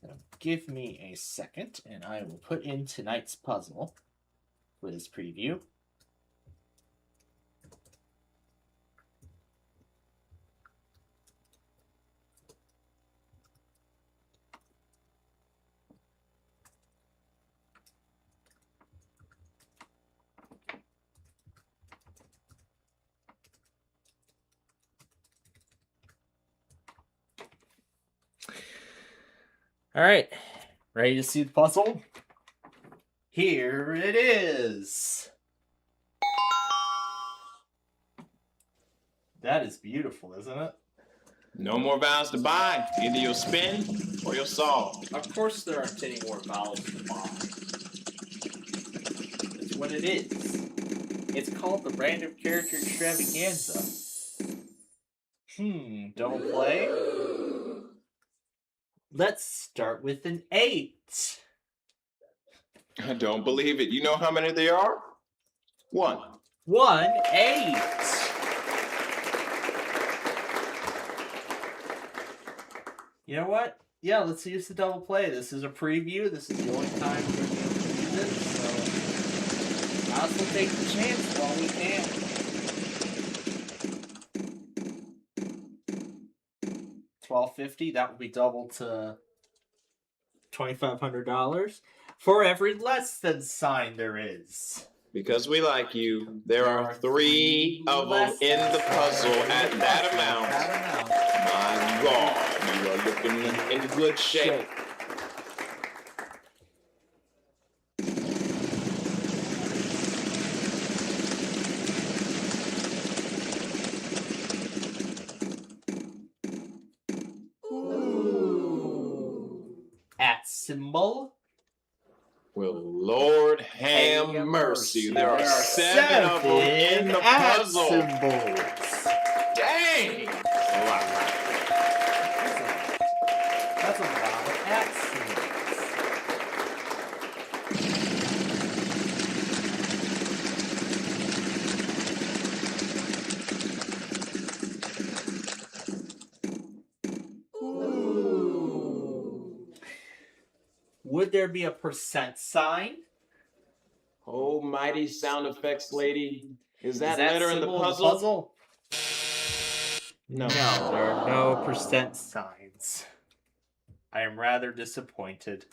Now, give me a second, and I will put in tonight's puzzle quiz preview. All right, ready to see the puzzle? Here it is. That is beautiful, isn't it? No more vowels to buy. Either you'll spin or you'll solve. Of course there aren't any more vowels to buy. That's what it is. It's called the Random Character Extravaganza. Double play? Let's start with an 8. I don't believe it. You know how many there are? 1. 1, 8. You know what? Yeah, let's use the double play. This is a preview. This is the only time we're going to use it, so might as well take the chance while we can. $12.50. That would be double to $2,500 for every less than sign there is. Because we like you, there are 3 of them in the puzzle at that amount. My God, you are looking in good shape. At symbol. Well, Lord have mercy. There are 7 of them in the puzzle. Symbols. Dang! That's a lot of at symbols. Would there be a % sign? Oh, mighty sound effects lady. Is that letter in the puzzle? No, there are no % signs. I am rather disappointed.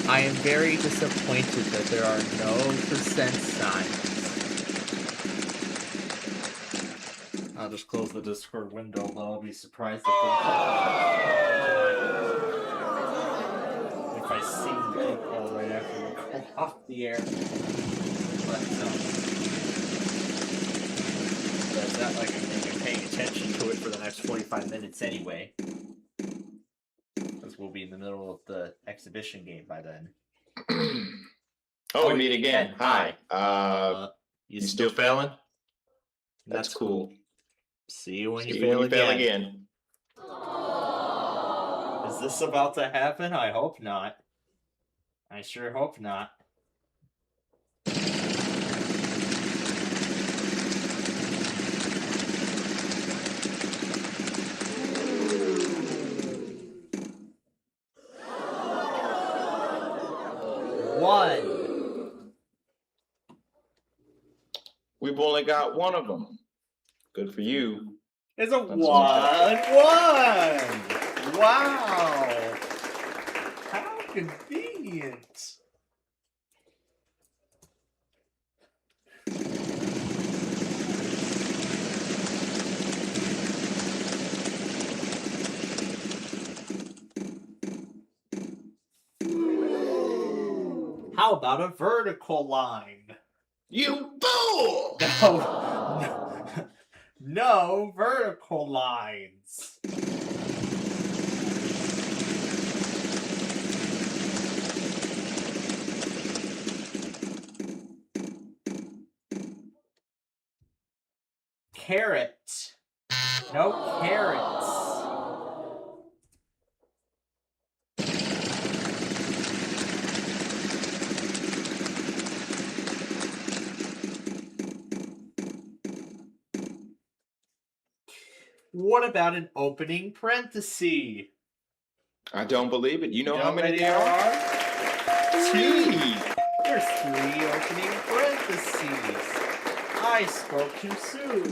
I am very disappointed that there are no % signs. I'll just close the Discord window, though. I'll be surprised if I see people right after we go off the air. But it's not like I'm going to be paying attention to it for the next 45 minutes anyway. Because we'll be in the middle of the exhibition game by then. Oh, we meet again. Hi. You still failing? That's cool. See you when you fail again. Is this about to happen? I hope not. I sure hope not. One. We've only got 1 of them. Good for you. It's a 1-1. Wow. How convenient. How about a vertical line? You fool! No vertical lines. Carrot. No carrots. What about an opening parenthesis? I don't believe it. You know how many there are? 3. There's 3 opening parentheses. I spoke too soon.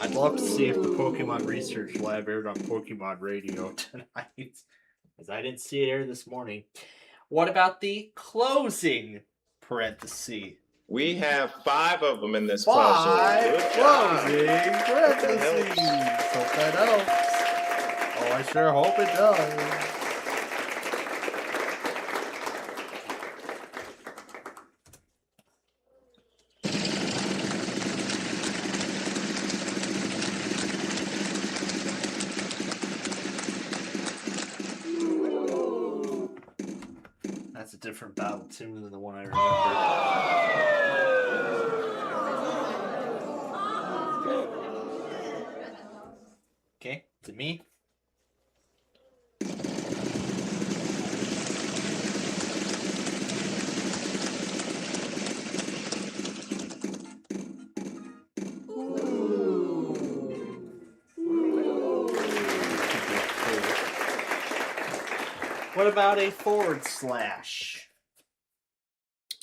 I'd love to see if the Pokemon Research Lab aired on Pokemon Radio tonight, because I didn't see it air this morning. What about the closing parenthesis? We have 5 of them in this 5 puzzle. closing parentheses. Hope that helps. Oh, I sure hope it does. That's a different battle tune than the one I remember. Okay, to me. What about a /?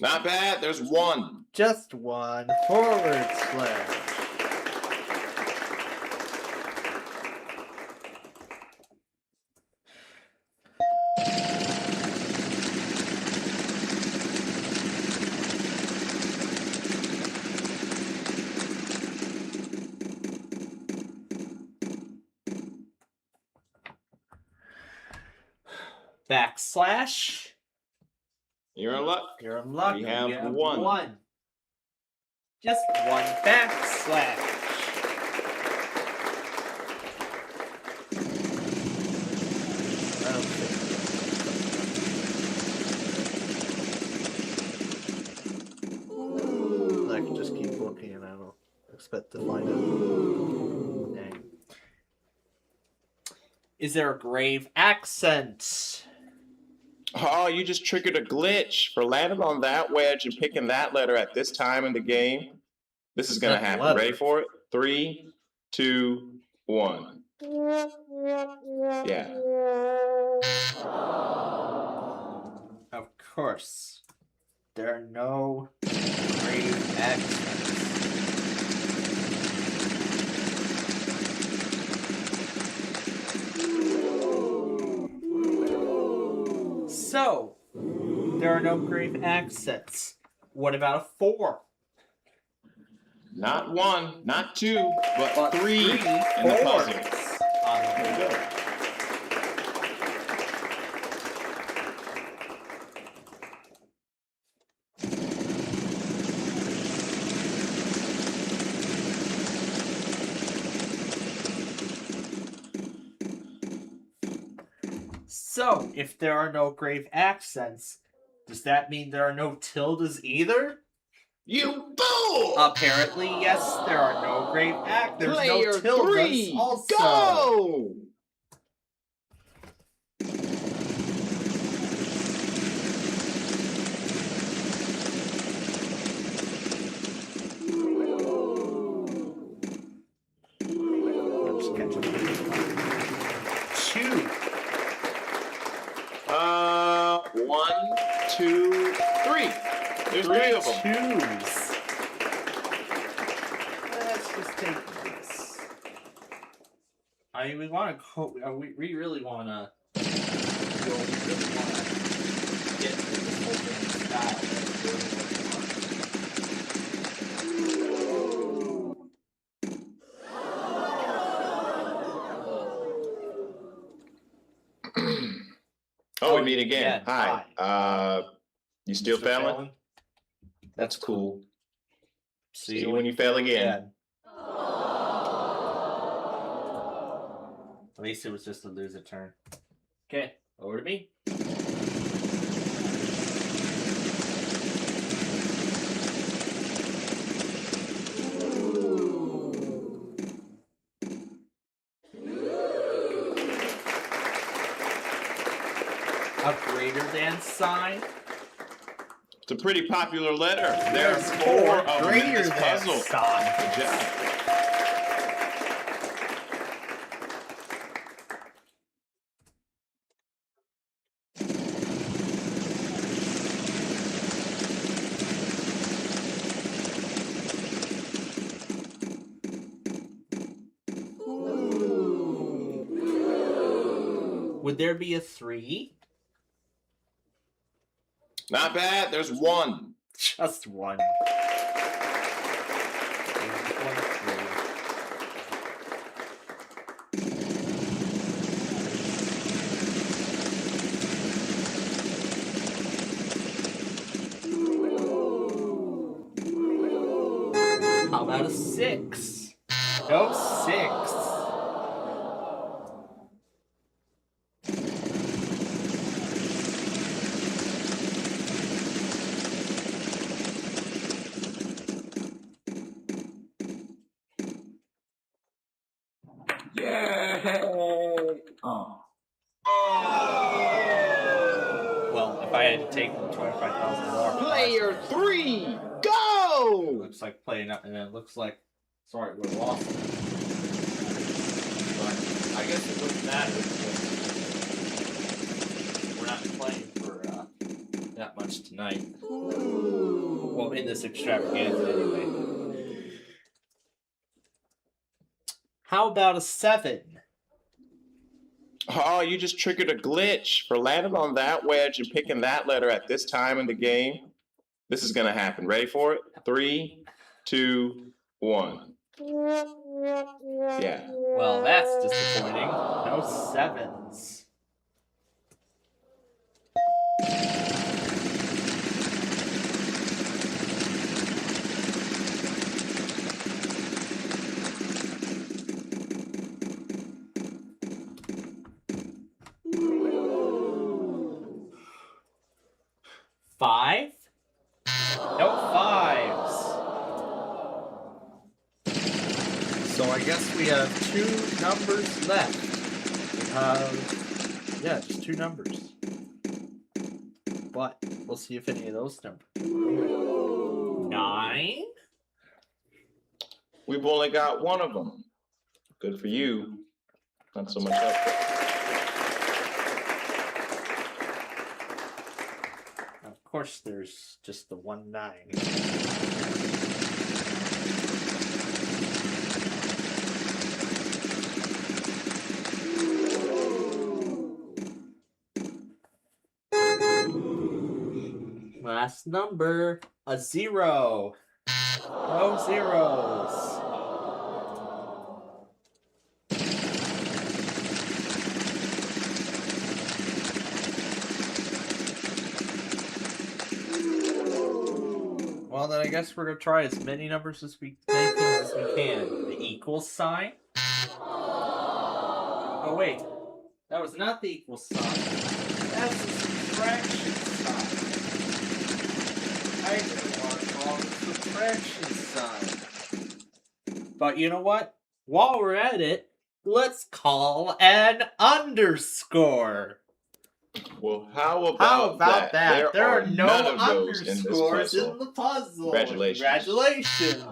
Not bad. There's 1. Just 1 /. /. You're in luck. You're in luck. We have You have 1. Just 1 /. I can just keep looking and I don't expect to find it. Dang. Is there a grave accent? Oh, you just triggered a glitch for landing on that wedge and picking that letter at this time in the game. This is going to happen. Letter. Ready for it? 3, 2, 1. Yeah. Of course. There are no grave accents. So, there are no grave accents. What about a 4? Not 1, not 2, but 3 in the puzzle. There you go. So, if there are no grave accents, does that mean there are no tildes either? You fool! Apparently, yes, there are no grave There's Player no tildes 3, also. go! Let's catch up. 2. 1, 2, 3. There's 3 of them. 2s. Let's just take this. I mean, we want to we really want to get through this whole thing in style. Oh, we meet again. Hi. You still failing? That's cool. See you when you fail again. At least it was just a loser turn. Okay, over to me. A greater than sign? It's a pretty popular letter. There are 4 of them in this puzzle. Good job. Would there be a 3? Not bad. There's 1. Just 1. How about a 6? No 6. Well, if I had to take them 25,000 more. Player 3, go! It looks like playing up, and then it looks like, sorry, we're lost. But I guess it wouldn't matter because we're not playing for that much tonight. Well, in this extravaganza anyway. How about a 7? Oh, you just triggered a glitch for landing on that wedge and picking that letter at this time in the game. This is going to happen. Ready for it? 3, 2, 1. Yeah. Well, that's disappointing. No 7s. Five? No 5s. So I guess we have 2 numbers left. Yeah, just 2 numbers. But we'll see if any of those numbers. 9? We've only got 1 of them. Good for you. Not so much help. Of course, there's just the 1 9. Last number, a 0. No 0s. Well, then I guess we're gonna try as many numbers as we can. The equal sign. Oh wait, that was not the equal sign. That's the subtraction sign. I didn't want to call it the subtraction sign. But you know what? While we're at it, let's call an underscore. Well, how about that? There are no none of those underscores in in the puzzle. Congratulations. Congratulations.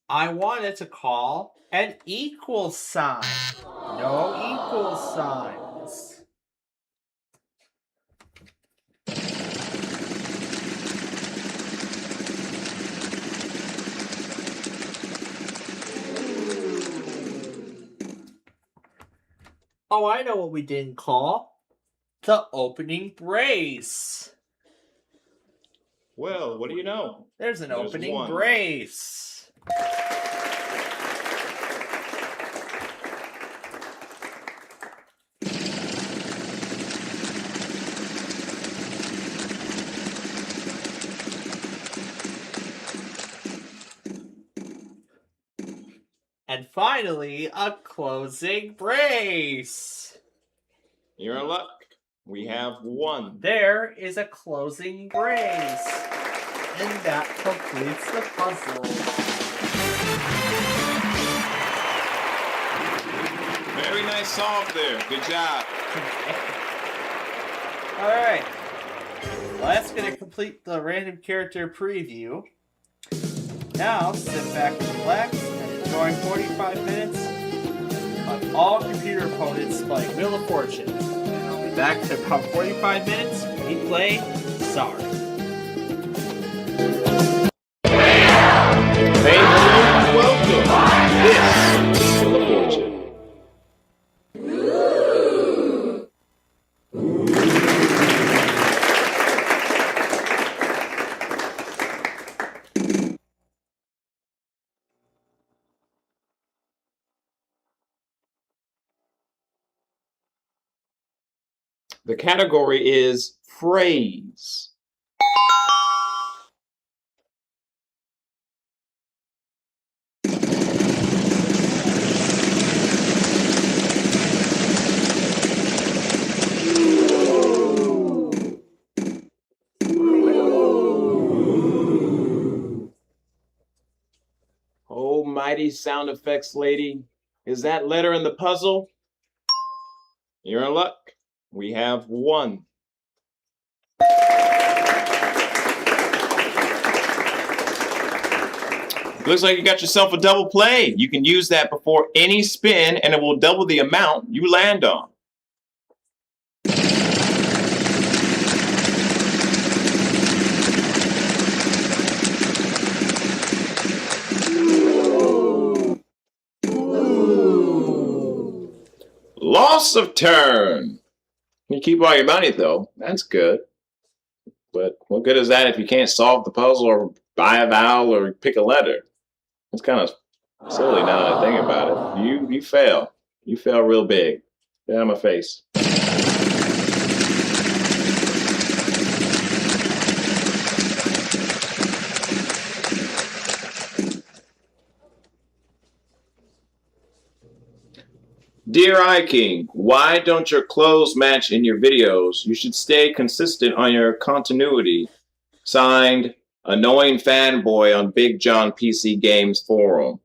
I wanted to call an equal sign. No equal signs. Oh, I know what we didn't call. the opening brace. Well, what do you know? There's opening brace. And finally, a closing brace. You're in luck. We have one. There is a closing brace. And that completes the puzzle. Very nice solve there. Good job. Alright. Well, that's going to complete the random character preview. Now, sit back and relax and enjoy 45 minutes of all computer opponents playing Wheel of Fortune. And I'll be back in about 45 minutes when we play Sorry. Welcome. This is Wheel of Fortune. The category is phrase. Oh, mighty sound effects lady. Is that letter in the puzzle? You're in luck. We have one. Looks like you got yourself a double play. You can use that before any spin and it will double the amount you land on. Loss of turn. You keep all your money, though. That's good. But what good is that if you can't solve the puzzle or buy a vowel or pick a letter? It's kind of silly now that I think about it. You fail. You fail real big. Get out of my face. Dear iKing, why don't your clothes match in your videos? You should stay consistent on your continuity. Signed, Annoying Fanboy on Big John PC Games Forum.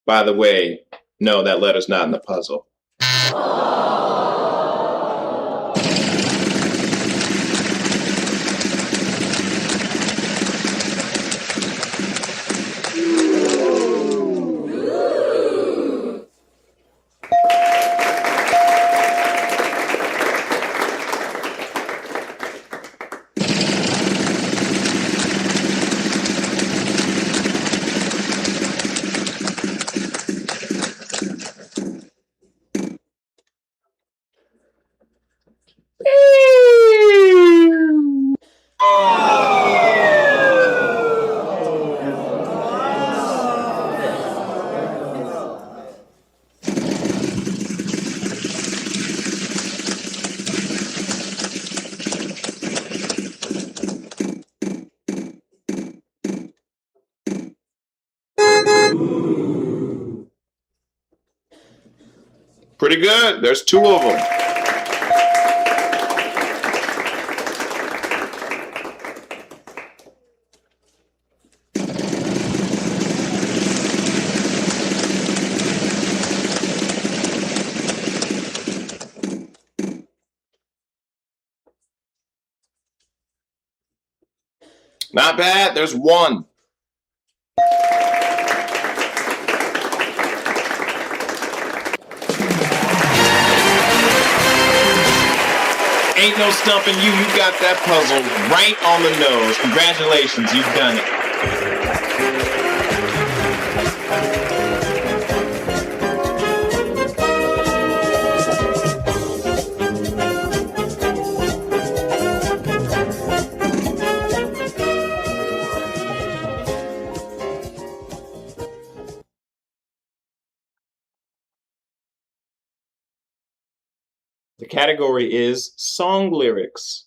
By the way, no, that letter's not in the puzzle. Pretty good. There's two of them. Not bad. There's one. Ain't no stumping you. You got that puzzle right on the nose. Congratulations, you've done it. The category is song lyrics.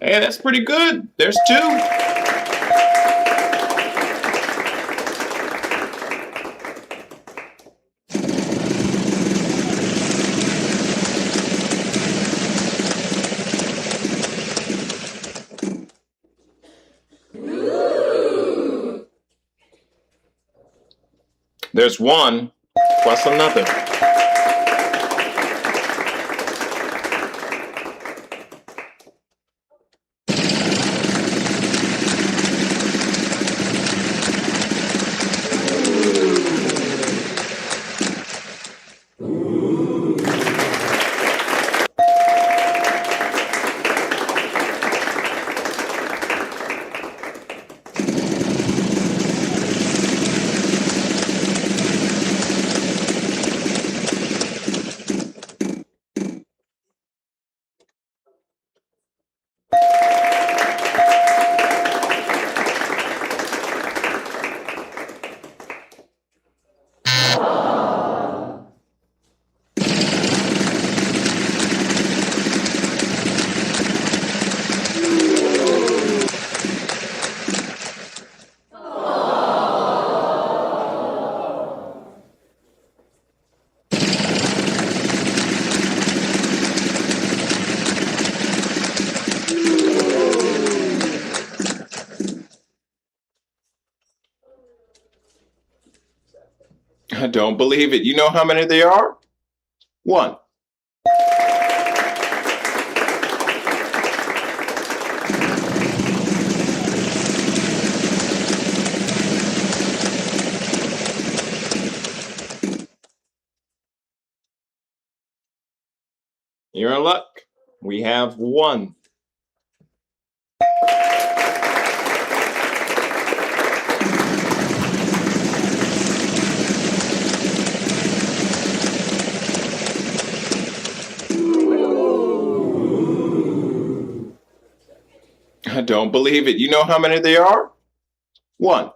Hey, that's pretty good. There's 2. There's 1 plus another. I don't believe it. You know how many there are? 1. You're in luck. We have 1. I don't believe it. You know how many there are? 1.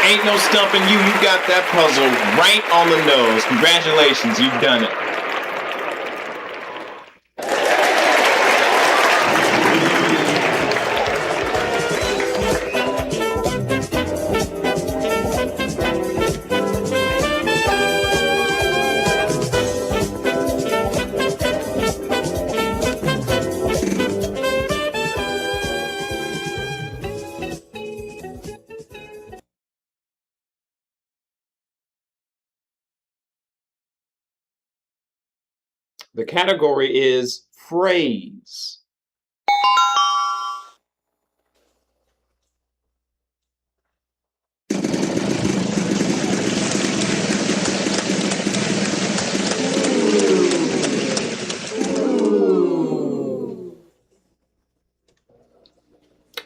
Ain't no stumping you. You got that puzzle right on the nose. Congratulations, you've done it. The category is phrase.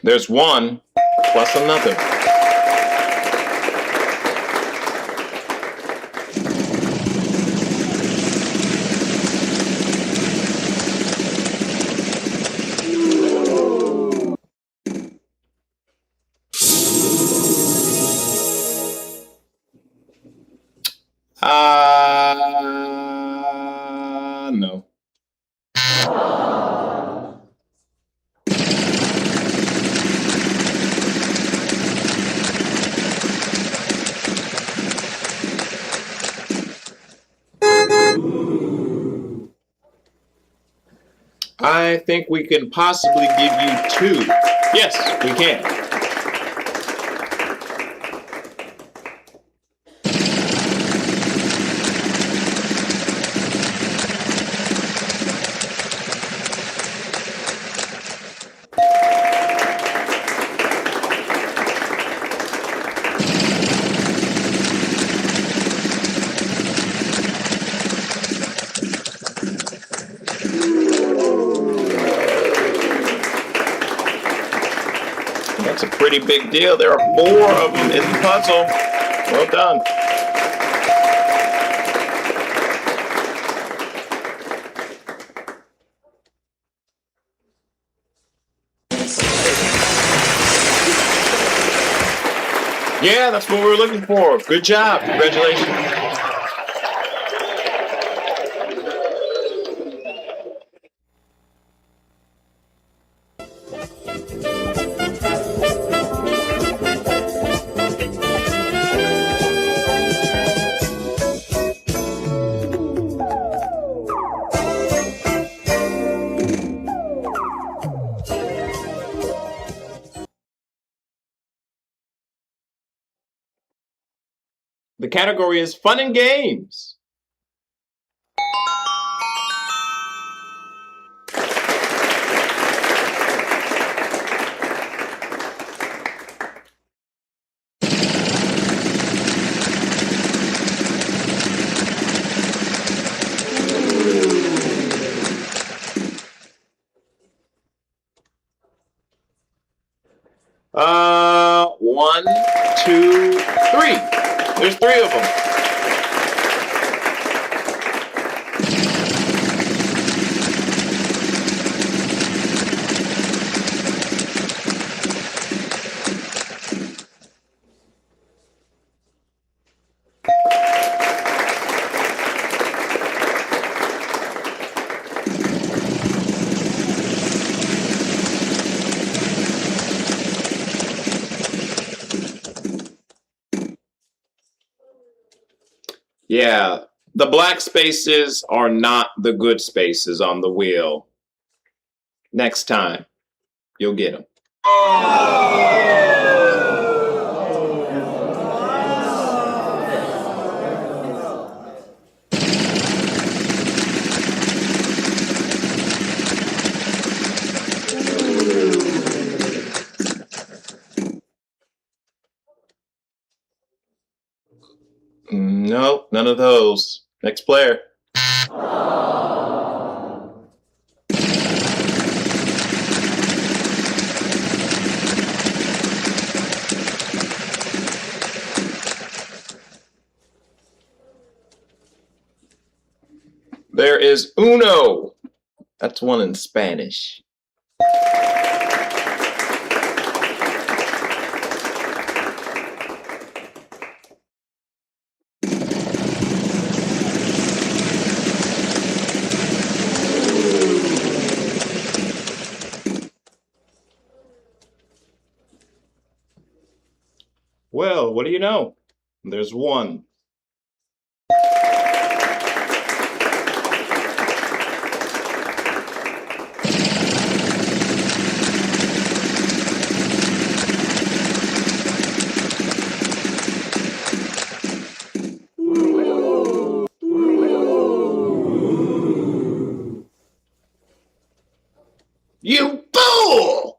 There's 1 plus another. No. I think we can possibly give you 2. Yes, we can. That's a pretty big deal. There are 4 of them in the puzzle. Well done. Yeah, that's what we were looking for. Good job. Congratulations. The category is fun and games. One, 2, 3. There's 3 of them. Yeah, the black spaces are not the good spaces on the wheel. Next time, you'll get them. Nope, none of those. Next player. There is uno. That's one in Spanish. Well, what do you know? There's 1. You fool!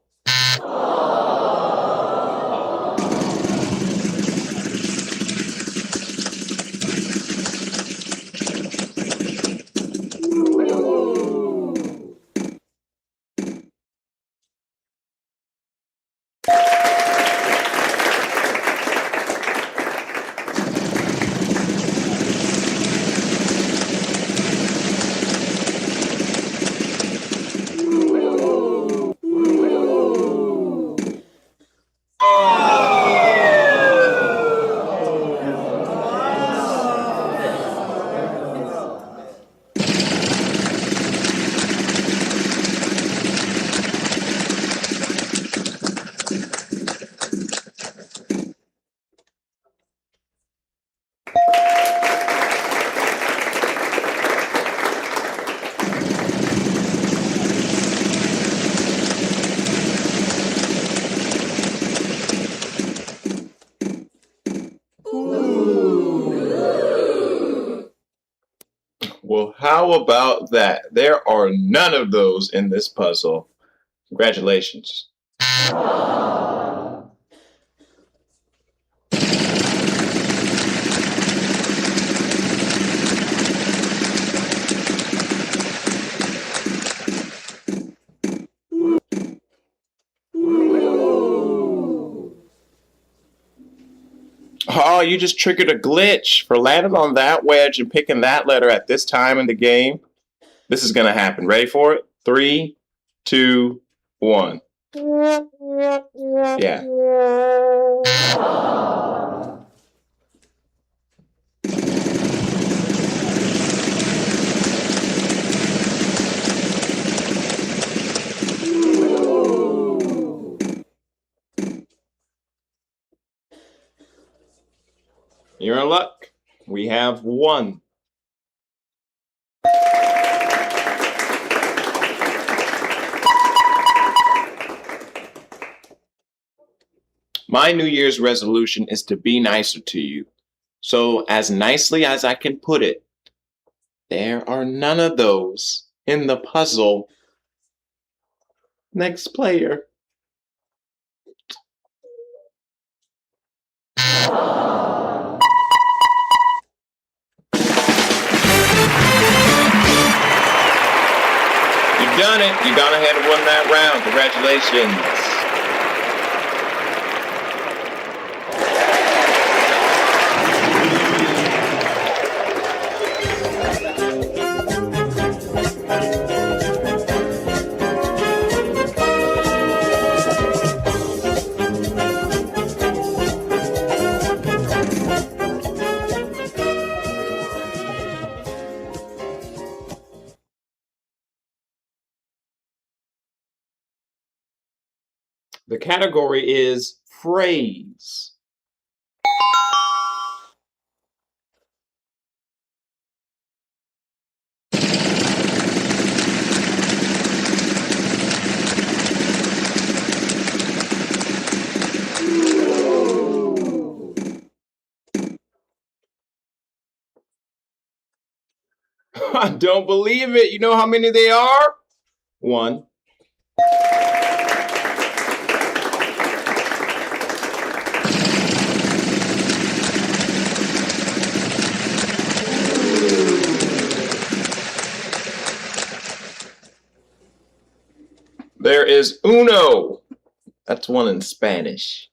Well, how about that? There are none of those in this puzzle. Congratulations. Oh, you just triggered a glitch for landing on that wedge and picking that letter at this time in the game. This is going to happen. Ready for it? 3, 2, 1. Yeah. You're in luck. We have 1. My New Year's resolution is to be nicer to you. So, as nicely as I can put it, there are none of those in the puzzle. Next player. You've done it. You've gone ahead and won that round. Congratulations. The category is phrase. I don't believe it. You know how many they are? 1. There is uno. That's 1 in Spanish.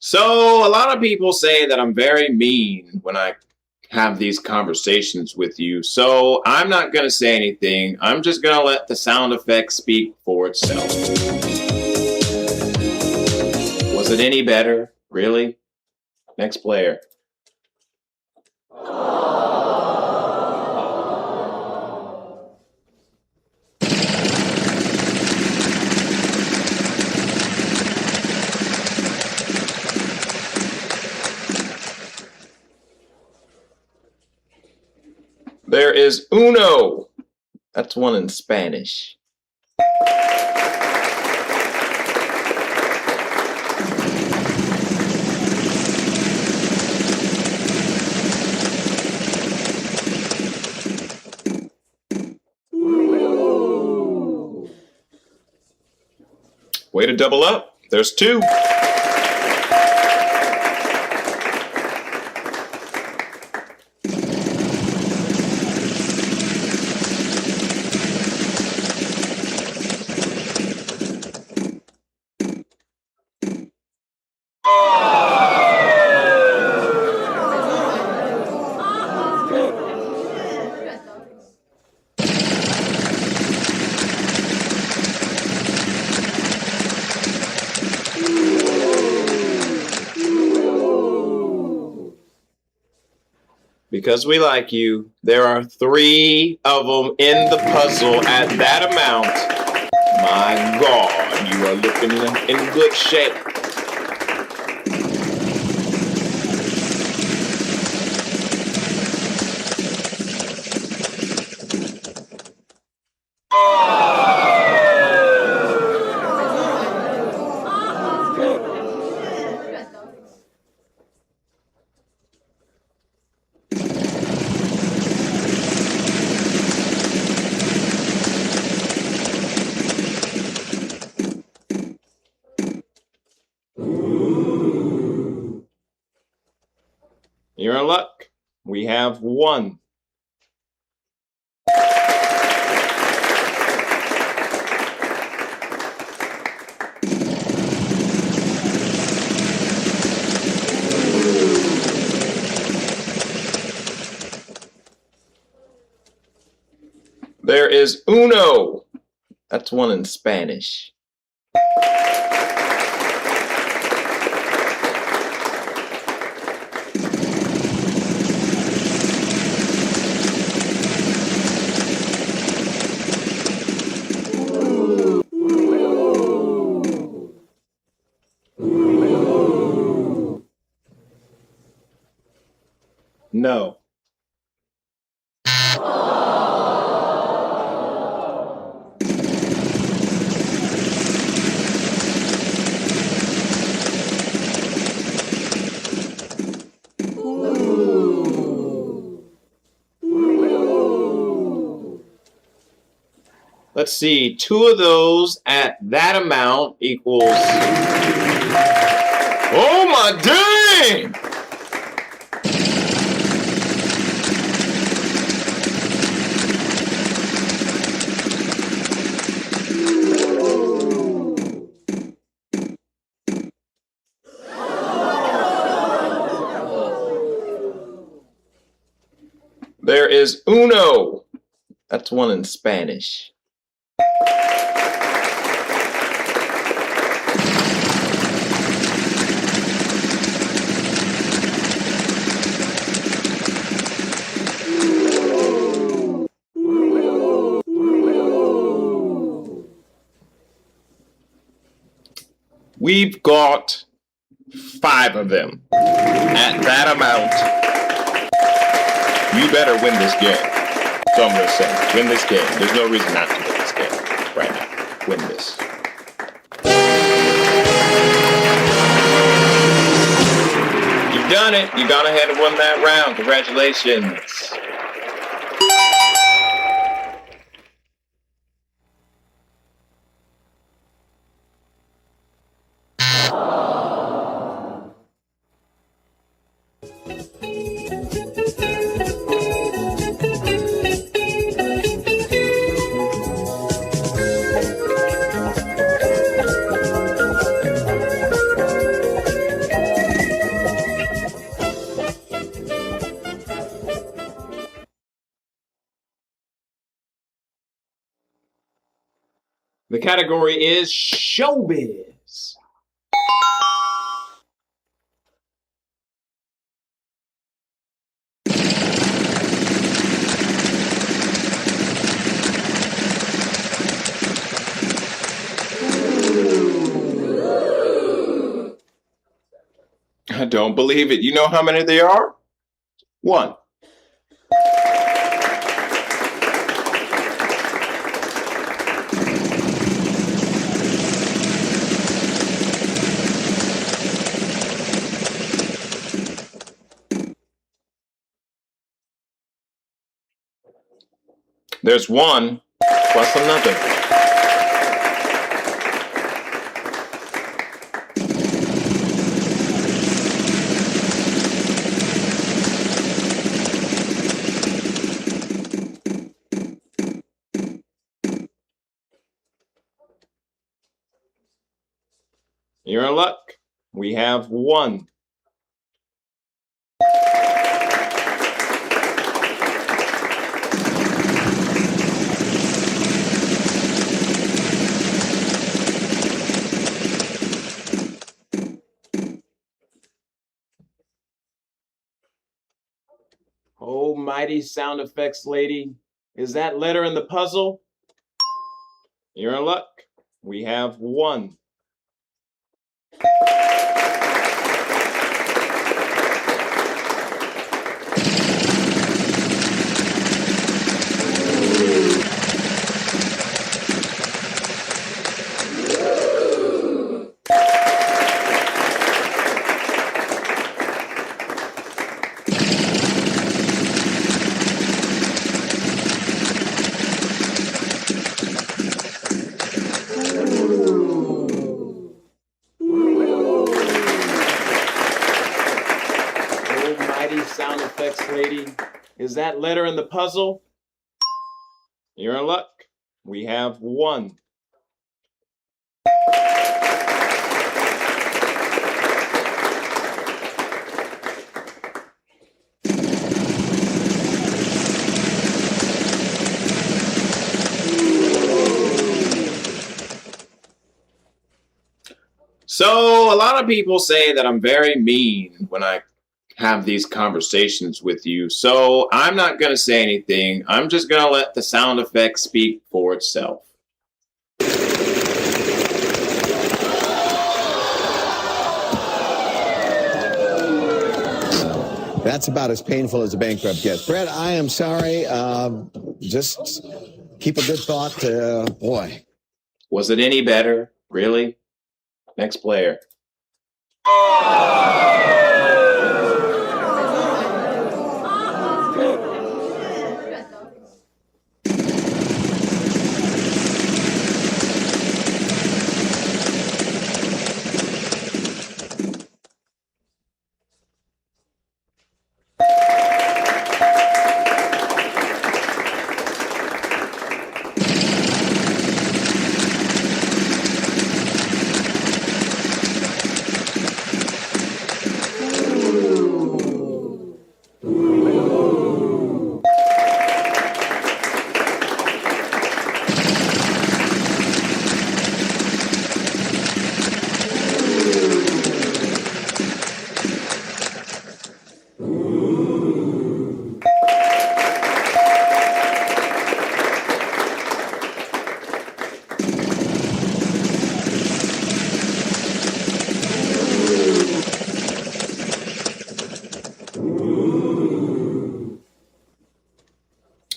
So, a lot of people say that I'm very mean when I have these conversations with you, so I'm not going to say anything. I'm just going to let the sound effect speak for itself. Was it any better? Really? Next player. There is uno. That's 1 in Spanish. Way to double up. There's 2. Because we like you, there are 3 of them in the puzzle at that amount. My God, you are looking in good shape. You're in luck. We have 1. There is uno. That's 1 in Spanish. No. Let's see, 2 of those at that amount equals... Oh my dang! There is uno. That's 1 in Spanish. We've got 5 of them at that amount. You better win this game. So I'm going to say, win this game. There's no reason not to win this game right now. Win this. You've done it. You've gone ahead and won that round. Congratulations. The category is showbiz. I don't believe it. You know how many there are? 1. There's 1 plus another. You're in luck. We have 1. Oh, mighty sound effects lady. Is that letter in the puzzle? You're in luck. We have 1. Is that letter in the puzzle? You're in luck. We have 1. So, a lot of people say that I'm very mean when I have these conversations with you, so I'm not going to say anything. I'm just going to let the sound effect speak for itself. That's about as painful as a bankrupt gets. Brett, I am sorry. Just keep a good thought. Boy. Was it any better? Really? Next player.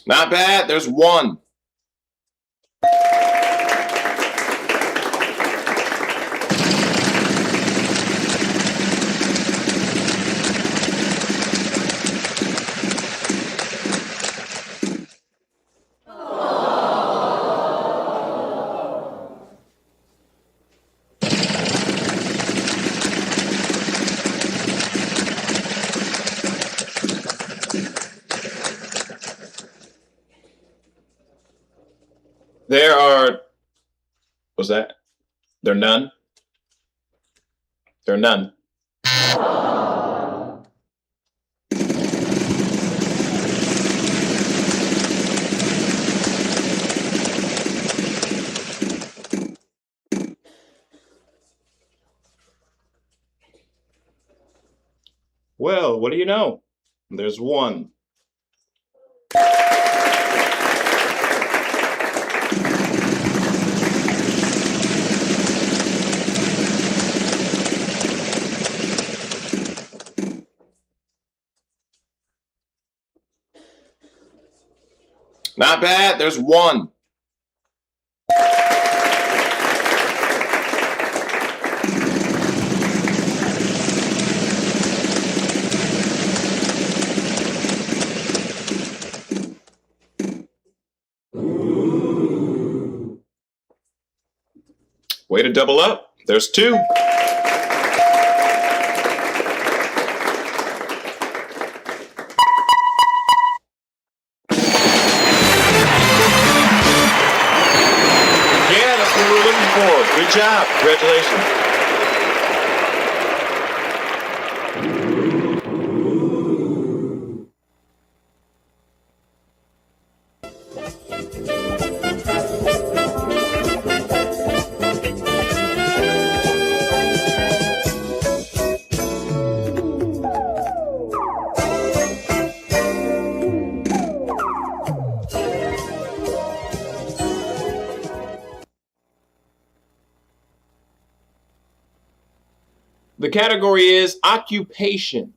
Not bad. There's 1. There are, what's that? There are none? There are none. Well, what do you know? There's 1. Not bad. There's 1. Way to double up. There's 2. Good job. Congratulations. The category is occupation.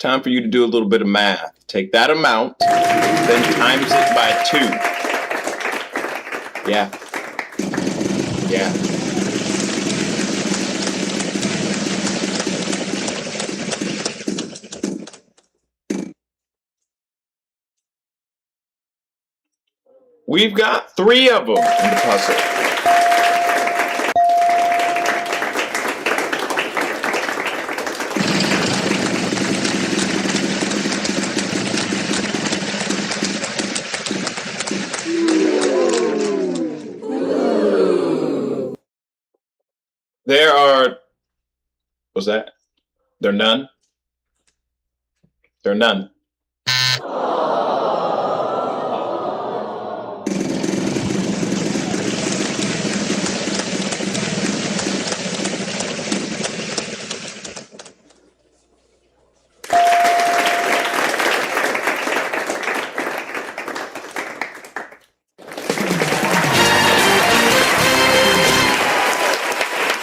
Time for you to do a little bit of math. Take that amount, then times it by 2. Yeah. We've got 3 of them in the puzzle. There are, what's that? There are none? There are none.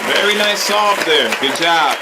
Very nice solve there. Good job.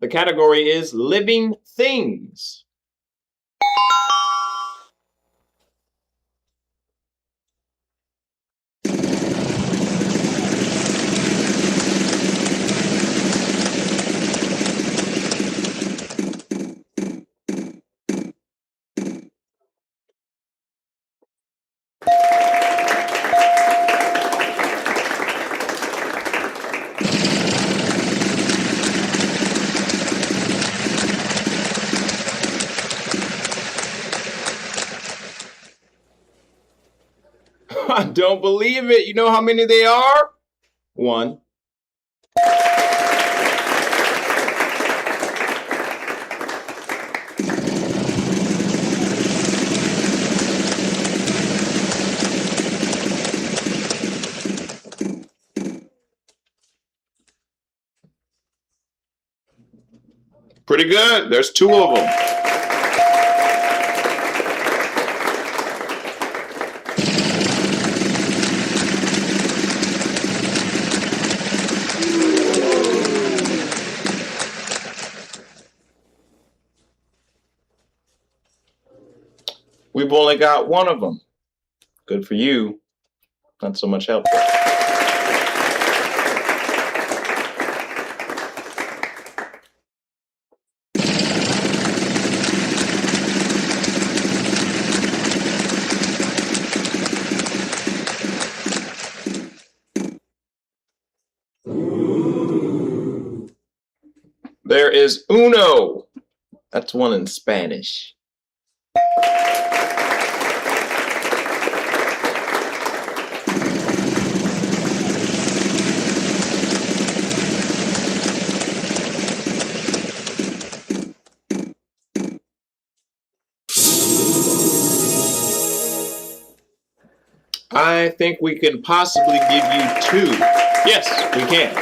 The category is living things. I don't believe it. You know how many they are? 1. Pretty good. There's 2 of them. We've only got 1 of them. Good for you. Not so much help. There is uno. That's 1 in Spanish. I think we can possibly give you 2. Yes, we can.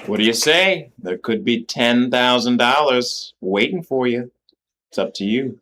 What do you say? There could be $10,000 waiting for you. It's up to you.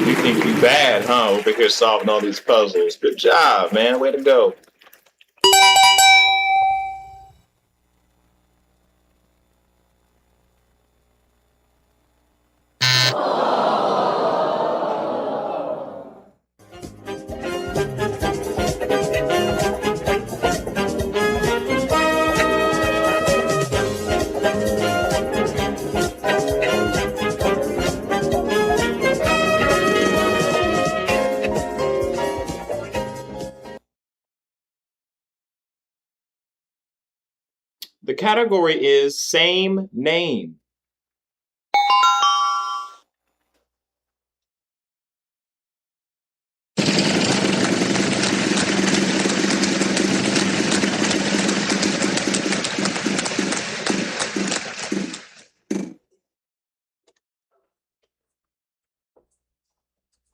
You think you bad, huh? Over here solving all these puzzles. Good job, man. Way to go. The category is same name.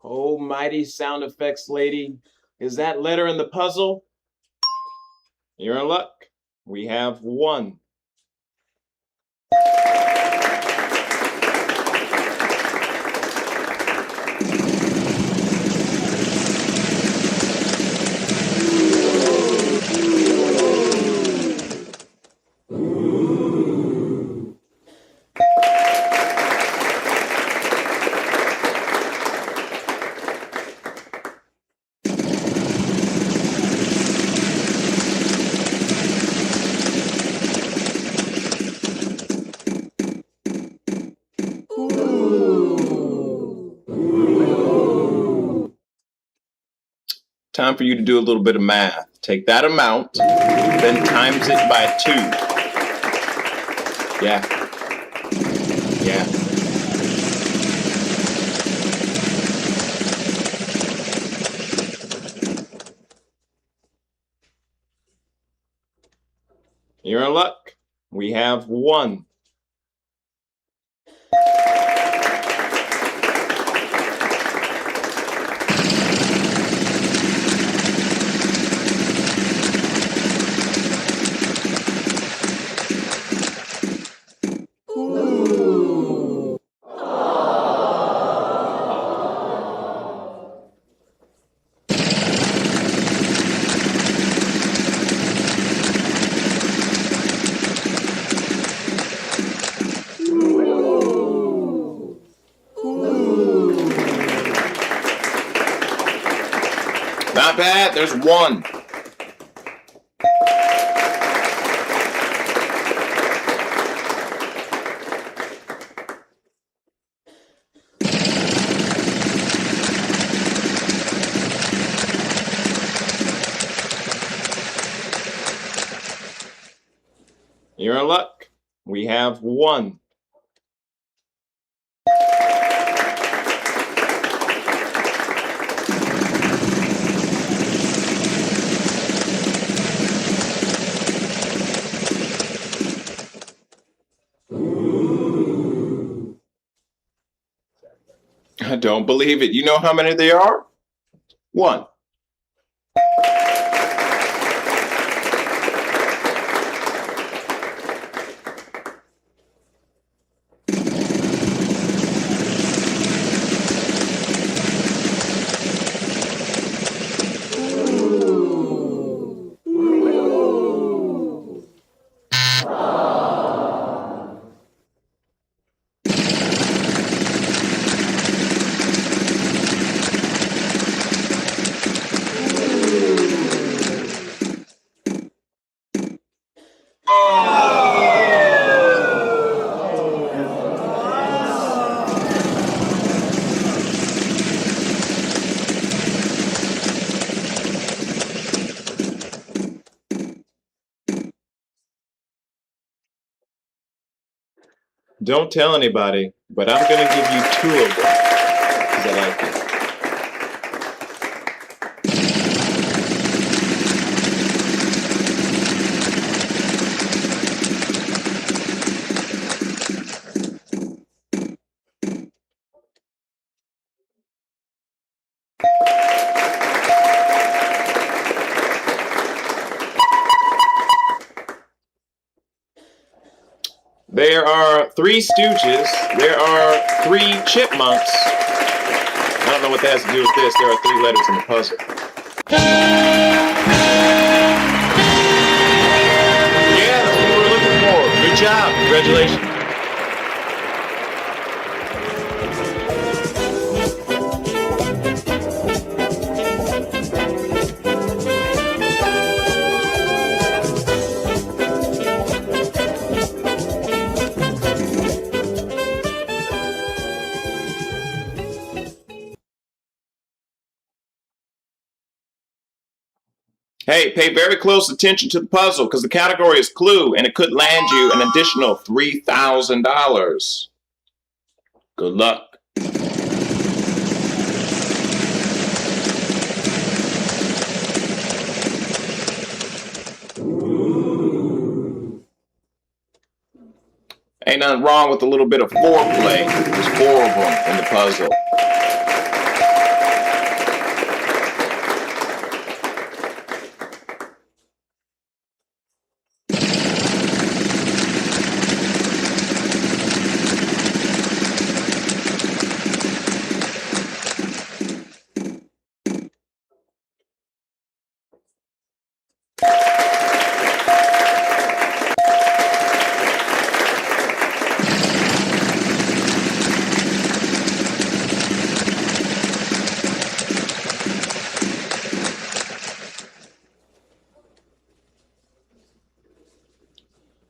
Oh, mighty sound effects lady. Is that letter in the puzzle? You're in luck. We have 1. Time for you to do a little bit of math. Take that amount, then times it by 2. Yeah. You're in luck. We have 1. Not bad. There's 1. You're in luck. We have 1. I don't believe it. You know how many there are? 1. Don't tell anybody, but I'm going to give you 2 of them because I like it. There are 3 Stooges. There are 3 Chipmunks. I don't know what that has to do with this. There are 3 letters in the puzzle. Yeah, that's what we were looking for. Good job. Congratulations. Hey, pay very close attention to the puzzle because the category is clue and it could land you an additional $3,000. Good luck. Ain't nothing wrong with a little bit of foreplay. There's 4 of them in the puzzle.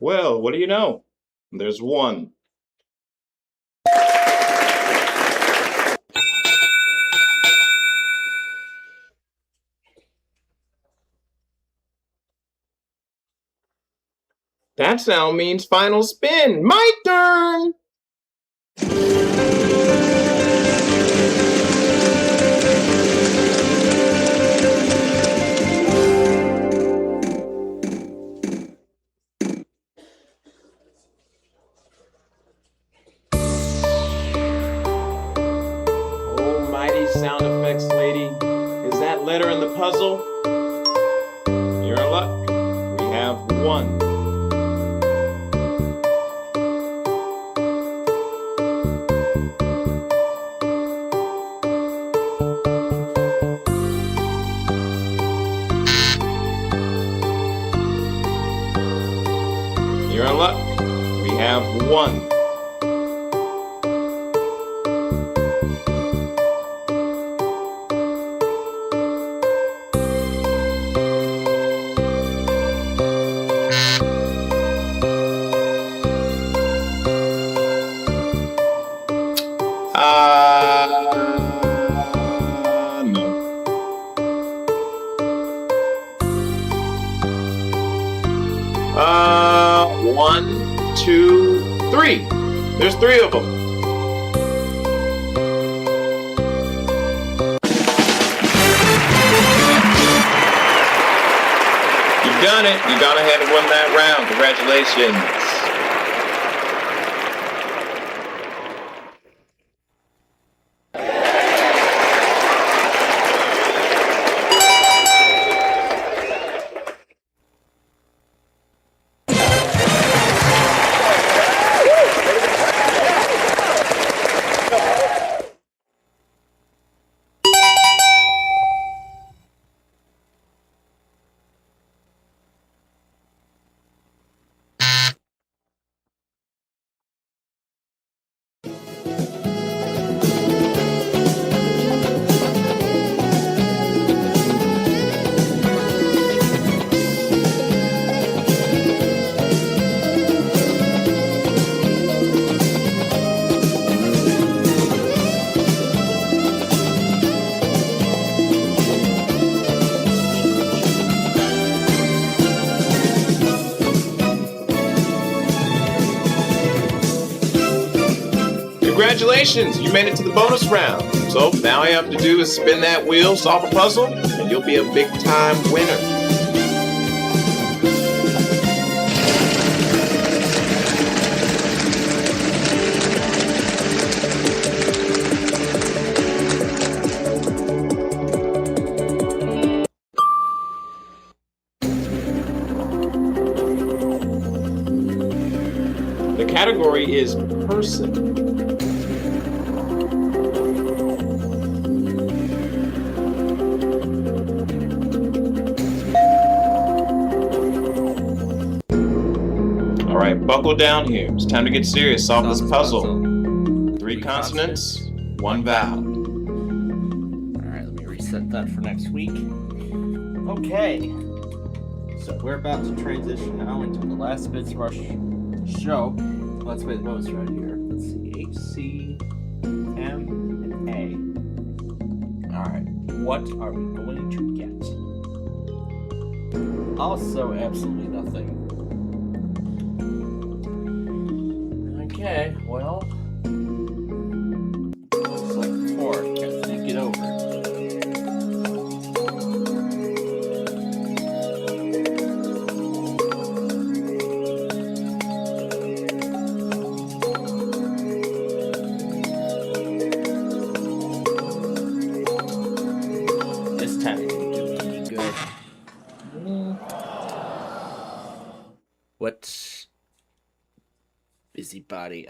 Well, what do you know? There's 1. That sound means final spin. My turn! Sound effects lady. Is that letter in the puzzle? You're in luck. We have 1. You're in luck. We have 1. No. 1, 2, 3. There's 3 of them. You've done it. You gone ahead and won that round. Congratulations. Congratulations, you made it to the bonus round. So now all you have to do is spin that wheel, solve a puzzle, and you'll be a big time winner. The category is person. Buckle down here. It's time to get serious. Solve this puzzle. 3 consonants, 1 vowel. Alright, let me reset that for next week. Okay. So we're about to transition now into the last bits of our show. Let's play the bonus right here. Let's see. H, C, M, and A. Alright. What are we going to get? Also, absolutely nothing. Okay, well, looks like 4. Can't think it over. This time it didn't do me any good. What? Busybody,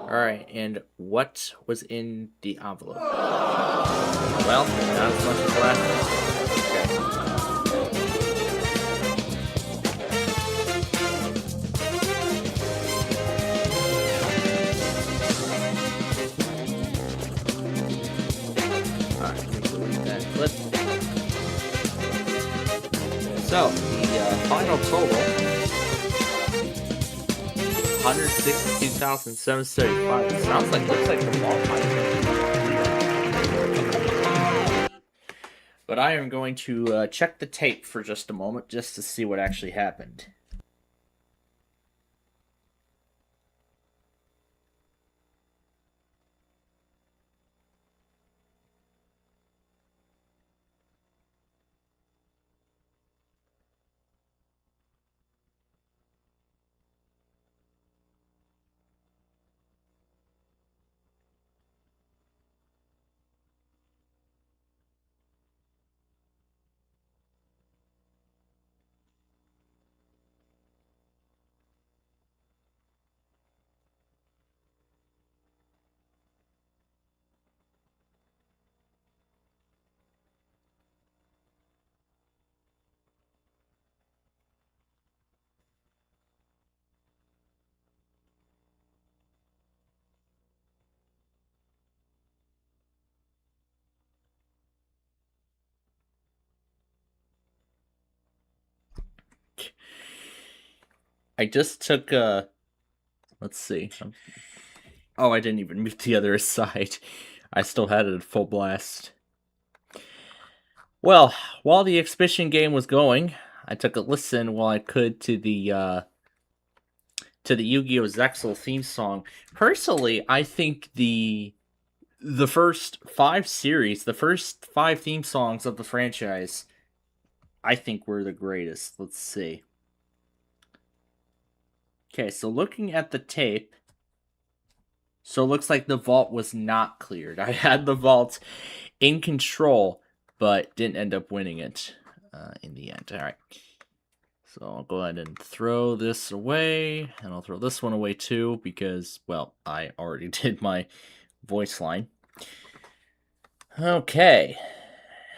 Alright, and what was in the envelope? Well, not as much as the last one. Alright, we can delete that clip. So, the final total, 162,735. Sounds like, looks like the ball might be. But I am going to check the tape for just a moment, just to see what actually happened. I just took let's see. Oh, I didn't even mute the other side. I still had it at full blast. Well, while the exhibition game was going, I took a listen while I could to the Yu-Gi-Oh! Zexal theme song. Personally, I think the first 5 series, the first 5 theme songs of the franchise, I think were the greatest. Let's see. Okay, so looking at the tape, so it looks like the vault was not cleared. I had the vault in control, but didn't end up winning it in the end. All right. So I'll go ahead and throw this away, and I'll throw this one away too, because, well, I already did my voice line. Okay.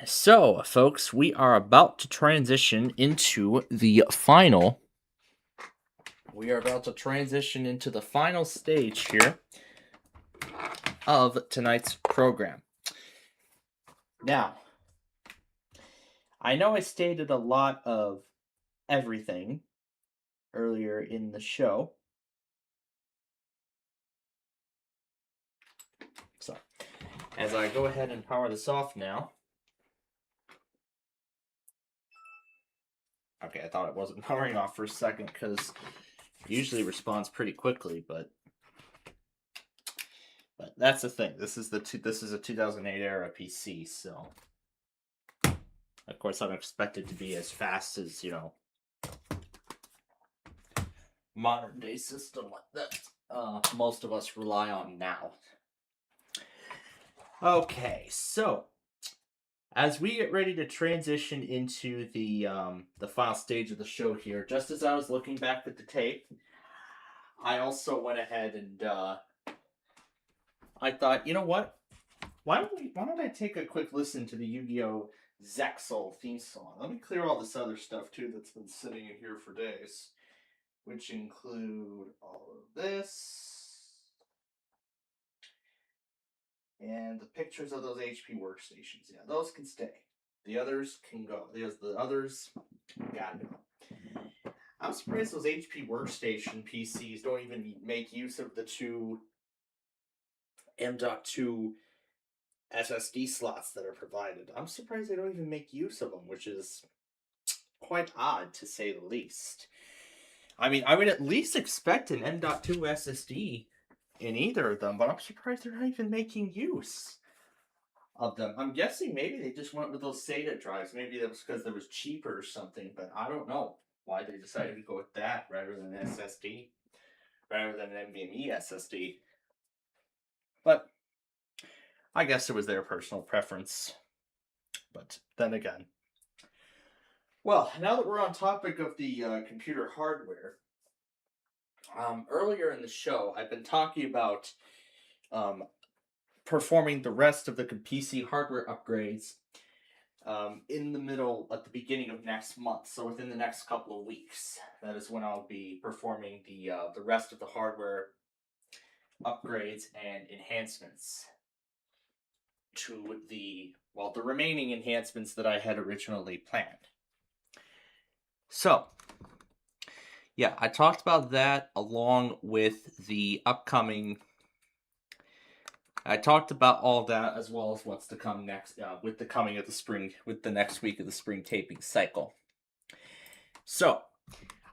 So, folks, we are about to transition into the final. We are about to transition into the final stage here of tonight's program. Now, I know I stated a lot of everything earlier in the show. So, as I go ahead and power this off now. Okay, I thought it wasn't powering off for a second because it usually responds pretty quickly, but that's the thing. This is a 2008 era PC, so of course I don't expect it to be as fast as, you know, modern day system like that most of us rely on now. Okay, so as we get ready to transition into the final stage of the show here, just as I was looking back at the tape, I also went ahead and I thought, you know what? Why don't I take a quick listen to the Yu-Gi-Oh! Zexal theme song? Let me clear all this other stuff too that's been sitting in here for days, which include all of this. And the pictures of those HP workstations. Yeah, those can stay. The others can go. The others gotta go. I'm surprised those HP workstation PCs don't even make use of the 2 M.2 SSD slots that are provided. I'm surprised they don't even make use of them, which is quite odd to say the least. I mean, I would at least expect an M.2 SSD in either of them, but I'm surprised they're not even making use of them. I'm guessing maybe they just went with those SATA drives. Maybe that was because they was cheaper or something, but I don't know why they decided to go with that rather than an SSD, rather than an NVMe SSD. But I guess it was their personal preference. But then again. Well, now that we're on topic of the computer hardware, earlier in the show, I've been talking about performing the rest of the PC hardware upgrades at the beginning of next month. So within the next couple of weeks, that is when I'll be performing the rest of the hardware upgrades and enhancements to the remaining enhancements that I had originally planned. So, yeah, I talked about that along with the upcoming. I talked about all that as well as what's to come next with the coming of the spring, with the next week of the spring taping cycle. So,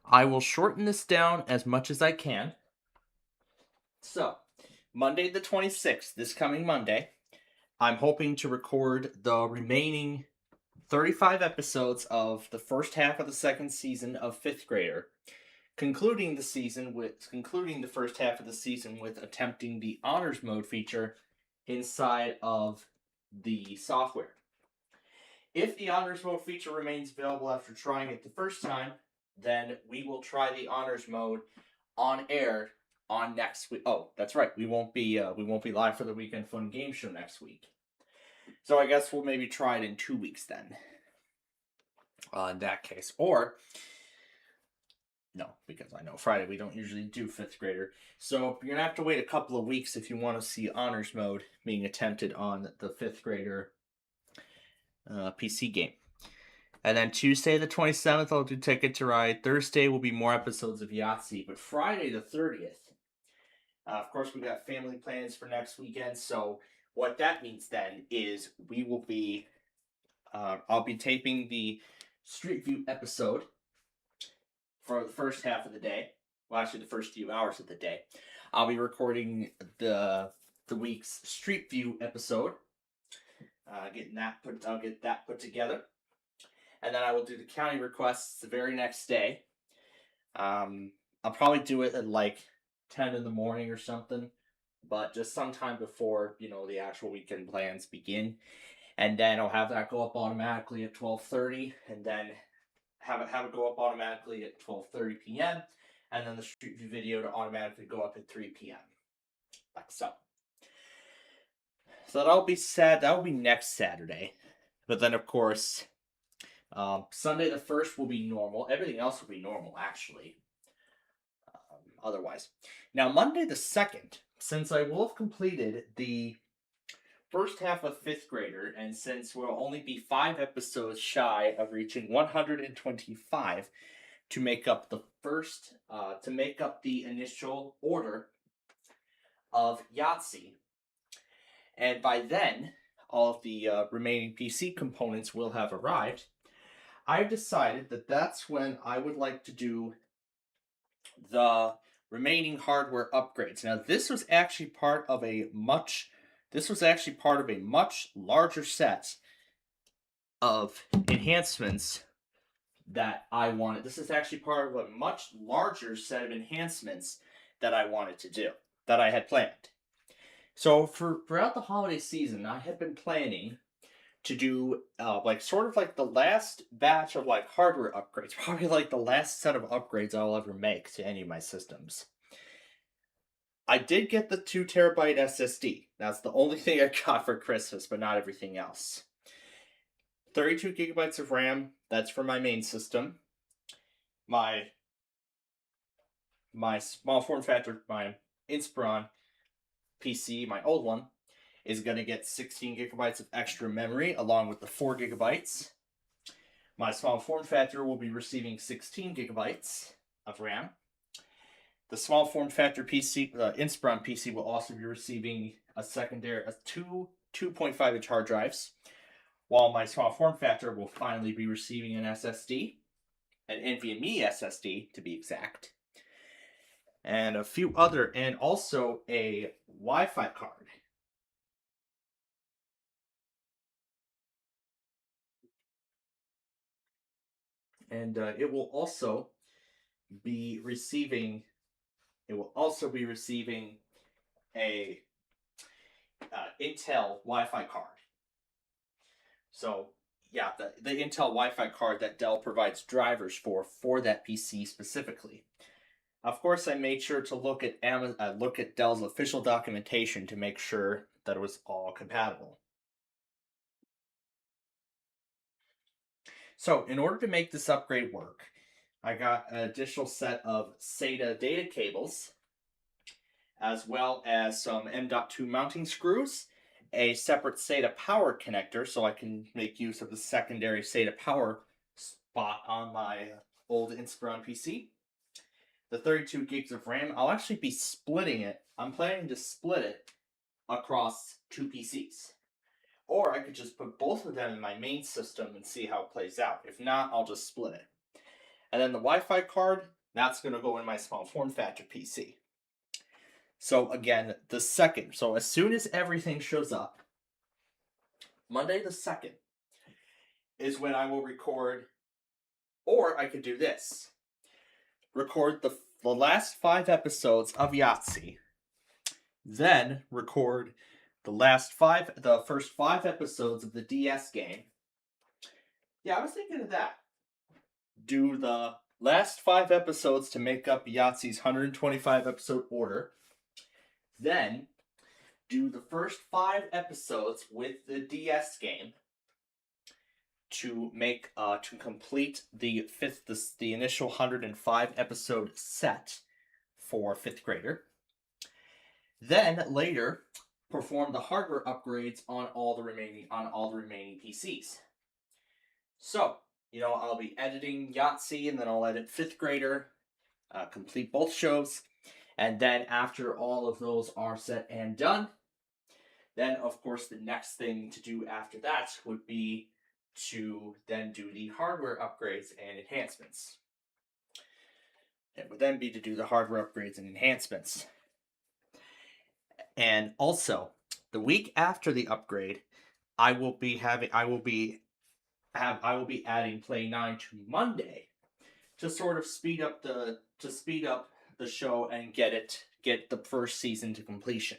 I will shorten this down as much as I can. So, Monday the 26th, this coming Monday, I'm hoping to record the remaining 35 episodes of the first half of the second season of 5th Grader, concluding the first half of the season with attempting the honors mode feature inside of the software. If the honors mode feature remains available after trying it the first time, then we will try the honors mode on air on next week. Oh, that's right. We won't be live for the Weekend Fun Game Show next week. So I guess we'll maybe try it in 2 weeks then. In that case. Or, no, because I know Friday we don't usually do 5th Grader. So you're going to have to wait a couple of weeks if you want to see honors mode being attempted on the 5th Grader PC game. And then Tuesday the 27th, I'll do Ticket to Ride. Thursday will be more episodes of Yahtzee. But Friday the 30th, of course, we got family plans for next weekend. So what that means then is we will be, I'll be taping the Street View episode for the first half of the day. Well, actually, the first few hours of the day. I'll be recording the week's Street View episode. I'll get that put together. And then I will do the county requests the very next day. I'll probably do it at like 10 in the morning or something. But just sometime before, the actual weekend plans begin. And then I'll have that go up automatically at 12:30. And then have it go up automatically at 12:30 p.m. And then the Street View video to automatically go up at 3 p.m. Like so. So that'll be next Saturday. But then, of course, Sunday the 1st will be normal. Everything else will be normal, actually. Otherwise. Now, Monday the 2nd, since I will have completed the first half of 5th Grader, and since we'll only be 5 episodes shy of reaching 125 to make up the initial order of Yahtzee, and by then, all of the remaining PC components will have arrived, I've decided that that's when I would like to do the remaining hardware upgrades. Now, this was actually part of a much larger set of enhancements that I wanted. This is actually part of a much larger set of enhancements that I wanted to do, that I had planned. So throughout the holiday season, I had been planning to do sort of like the last batch of hardware upgrades, probably like the last set of upgrades I'll ever make to any of my systems. I did get the 2 terabyte SSD. That's the only thing I got for Christmas, but not everything else. 32 gigabytes of RAM, that's for my main system. My small form factor, my Inspiron PC, my old one, is going to get 16 gigabytes of extra memory along with the 4 gigabytes. My small form factor will be receiving 16 gigabytes of RAM. The small form factor PC, Inspiron PC, will also be receiving 2 2.5-inch hard drives, while my small form factor will finally be receiving an SSD, an NVMe SSD to be exact, and a few other, and also a Wi-Fi card. And it will also be receiving a Intel Wi-Fi card. So yeah, the Intel Wi-Fi card that Dell provides drivers for that PC specifically. Of course, I made sure to look at Dell's official documentation to make sure that it was all compatible. So in order to make this upgrade work, I got an additional set of SATA data cables, as well as some M.2 mounting screws, a separate SATA power connector so I can make use of the secondary SATA power spot on my old Inspiron PC, the 32 gigs of RAM. I'll actually be splitting it. I'm planning to split it across 2 PCs. Or I could just put both of them in my main system and see how it plays out. If not, I'll just split it. And then the Wi-Fi card, that's going to go in my small form factor PC. So again, so as soon as everything shows up, Monday the 2nd is when I will record, or I could do this. Record the last 5 episodes of Yahtzee, then record the first 5 episodes of the DS game. Yeah, I was thinking of that. Do the last 5 episodes to make up Yahtzee's 125 episode order. Then do the first 5 episodes with the DS game to complete the initial 105 episode set for 5th grader. Then later perform the hardware upgrades on all the remaining PCs. So, I'll be editing Yahtzee, and then I'll edit 5th grader, complete both shows, and then after all of those are set and done, then of course the next thing to do after that would be to then do the hardware upgrades and enhancements. It would then be to do the hardware upgrades and enhancements. And also, the week after the upgrade, I will be adding Play 9 to Monday to sort of speed up the show and get the first season to completion.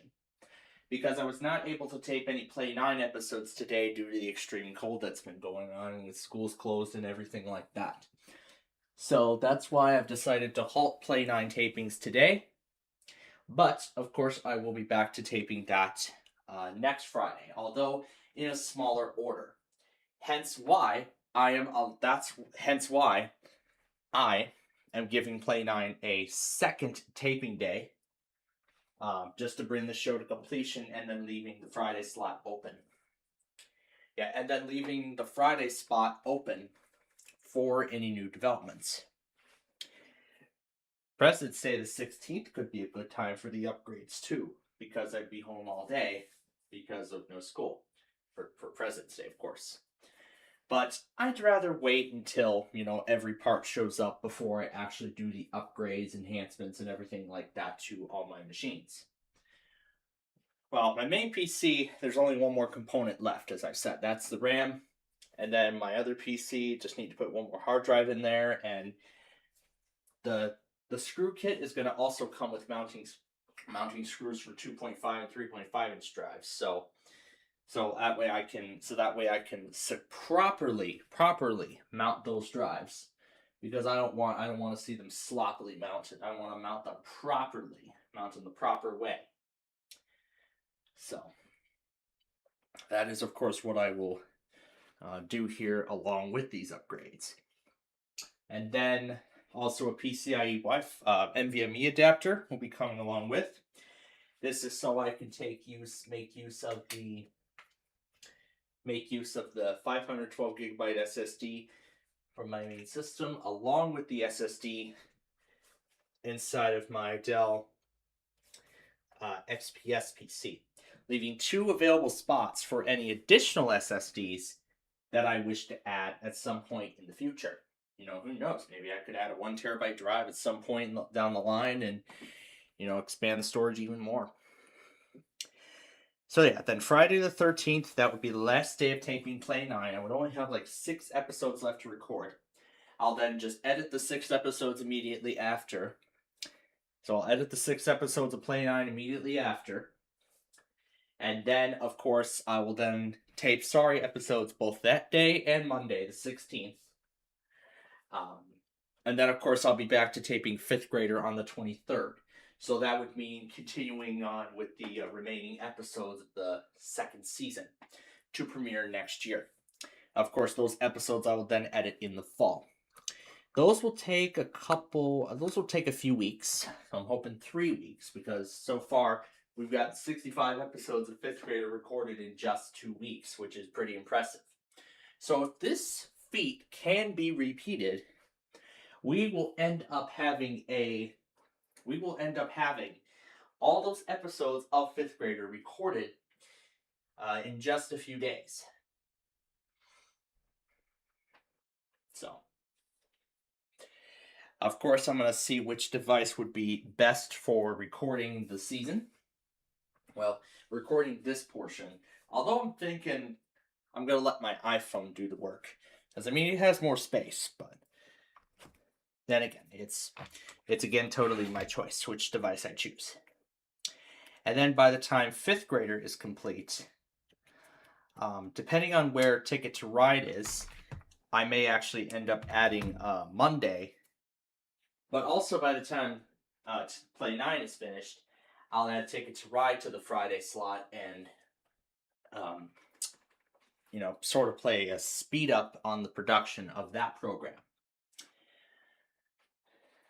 Because I was not able to tape any Play 9 episodes today due to the extreme cold that's been going on and the schools closed and everything like that. So that's why I've decided to halt Play 9 tapings today. But, of course, I will be back to taping that next Friday, although in a smaller order. Hence why I am giving Play 9 a second taping day, just to bring the show to completion, and then leaving the Friday slot open. Yeah, and then leaving the Friday spot open for any new developments. President's Day the 16th could be a good time for the upgrades too, because I'd be home all day because of no school. For President's Day, of course. But I'd rather wait until, every part shows up before I actually do the upgrades, enhancements, and everything like that to all my machines. Well, my main PC, there's only one more component left, as I said. That's the RAM. And then my other PC, just need to put one more hard drive in there. And the screw kit is going to also come with mounting screws for 2.5 and 3.5 inch drives. So that way I can properly mount those drives, because I don't want to see them sloppily mounted. I want to mount them properly, mounted the proper way. So that is, of course, what I will do here along with these upgrades. And then also a PCIe Wi-Fi NVMe adapter will be coming along with. This is so I can make use of the 512 gigabyte SSD from my main system, along with the SSD inside of my Dell XPS PC. leaving 2 available spots for any additional SSDs that I wish to add at some point in the future. You know, who knows? Maybe I could add a 1 terabyte drive at some point down the line and, you know, expand the storage even more. So yeah, then Friday the 13th, that would be the last day of taping Play 9. I would only have like 6 episodes left to record. I'll then just edit the 6 episodes immediately after. So I'll edit the 6 episodes of Play 9 immediately after. And then, of course, I will then tape Sorry episodes both that day and Monday, the 16th. And then, of course, I'll be back to taping 5th Grader on the 23rd. So that would mean continuing on with the remaining episodes of the 2nd season to premiere next year. Of course, those episodes I will then edit in the fall. Those will take a few weeks. I'm hoping 3 weeks, because so far we've got 65 episodes of 5th Grader recorded in just 2 weeks, which is pretty impressive. So if this feat can be repeated, we will end up having all those episodes of 5th Grader recorded in just a few days. So, of course, I'm going to see which device would be best for recording the season. Well, recording this portion. Although I'm thinking I'm going to let my iPhone do the work. Because, I mean, it has more space, but then again, it's again totally my choice which device I choose. And then by the time 5th Grader is complete, depending on where Ticket to Ride is, I may actually end up adding Monday. But also by the time Play 9 is finished, I'll add Ticket to Ride to the Friday slot and, you know, sort of play a speed up on the production of that program.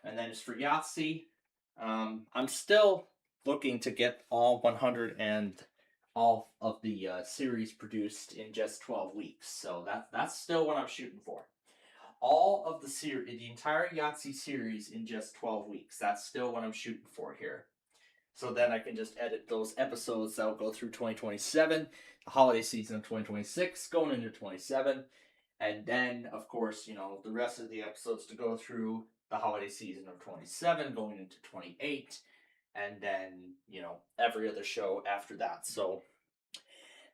And then as for Yahtzee, I'm still looking to get all 100 and all of the series produced in just 12 weeks. So that's still what I'm shooting for. All of the entire Yahtzee series in just 12 weeks. That's still what I'm shooting for here. So then I can just edit those episodes that will go through 2027, the holiday season of 2026, going into 27. And then, of course, you know, the rest of the episodes to go through the holiday season of 27, going into 28, and then, you know, every other show after that. So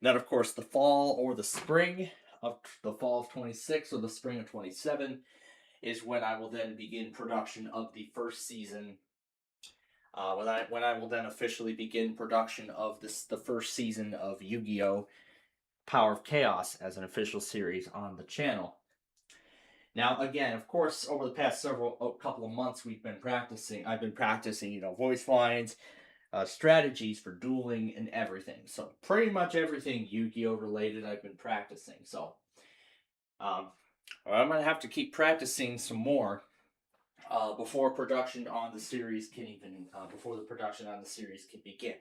then, of course, the fall or the spring of the fall of 26 or the spring of 27 is when I will then begin production of the first season. When I will then officially begin production of the first season of Yu-Gi-Oh! Power of Chaos as an official series on the channel. Now, again, of course, over the past couple of months, I've been practicing, you know, voice lines, strategies for dueling, and everything. So pretty much everything Yu-Gi-Oh! Related I've been practicing. So I'm going to have to keep practicing some more before production on the series can begin.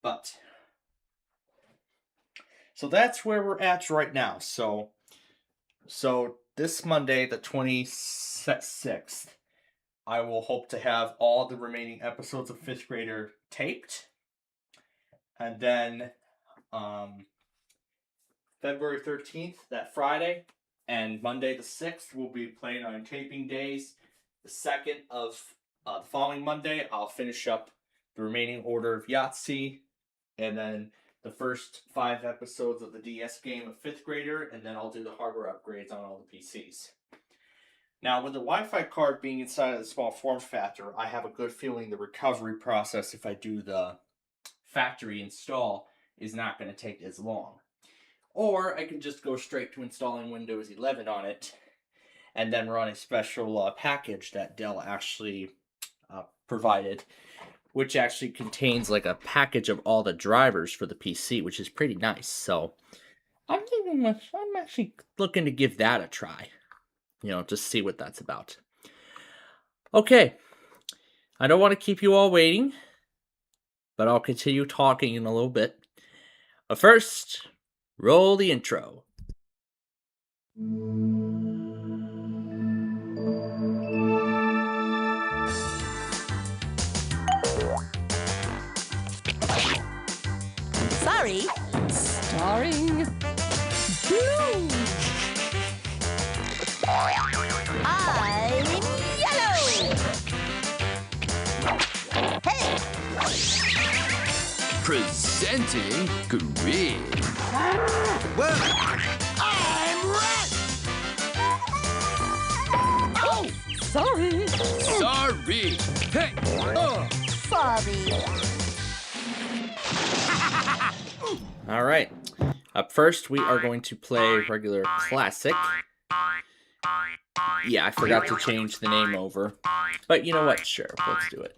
But so that's where we're at right now. So this Monday, the 26th, I will hope to have all the remaining episodes of 5th Grader taped. And then February 13th, that Friday, and Monday the 6th will be Play 9 taping days. The 2nd of the following Monday, I'll finish up the remaining order of Yahtzee. And then the first 5 episodes of the DS game of 5th Grader, and then I'll do the hardware upgrades on all the PCs. Now, with the Wi-Fi card being inside of the small form factor, I have a good feeling the recovery process, if I do the factory install, is not going to take as long. Or I can just go straight to installing Windows 11 on it, and then run a special package that Dell actually provided, which actually contains like a package of all the drivers for the PC, which is pretty nice. So I'm actually looking to give that a try, you know, just see what that's about. Okay, I don't want to keep you all waiting, but I'll continue talking in a little bit. But first, roll the intro. Sorry. Starring Blue. I'm yellow. Hey. Presenting green. Well, I'm red. Oh, sorry. Sorry. Hey. Sorry. All right. Up first, we are going to play regular classic. Yeah, I forgot to change the name over. But you know what? Sure, let's do it.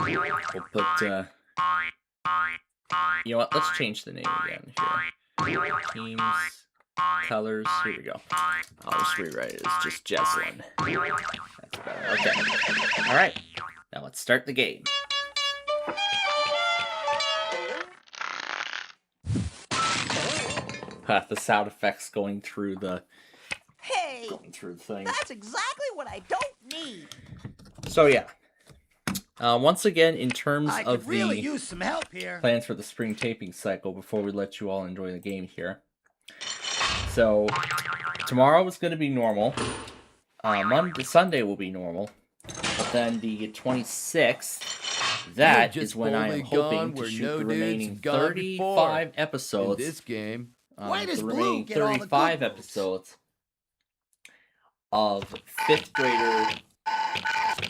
We'll put, you know what? Let's change the name again here. Teams, colors, here we go. I'll just rewrite it. It's just Jesslyn. That's better. Okay. All right. Now let's start the game. The sound effects going through the thing. That's exactly what I don't need. So yeah. Once again, in terms of really the use some help here. plans for the spring taping cycle, before we let you all enjoy the game here. So tomorrow is going to be normal. Sunday will be normal. But then the 26th, that is when I am hoping to shoot the remaining 35 episodes. In this game. Why does the Blue remaining get all the 35 good episodes of 5th grader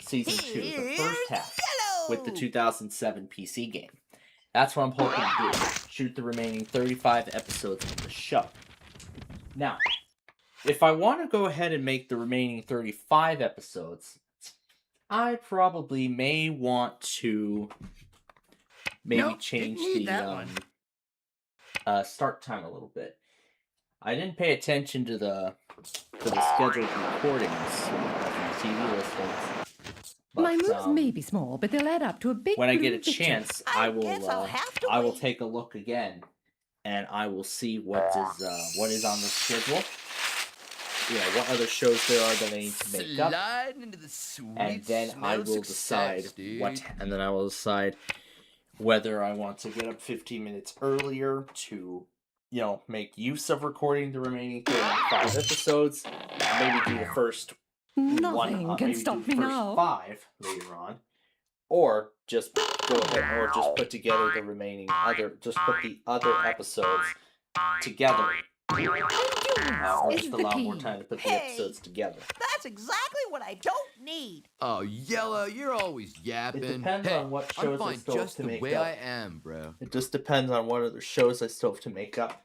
season 2, the first half, with the 2007 PC game. That's what I'm hoping to do. Shoot the remaining 35 episodes of the show. Now, if I want to go ahead and make the remaining 35 episodes, I probably may want to change the start time a little bit. I didn't pay attention to the scheduled recordings from the TV listings. But, my moves may be small, but they'll add up to a big. When I get a picture. chance, I will take a look again, and I will see what is on the schedule. You know, what other shows there are that I need to make up, into the sweet and then I will decide whether I want to get up 15 minutes earlier to, you know, make use of recording the remaining 35 episodes, maybe do the first Nothing can stop me now. 5 later on, or just go ahead or just put together the remaining just put the other episodes together. Or just allow more time to put the episodes together. That's exactly what I don't need. Oh, Yellow, you're always yapping. It depends on what shows I still have to make up. just the way I am, bro. It just depends on what other shows I still have to make up.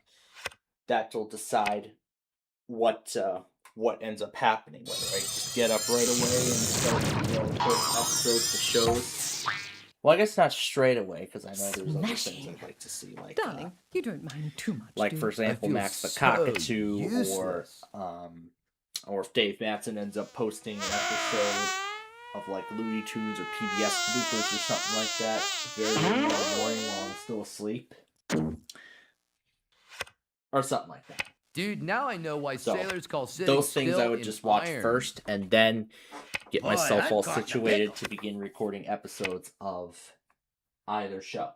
That will decide what ends up happening. Whether I just get up right away and start, recording episodes, the shows. Well, I guess not straight away, because I know there's other things I'd like to see, like Darling, you don't mind too much. like for example, Max the Cockatoo, or if Dave Matson ends up posting an episode of like Looney Tunes or PBS bloopers or something like that, very early in the morning while I'm still asleep, or something like that. Dude, now I know why sailors call sitting those things still I would just watch iron. first, and then get myself I'm all caught in a situated pickle. to begin recording episodes of either show.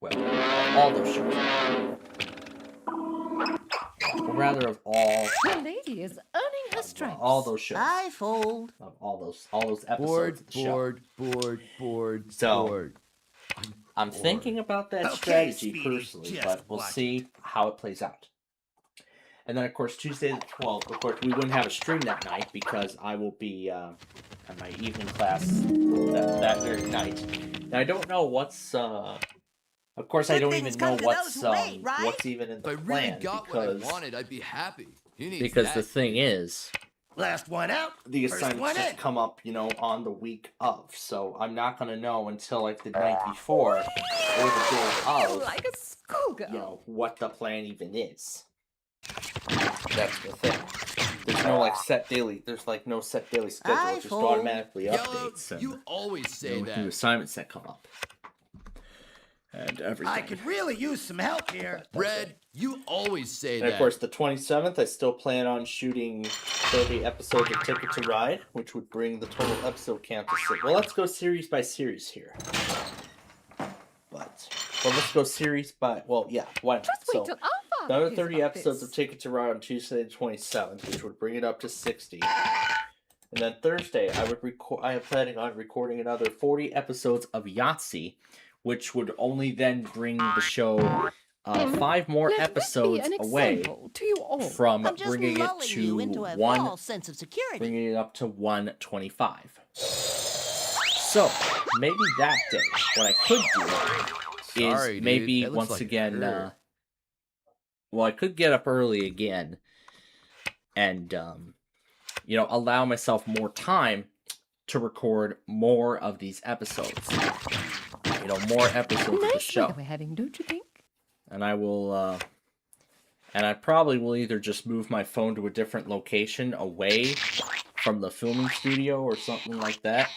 Well, all those shows. Or rather, of all The lady is earning her stripes. all those shows. I fold. Of all those episodes of the show. Bored. So, I'm thinking about that Okay, strategy Speedy, personally, just but we'll watch see how it plays out. And then, of course, Tuesday the 12th, of course, we wouldn't have a stream that night because I will be at my evening class that very night. Now, I don't know what's, of course, I Good don't things even come know to what's, those who wait, right? what's even in If the I really plan got what I because, wanted, I'd be happy. Who needs because that? the thing is, Last one out. the First assignments one just in. come up, on the week of. So I'm not going to know until, like, the night before or the day of, Like a schoolgirl. what the plan even is. That's the thing. There's no, like, set daily schedule. It just automatically Yellow, updates. And, you always say with new that. assignments that come up. And everything. I could really use some help here. Red, you always say And that. of course, the 27th, I still plan on shooting 30 episodes of Ticket to Ride, which would bring the total episode count to 6. Well, let's go series by series here. But Well, let's go series by. Well, yeah. Why not? Just wait till Alpha. Another hears 30 about episodes this. of Ticket to Ride on Tuesday the 27th, which would bring it up to 60. And then Thursday, I am planning on recording another 40 episodes of Yahtzee, which would only then bring the show 5 more Let episodes this be an away example to you all. from I'm just bringing it lulling you to into a 1, false sense of security. bringing it up to 125. So maybe that day, what I could do is Sorry, dude. maybe That looks once like a again, curve. well, I could get up early again, and allow myself more time to record more of these episodes. More episodes of the Nice show. weather we're having, don't you think? And I will, and I probably will either just move my phone to a different location away from the filming studio or something like that.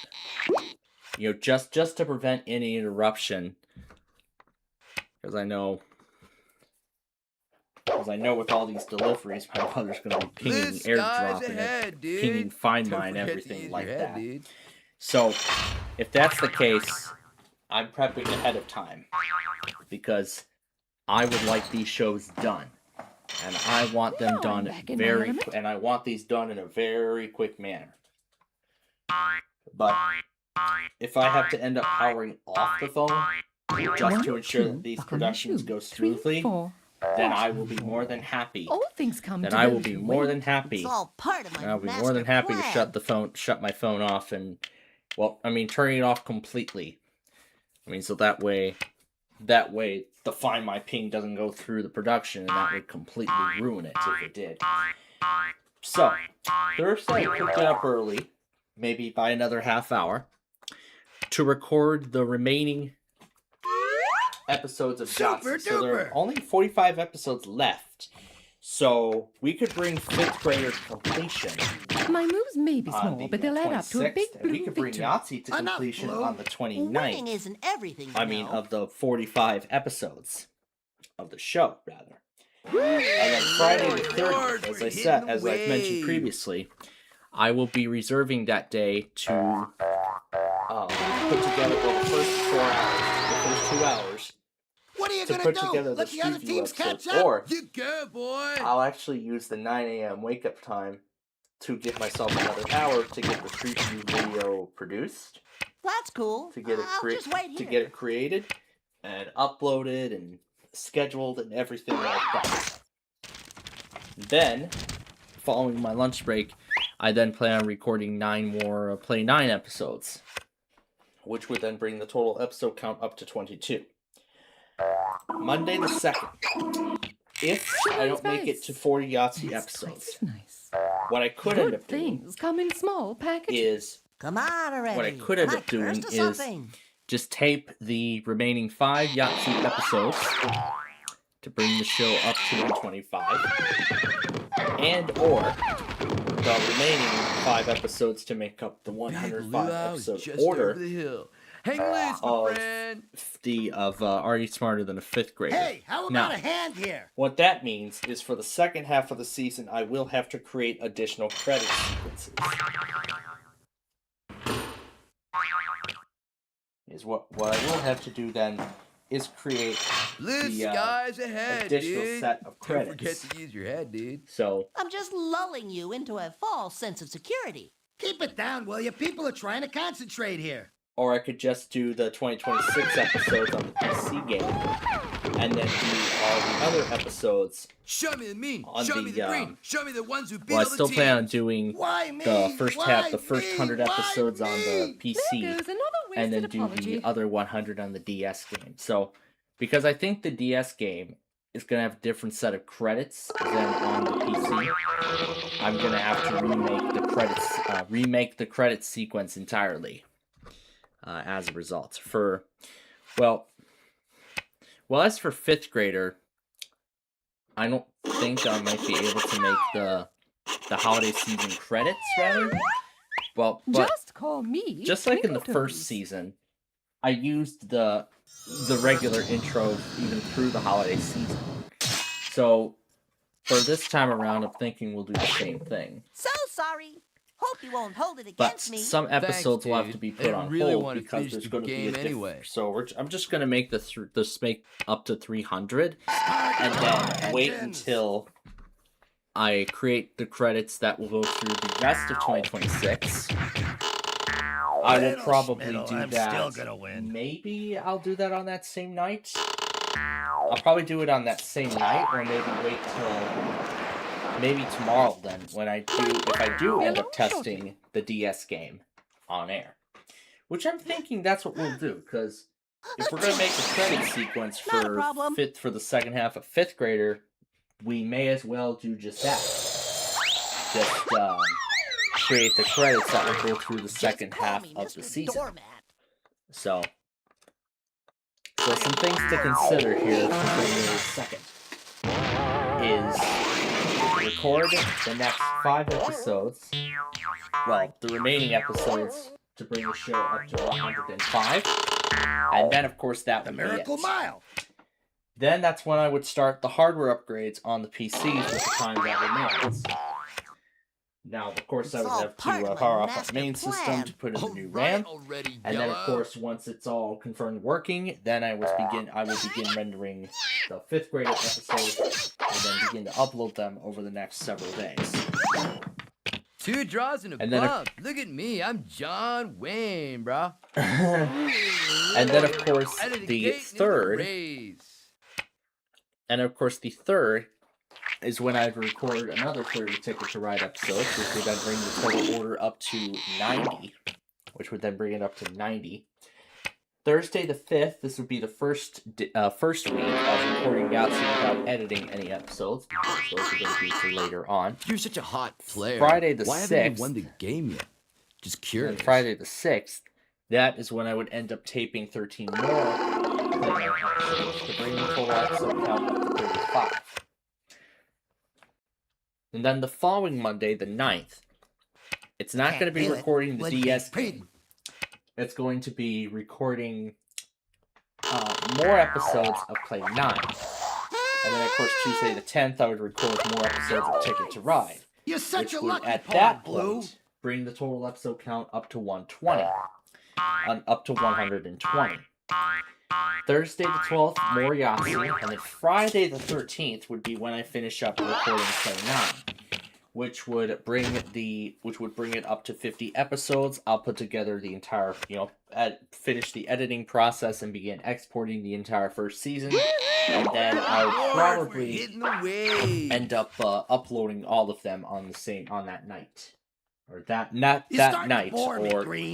Just to prevent any interruption. Because I know with all these deliveries, my mother's going to be pinging This airdrop guy's ahead, and dude. pinging Find Don't Mine, forget to everything use like your head, that. dude. So, if that's the case, I'm prepping ahead of time. Because I would like these shows done. And I want them No, I'm done back in my element. and I want these done in a very quick manner. But if I have to end up powering off the phone just to ensure that these productions go smoothly, 4. then I will be more than happy. All things come Then to I those will be who more wait. than happy. It's all part of my I'll be more than happy to shut my phone off and, turning it off completely. So that way the Find My Ping doesn't go through the production, and that would completely ruin it if it did. So, Thursday I could get up early, maybe by another half hour, to record the remaining episodes of Yahtzee. So there are only 45 episodes left. So we could bring 5th grader to completion My moves may be on small, the but they'll add up to a 26th, big and blue we could bring victory. Yahtzee to Enough, completion Blue. on the 29th. Winning isn't everything. Of the 45 episodes of the show, rather. And then Friday the 30th, as I've mentioned previously, I will be reserving that day to put together the first 4 hours, the first 2 hours, What are you to gonna put do? together Let the the other Street View teams episodes, catch up? or You go, boy. I'll actually use the 9 a.m. wake-up time to give myself another hour to get the Street View video produced, That's cool. to get it I'll just wait to here. get it created and uploaded and scheduled and everything like that. Then, following my lunch break, I then plan on recording 9 more Play 9 episodes, which would then bring the total episode count up to 22. Monday the 2nd. If I don't make it to 40 Yahtzee episodes, Nice. what I could end Good up doing things come in small packages. is Come on already. what I could end Am up I doing cursed or is something? just tape the remaining 5 Yahtzee episodes to bring the show up to 125, and or the remaining 5 episodes to make up the 105 episode just order over the hill. Hang loose, my of friend. Already Smarter Than a 5th Grader. Hey, how about Now, a hand here? what that means is for the second half of the season, I will have to create additional credit sequences. What I will have to do then is create Blue the skies ahead, additional dude. set of Don't forget credits. to use your head, dude. So I'm just lulling you into a false sense of security. Keep it down, will you? People are trying to concentrate here. or I could just do the 2026 episodes on the PC game, and then do all the other episodes. Show me the mean. On Show the, me the green. Show me the ones who beat Well, I all the still plan on teams. doing Why me? the first Why the first me? 100 Why episodes on the PC, There goes another and then wasted do apology. the other 100 on the DS game. So, because I think the DS game is going to have a different set of credits than on the PC, I'm going to have to remake the credits sequence entirely. As a result, as for 5th grader, I don't think I might be able to make the holiday season credits, rather. But Just call me. just like in the Twinkle first Toes. season, I used the regular intro even through the holiday season. So for this time around, I'm thinking we'll do the same thing. So sorry. Hope you won't hold it But against me. some episodes will have dude. to be I put on really hold wanna because finish there's the going to be a game anyway. So I'm just going to make this make up to 300, and then wait until I create the credits that will go through the rest of 2026. I will probably do that. Still gonna win. Maybe I'll do that on that same night. I'll probably do it on that same night, or maybe wait till maybe tomorrow then, when if I do end up testing the DS game on air. Which I'm thinking that's what we'll do, because if we're gonna make a credit sequence for the second half of 5th grader, we may as well do just that. Just create the credits that will go through the second half of the season. So some things to consider here for January 2nd is record the next 5 episodes, well, the remaining episodes to bring the show up to 105, and then of course that would be Miracle it. Mile. Then that's when I would start the hardware upgrades on the PCs with the time that remains. Now, of course, I would have to power off the main system to put in the new RAM, and then, of course, once it's all confirmed working, then I will begin rendering the 5th grader episodes, and then begin to upload them over the next several days. 2 draws and a bump. Look at me, I'm John Wayne, bro. And then, of course, the third is when I'd record another 30 Ticket to Ride episodes, which would then bring the total order up to 90, Thursday the 5th, this would be the first week of recording Yahtzee without editing any episodes, because those are going to be for later on. You're such a hot player. Friday the Why 6th. haven't you won the game yet? Just curious. And Friday the 6th, that is when I would end up taping 13 more episodes to bring the total episode count up to 35. And then the following Monday, the 9th, it's not going to be recording the DS game. It's going to be recording more episodes of Play 9. And then, of course, Tuesday the 10th, I would record more episodes of Ticket to Ride. You're such a lucky at that point, bring the total episode count up to 120. Up to 120. Thursday the 12th, more Yahtzee, and then Friday the 13th would be when I finish up recording Play 9, which would bring it up to 50 episodes. I'll put together the entire, finish the editing process and begin exporting the entire first season, and then I'll probably end up uploading all of them on that night. Or that night, or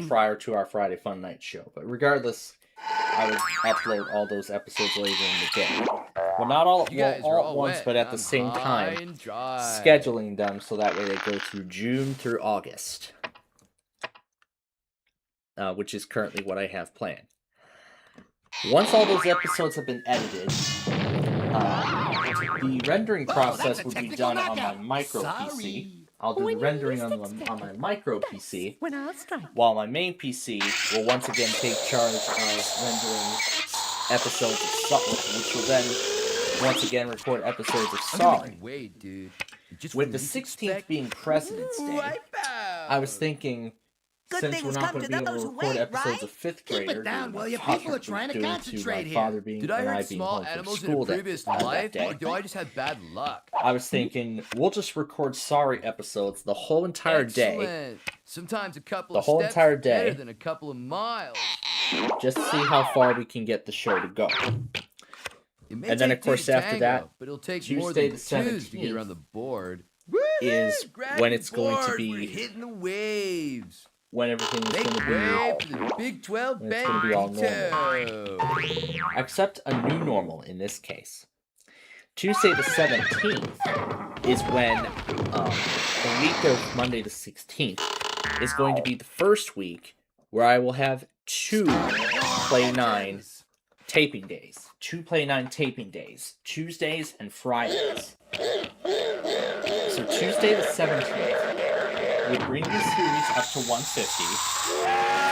prior to our Friday Fun Night show. But regardless, I would upload all those episodes later in the day. Well, not all at once, but at the same time, scheduling them so that way they go through June through August, which is currently what I have planned. Once all those episodes have been edited, the rendering process would be done on my micro PC. I'll do the rendering on my micro PC, while my main PC will once again take charge of rendering episodes of Sorry, which will then once again record episodes of Sorry. With the 16th being President's Day, I was thinking, since we're not going to be able to record episodes of 5th grader, Keep it down, will you? People are trying to concentrate here. Father being Did I and hurt I being small home from animals in school a previous that life, day. or do I just have bad luck? I was thinking, we'll just record Sorry episodes the whole entire day. Excellent. Sometimes a couple The of whole steps entire is better day. than a couple of miles. Just to see how far we can get the show to go. It may And then, take of course, two to after tango, that, but it'll take Tuesday more than the two to get 17th around the board. is Grab when your it's going to board, be we're hitting the waves. when everything is Make going to way be for the Big 12 when it's going to be all Bandito. except a new normal in this case. Tuesday the 17th is when the week of Monday the 16th is going to be the first week where I will have 2 Play 9 taping days. 2 Play 9 taping days. Tuesdays and Fridays. So Tuesday the 17th would bring the series up to 150.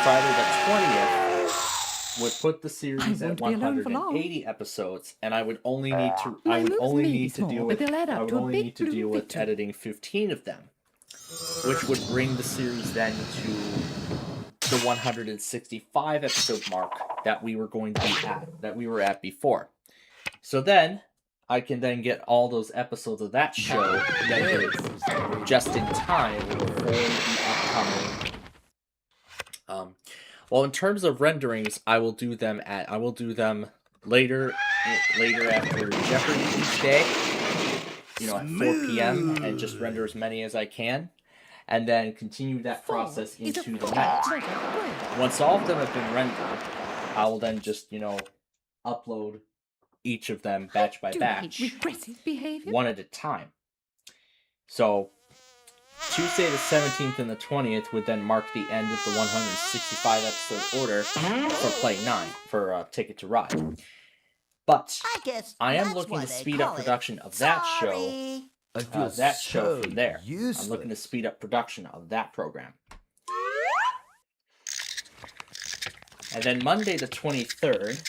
Friday the 20th would put the series at 180 episodes, and I would only need to deal with editing 15 of them. which would bring the series then to the 165 episode mark that we were at before. So then I can then get all those episodes of that show rendered just in time for the upcoming. Well, in terms of renderings, I will do them later after Jeopardy each day, at 4 p.m. and just render as many as I can, and then continue that process into the night. Once all of them have been rendered, I will then just, upload each of them batch by batch, one at a time. So, Tuesday the 17th and the 20th would then mark the end of the 165 episode order for Play 9, for Ticket to Ride. But I am looking to speed up production of that show. From there. I'm looking to speed up production of that program. And then Monday the 23rd,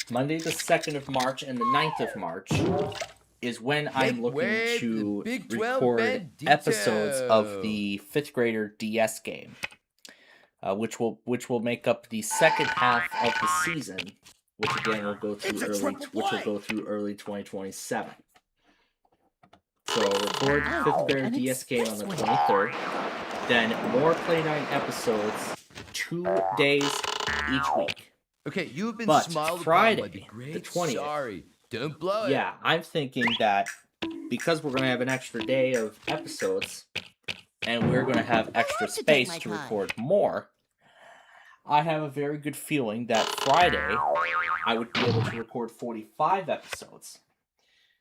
Monday the 2nd of March, and the 9th of March is when I'm looking to record episodes of the 5th grader DS game, which will make up the second half of the season, which again will go through early 2027. So record 5th grader DS game on the 23rd, then more Play 9 episodes 2 days each week. Okay, you've been smiled Friday, upon by the great. the 20th. Sorry, don't blow it. Yeah, I'm thinking that because we're going to have an extra day of episodes, and we're going to have extra space to record more, I have a very good feeling that Friday I would be able to record 45 episodes.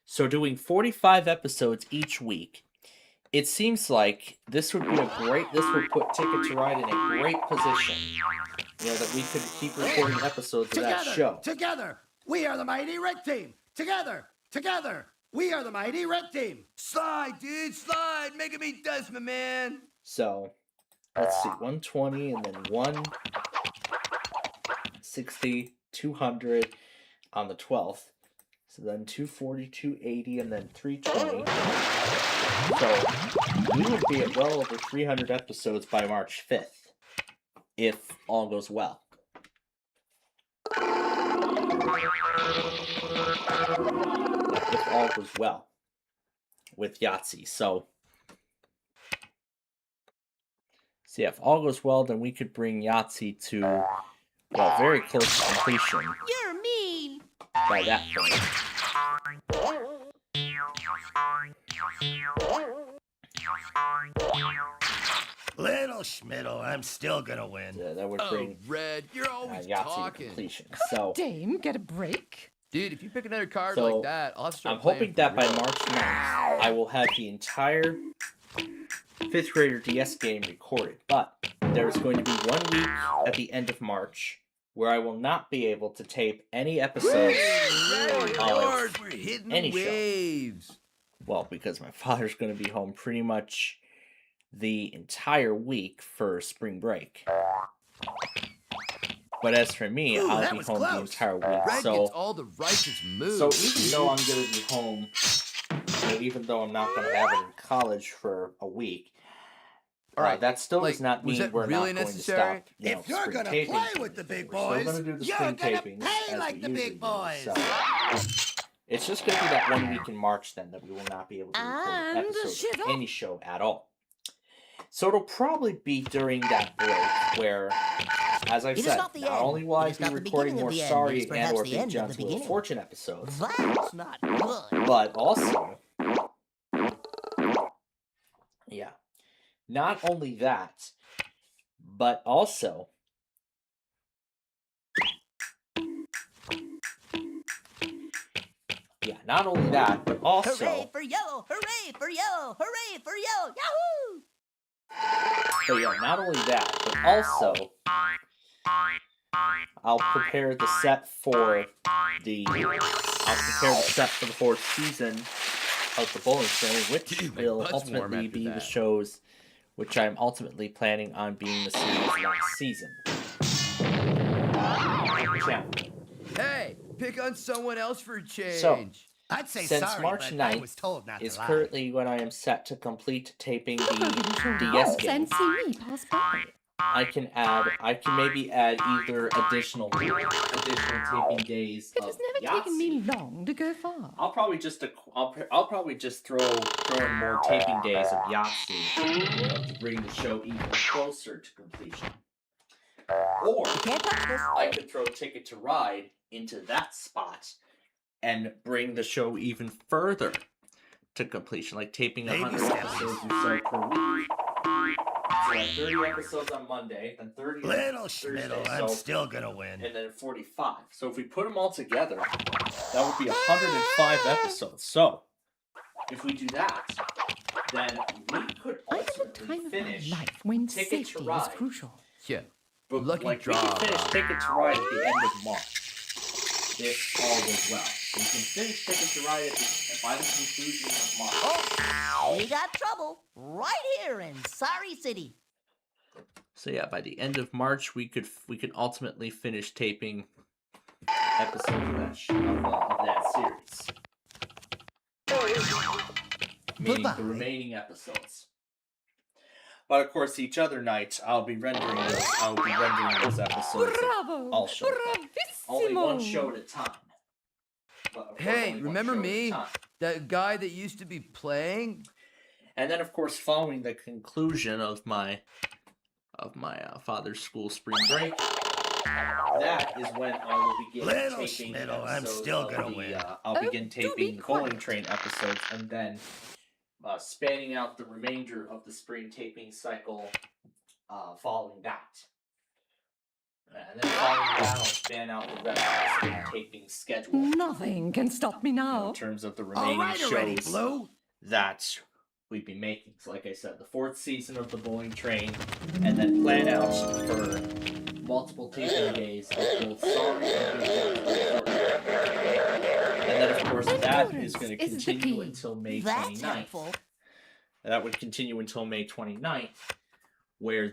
So doing 45 episodes each week, it seems like this would put Ticket to Ride in a great position. That we could keep recording episodes of that show. Together, we are the mighty Red Team. Together, we are the mighty Red Team. Slide, dude, slide. Making me dust, my man. So, let's see. 120 and then 160, 200 on the 12th. So then 240, 280, and then 320. So, we would be at well over 300 episodes by March 5th. If all goes well. If all goes well with Yahtzee. So yeah, if all goes well, then we could bring Yahtzee to, very close to completion. You're mean. By that point. Little Schmiddle, I'm still gonna win. Yeah, that would bring Red, you're always Yahtzee talking. completion. So, Dame, get a break. Dude, if you pick another card like that, I'll have to start I'm hoping playing that by March 9th, I will have the entire 5th grader DS game recorded. But there's going to be 1 week at the end of March where I will not be able to tape any episodes of any show. Well, because my father's going to be home pretty much the entire week for spring break. But as for me, I'll be home the entire week. Red gets all the righteous moves. So even though I'm going to be home, even though I'm not going to have it in college for a week, that still does not mean we're not going to stop. If you're going to play with the big boys, you're going to pay like the big boys. So, it's just going to be that 1 week in March then that we will not be able to record episodes of any show at all. So it'll probably be during that break where, as I've said, not only will I be recording more Sorry and or Big John's Wheel of Fortune episodes, That's not good. but also, not only that, but also, not only that, but also, Hooray for yellow! Hooray for yellow! Hooray for yellow! Yahoo! But not only that, but also, I'll prepare the set for the fourth season of the bowling show, which will ultimately be the shows which I'm ultimately planning on being the series last season. Hey, pick on someone else for a change. So, I'd say Since sorry, March but I 9th was told not is to lie. currently when I am set to complete taping Look over your the shoulder DS once game, and see me pass by. I can maybe add either additional taping days It of has never taken me long to go far. I'll probably just throw in more taping days of Yahtzee to bring the show even closer to completion. Or I could throw Ticket to Ride into that spot and bring the show even further to completion, like taping 100 episodes or so per week. So like 30 episodes on Monday, then 30 Little on Thursday, schmiddle, I'm still gonna win. and then 45. So if we put them all together, that would be 105 episodes. So if we do that, then we could ultimately finish Life when Ticket safety to is Ride. crucial. Yeah. But Lucky like draw, we can finish Bob. Ticket to Ride at the end of March, if all goes well. We can finish Ticket to Ride by the conclusion of March. Oh, we got trouble right here in Sorry City. So yeah, by the end of March, we could ultimately finish taping episodes of that series, meaning the remaining episodes. But of course, each other night, I'll be rendering those episodes. Bravo! All show. Only one show at a time. But of course, Hey, only one remember show at a me? time. That guy that used to be playing? And then, of course, following the conclusion of my father's school spring break, that is when I will begin Little taping schmiddle, I'm episodes still of gonna the, win. I'll begin taping the Bowling Train episodes, and then spanning out the remainder of the spring taping cycle following that. And then following that, I'll span out the rest of the spring taping schedule Nothing can stop me now. in terms of the remaining shows that we'd be making. So like I said, the 4th season of the Bowling Train, and then plan out for multiple taping days of both Sorry and Big John. And then, of course, that is going to continue until May 29th. That would continue until May 29th, where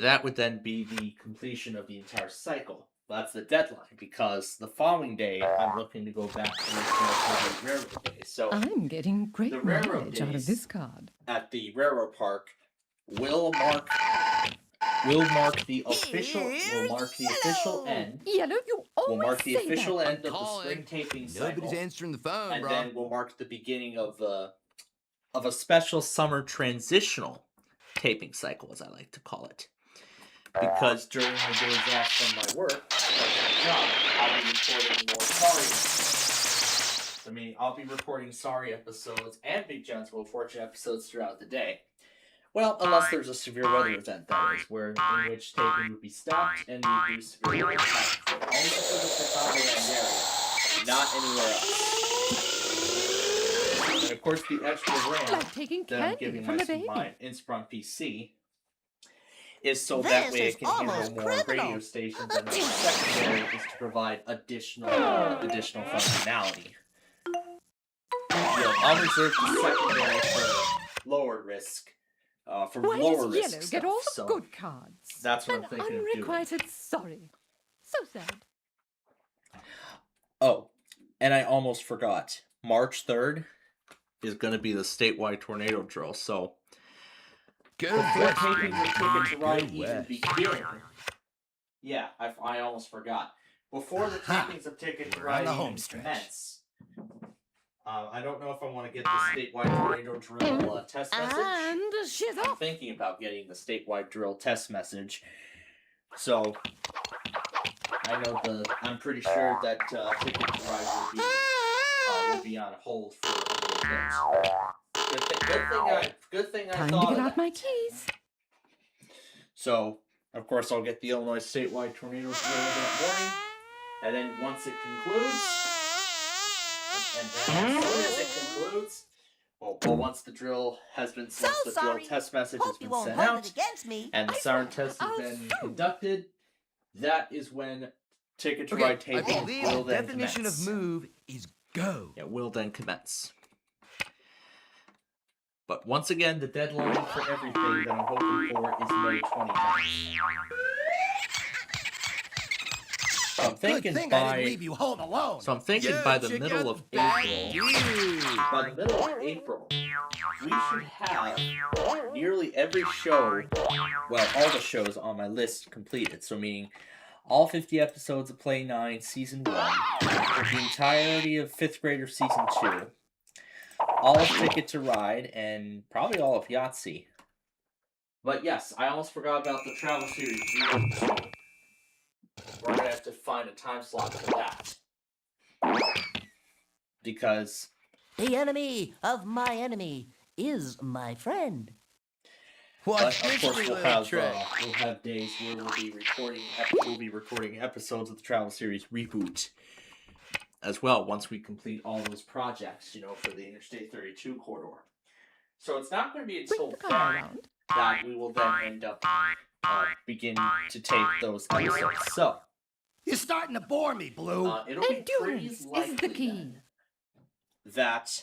that would then be the completion of the entire cycle. That's the deadline, because the following day, I'm looking to go back to the railroad days. So I'm getting great the railroad mileage out of days this card. at the railroad park will mark the official end. Yellow, you always Will mark the say official that. end of the spring taping cycle. Nobody's answering the phone, And bro. then we'll mark the beginning of a special summer transitional taping cycle, as I like to call it. Because during my days off from my work, I'll be recording more Sorry. I'll be recording Sorry episodes and Big John's Wheel of Fortune episodes throughout the day. Well, unless there's a severe weather event, that is, in which taping would be stopped and we'd do severe weather events. Only for the Chicagoland area, not anywhere else. And of course, the extra RAM Like taking that I'm candy giving from a baby. my Insprung PC is so that way it can handle more radio stations, and the secondary is to provide additional functionality. I'll reserve the secondary for lower risk, Why lower does risk Yellow stuff. get all the So good cards? that's what An I'm thinking of doing. unrequited sorry. So sad. Oh, and I almost forgot. March 3rd is going to be the statewide tornado drill, so before taping the Ticket to Ride even begin. Yeah, I almost forgot. Before the tapings of Ticket to Ride even commence, I don't know if I want to get the statewide tornado drill test message. And she's I'm off. thinking about getting the statewide drill test message. So I'm pretty sure that Ticket to Ride will be on hold for a little bit. Good thing I Time thought to of get that. out my keys. So, of course, I'll get the Illinois statewide tornado drill that morning, and then once it concludes, once the drill has been, once the drill test message has been sent out, and the siren test has been conducted, that is when Ticket to Ride I taping believe will the then definition commence. of move is go. It will then commence. But once again, the deadline for everything that I'm hoping for is May 29th. So I'm thinking Good thing I didn't leave you home alone. So I'm thinking by the middle of April. By the middle of April, we should have nearly every show, well, all the shows on my list completed. So meaning all 50 episodes of Play 9 Season 1, the entirety of 5th Grader Season 2, all of Ticket to Ride, and probably all of Yahtzee. But yes, I almost forgot about the Travel Series. We're going to have to find a time slot for that. Because the enemy of my enemy is my friend. But of course, we'll have days where we'll be recording episodes of the Travel Series Reboot as well once we complete all those projects, you know, for the Interstate 32 corridor. So it's not going to be until then that we will then end up begin to tape those episodes. So you're starting to bore me, Blue. It'll be pretty likely that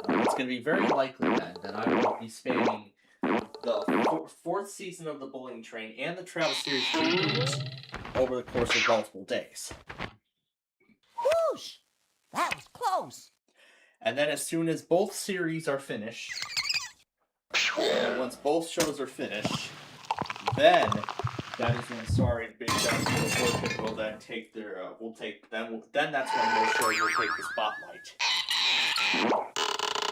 it's going to be very likely then that I will be spanning the fourth season of the Bowling Train and the Travel Series Reboot over the course of multiple days. Whoosh! That was close. And then as soon as both series are finished, and once both shows are finished, then that is when Sorry and Big Dance will then take their then that's when those shows will take the spotlight.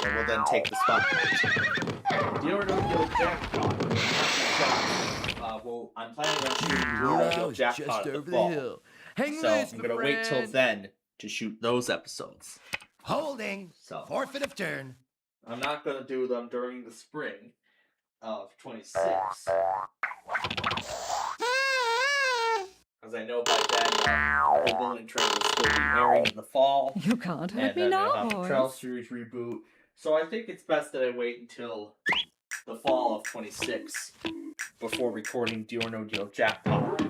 They will then take the spotlight. Do you ever know Jackpot? Well, I'm planning on shooting Jackpot in the fall. So I'm gonna wait till then to shoot those episodes. Holding. So forfeit of turn. I'm not gonna do them during the spring of 26. Because I know by then the Bowling Train will still be airing in the fall. You can't hurt me now, boys. The Travel Series Reboot. So I think it's best that I wait until the fall of 26 before recording Deal or No Deal Jackpot.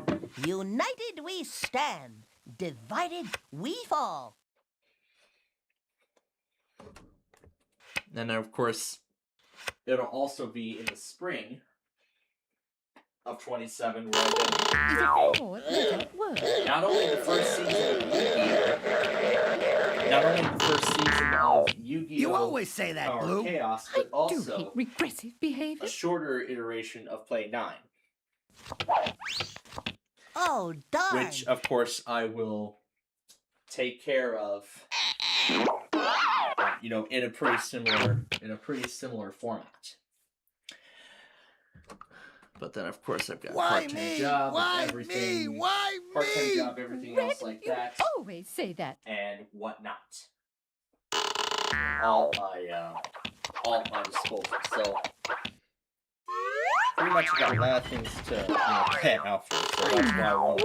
United we stand. Divided we fall. And then, of course, it'll also be in the spring of 27 where I've been not only the first season of Yu-Gi-Oh! You always say that, Power Blue. Chaos, but also hate regressive behavior. A shorter iteration of Play 9. Oh, darn. Which, of course, I will take care of, you know, in a pretty similar format. But then, of course, I've got part-time job, everything, part-time job, everything else like that. You always say that. And whatnot. All at my disposal. So pretty much got a lot of things to plan out for. So that's why I want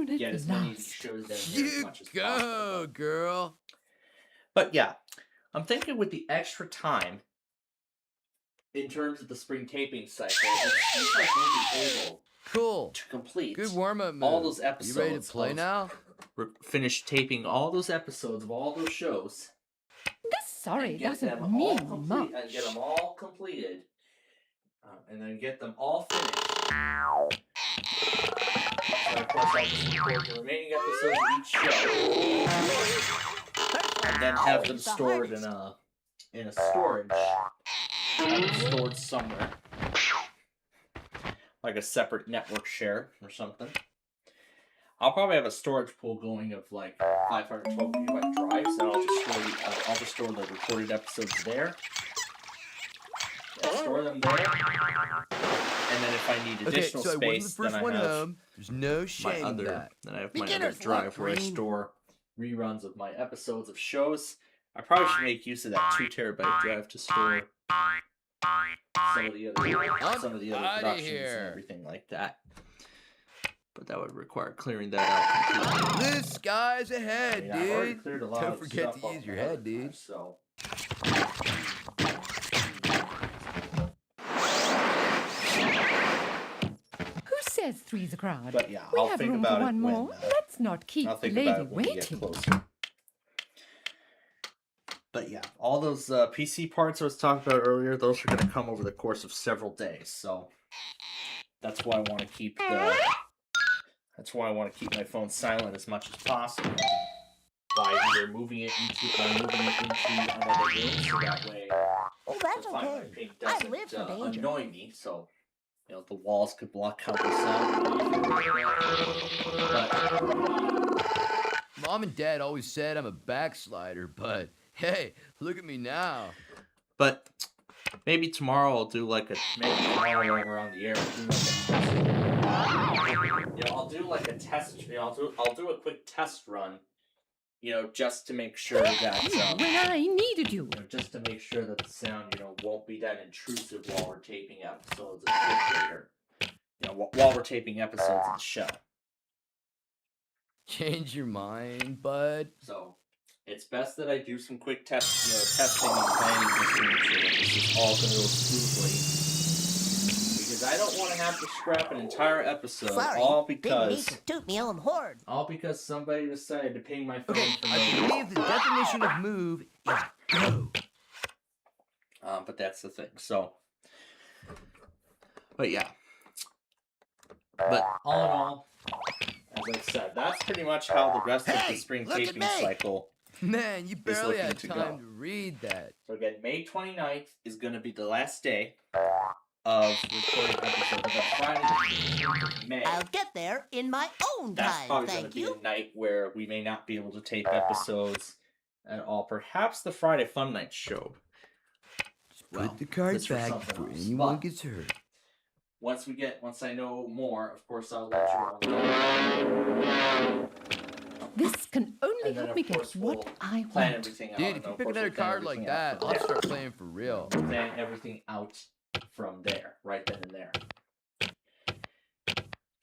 to get as many shows as much as possible. Girl. But yeah, I'm thinking with the extra time in terms of the spring taping cycle, it seems like we'll be able to complete Good warm-up move. all those episodes. You ready to play now? Finish taping all those episodes of all those shows. This sorry doesn't mean much. And get them all completed. And then get them all finished. And of course, I'll just record the remaining episodes of each show. And then have them stored in a storage. Have them stored somewhere. Like a separate network share or something. I'll probably have a storage pool going of like 512 gigabyte drives, and I'll just store the recorded episodes there. I'll store them there, and then if I need additional space, then I have There's no shame in that. Then I have my other drive where I store reruns of my episodes of shows. I probably should make use of that 2 terabyte drive to store some of the other productions and everything like that. But that would require clearing that out completely. This guy's ahead, I've already dude. cleared a lot Don't of forget stuff to off use your my head, other dude. drive, so. Who says three's a crowd? But yeah, we I'll have think room about for it one when, more. Let's not keep I'll think the lady about it when we get waiting. closer. But yeah, all those PC parts I was talking about earlier, those are going to come over the course of several days. So that's why I want to keep That's why I want to keep my phone silent as much as possible. By either moving it into another room, so that way that's the Find My okay. Pink I doesn't live for danger. annoy me. So the walls could block out the sound. Mom and Dad always said I'm a backslider, but hey, look at me now. But maybe tomorrow I'll do like tomorrow when we're on the air, I'll do like a test. I'll do a quick test run. Just to make sure that when I needed you. Just to make sure that the sound, won't be that intrusive while we're taping episodes of the later. While we're taping episodes of the show. Change your mind, bud. So it's best that I do some quick testing and planning just to make sure that this is all going to go smoothly. Because I don't want to have to scrap an entire episode all because didn't need to toot me own horn. All because somebody decided to ping my phone. Okay, I believe the definition of move is go. But that's the thing. So, but yeah. But all in all, as I said, that's pretty much how the rest of the spring taping cycle. Man, you barely had time to read that. So again, May 29th is going to be the last day of recording episodes of Friday. May. I'll get there in my own That's time. probably going to be a night where we may not be able to tape episodes at all. Perhaps the Friday Fun Night show. Put the card back before anyone gets hurt. Once I know more, of course, I'll let you all know. This can only help me get what I Plan want. everything out. Dude, if you pick another card like that, I'll start playing for real. Plan everything out from there, right then and there.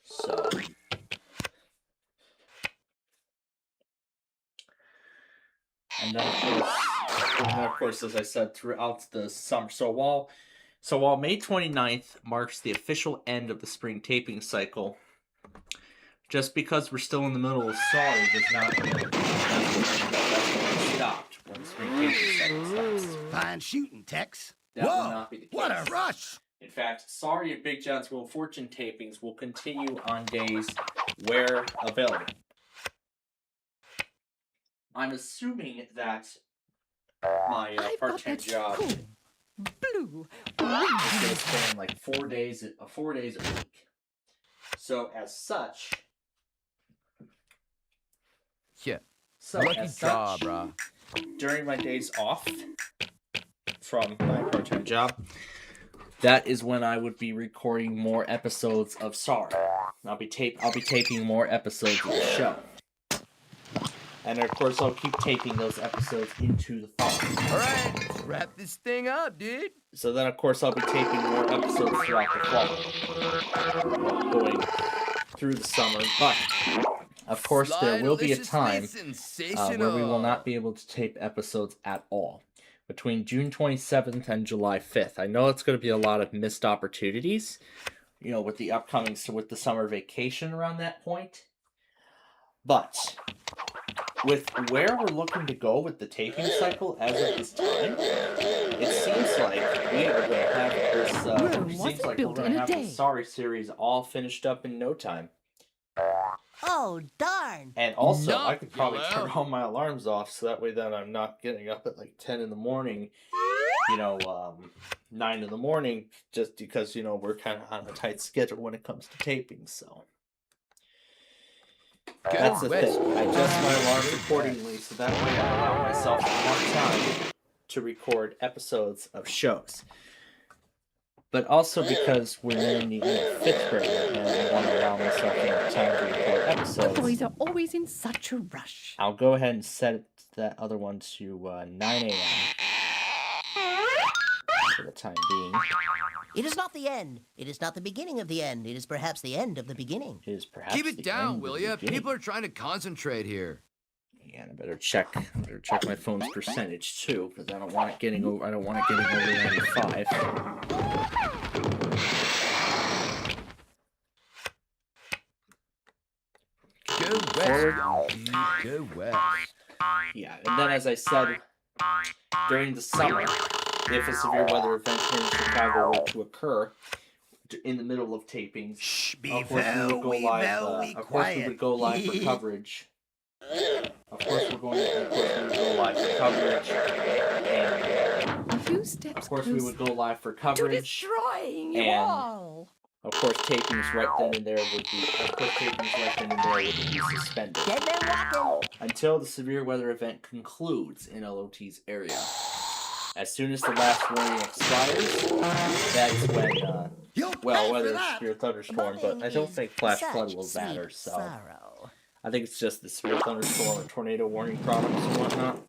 So. And then, of course, as I said, throughout the summer. So while May 29th marks the official end of the spring taping cycle, just because we're still in the middle of Sorry does not mean that's stopped when the spring taping cycle stops. Fine shooting, Tex. That will not be the case. What a rush! In fact, Sorry and Big John's Wheel of Fortune tapings will continue on days where available. I'm assuming that my part-time job Blue. is going to span like 4 days a week. So as such, lucky job, brah. During my days off from my part-time job, that is when I would be recording more episodes of Sorry. I'll be taping more episodes of the show. And of course, I'll keep taping those episodes into the fall. Alright, let's wrap this thing up, dude. So then, of course, I'll be taping more episodes throughout the fall. Going through the summer. But, of course, there will be a time where we will not be able to tape episodes at all. Between June 27th and July 5th. I know it's going to be a lot of missed opportunities. With the with the summer vacation around that point. But with where we're looking to go with the taping cycle as of this time, it seems like we are going to have this. Seems like we're going to have the Sorry series all finished up in no time. Oh darn! And also, I could probably turn all my alarms off so that way then I'm not getting up at like 10 in the morning. 9 in the morning, just because we're kind of on a tight schedule when it comes to taping. So. That's the thing. I adjust my alarms accordingly so that way I allow myself more time to record episodes of shows. But also because we're in the 5th grade and I want to allow myself more time to record episodes. The boys are always in such a rush. I'll go ahead and set that other one to 9 a.m. for the time being. It is not the end. It is not the beginning of the end. It is perhaps the end of the beginning. It is perhaps Keep it down, will ya? People are trying to concentrate here. Yeah, and I better check my phone's percentage too, because I don't want it getting over 95. Go west, go west. Yeah, and then as I said, during the summer, if a severe weather event here in Chicago were to occur, in the middle of tapings. Shh, be of course, we would go live. Of course, we would go live for coverage. Of course, we would go live for coverage. And A few steps of course, we would go live for to coverage. destroying you And all. of course, tapings right then and there would be suspended until the severe weather event concludes in LOT's area. As soon as the last warning expires, that is when, whether it's severe thunderstorm, but I don't think flash flood will matter, so I think it's just the severe thunderstorm and tornado warning products and whatnot.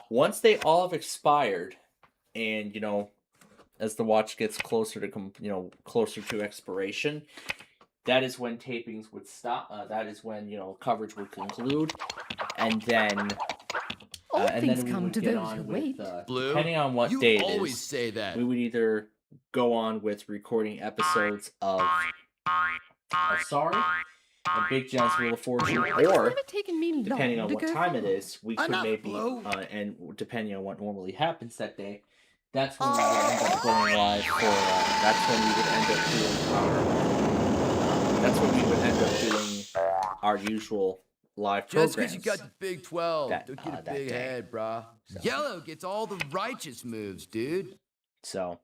Once they all have expired, and, you know, as the watch gets closer to, closer to expiration, that is when tapings would stop, that is when, coverage would conclude, and then... and then we would get on with, depending on what day it is, say that. we would either go on with recording episodes of Sorry and Big John's Wheel of Fortune, or depending on what time it is, we could maybe, and depending on what normally happens that day, that's when we would end up going live for, that's when we would end up doing our usual live programs. Just because you got the Big 12, don't get a big head, brah. So. Yellow gets all the righteous moves, dude. So,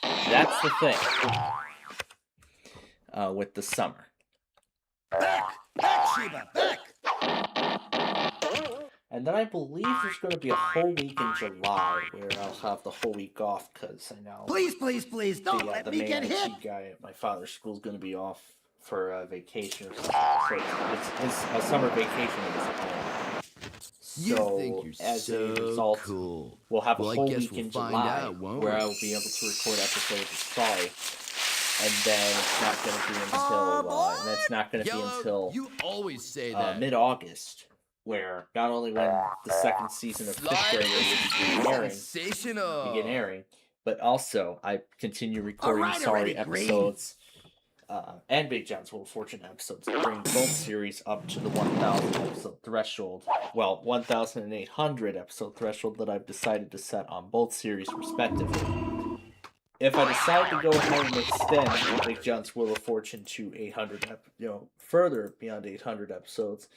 that's the thing with the summer. Back, Sheba, back! And then I believe there's going to be a whole week in July where I'll have the whole week off because I know... Please, don't let me get hit! The guy at my father's school is going to be off for vacation or something. So it's his summer vacation of his own. So, as a result, we'll have a whole week in July where I will be able to record episodes of Sorry. And then it's not going to be until you always say that. Mid-August, where not only when the second season of Fifth Grader will begin airing, but also I continue recording Sorry episodes and Big John's Wheel of Fortune episodes, bring both series up to the 1,000 episode threshold. Well, 1,800 episode threshold that I've decided to set on both series respectively. If I decide to go ahead and extend Big John's Wheel of Fortune to 800, further beyond 800 episodes,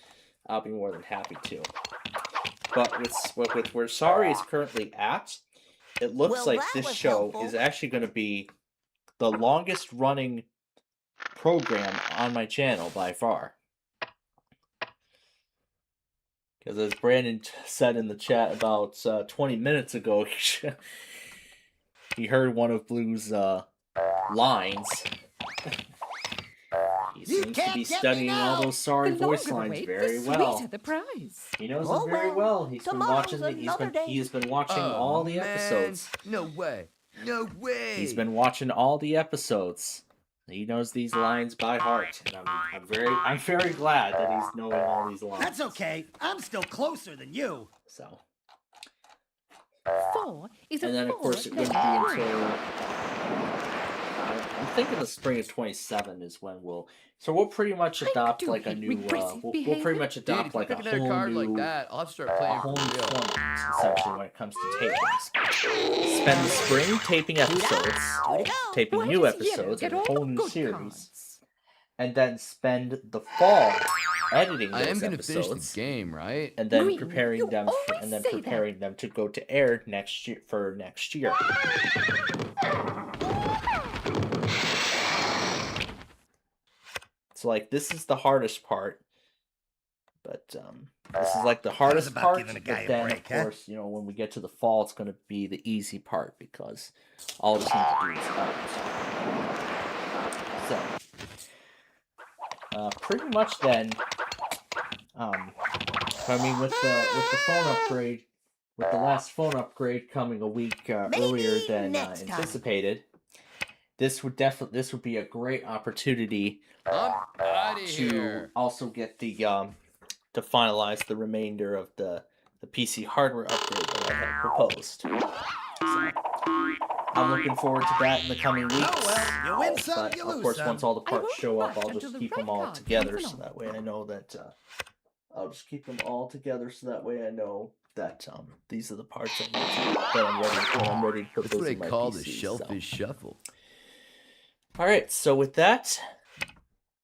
I'll be more than happy to. But with where Sorry is currently at, it looks like this show is actually going to be the longest running program on my channel by far. Because as Brandon said in the chat about 20 minutes ago, he heard one of Blue's lines. He seems to be studying all those Sorry voice lines very well. He knows them very well. He's been watching. He's been watching all the episodes. No way. No way. He's been watching all the episodes. He knows these lines by heart, and I'm very glad that he's knowing all these lines. That's okay. I'm still closer than you. So. 4 is a and then, of course, it wouldn't be until... I'm thinking the spring of 27 is when we'll... So we'll pretty much adopt like a new... we'll pretty much adopt like a whole card new... like that, I'll start playing for real. Essentially, when it comes to tapings. Spend the spring taping episodes, taping new episodes, and a whole new series. And then spend the fall editing those episodes. I am going to finish the game, right? And then preparing them to go to air next year for next year. So like this is the hardest part. But this is like the hardest part. But then of course, when we get to the fall, it's going to be the easy part because all we need to do is edit. So pretty much then, with the phone upgrade, with the last phone upgrade coming a week earlier than anticipated, this would be a great opportunity to also get the to finalize the remainder of the PC hardware upgrade that I had proposed. So, I'm looking forward to that in the coming weeks. Oh, well, you win some, but, you lose of course, some. once all the parts show up, I'll just keep them all together, so that way I know that I'll just keep them all together, so that way I know that these are the parts I need that I'm ready to put those in my PC. That's what I call the Shellfish Shuffle. Alright, so with that,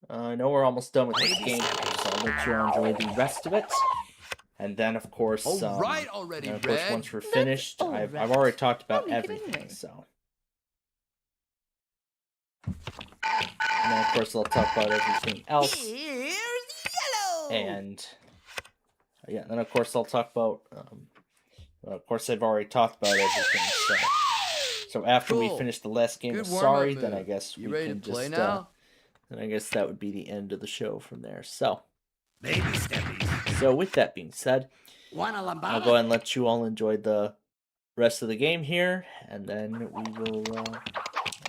I know we're almost done with this game, so I'll let you enjoy the rest of it. And then, of course, once we're finished, I've already talked about everything, anyway. So. And then, of course, I'll talk about everything else. Here's yellow! And, yeah, then, of course, I'll talk about, of course, I've already talked about everything, so after we finish the last game of Sorry, then I guess we can just, then I guess that would be the end of the show from there, so. Baby steppies. So, with that being said, I'll go ahead and let you all enjoy the rest of the game here, and then we will,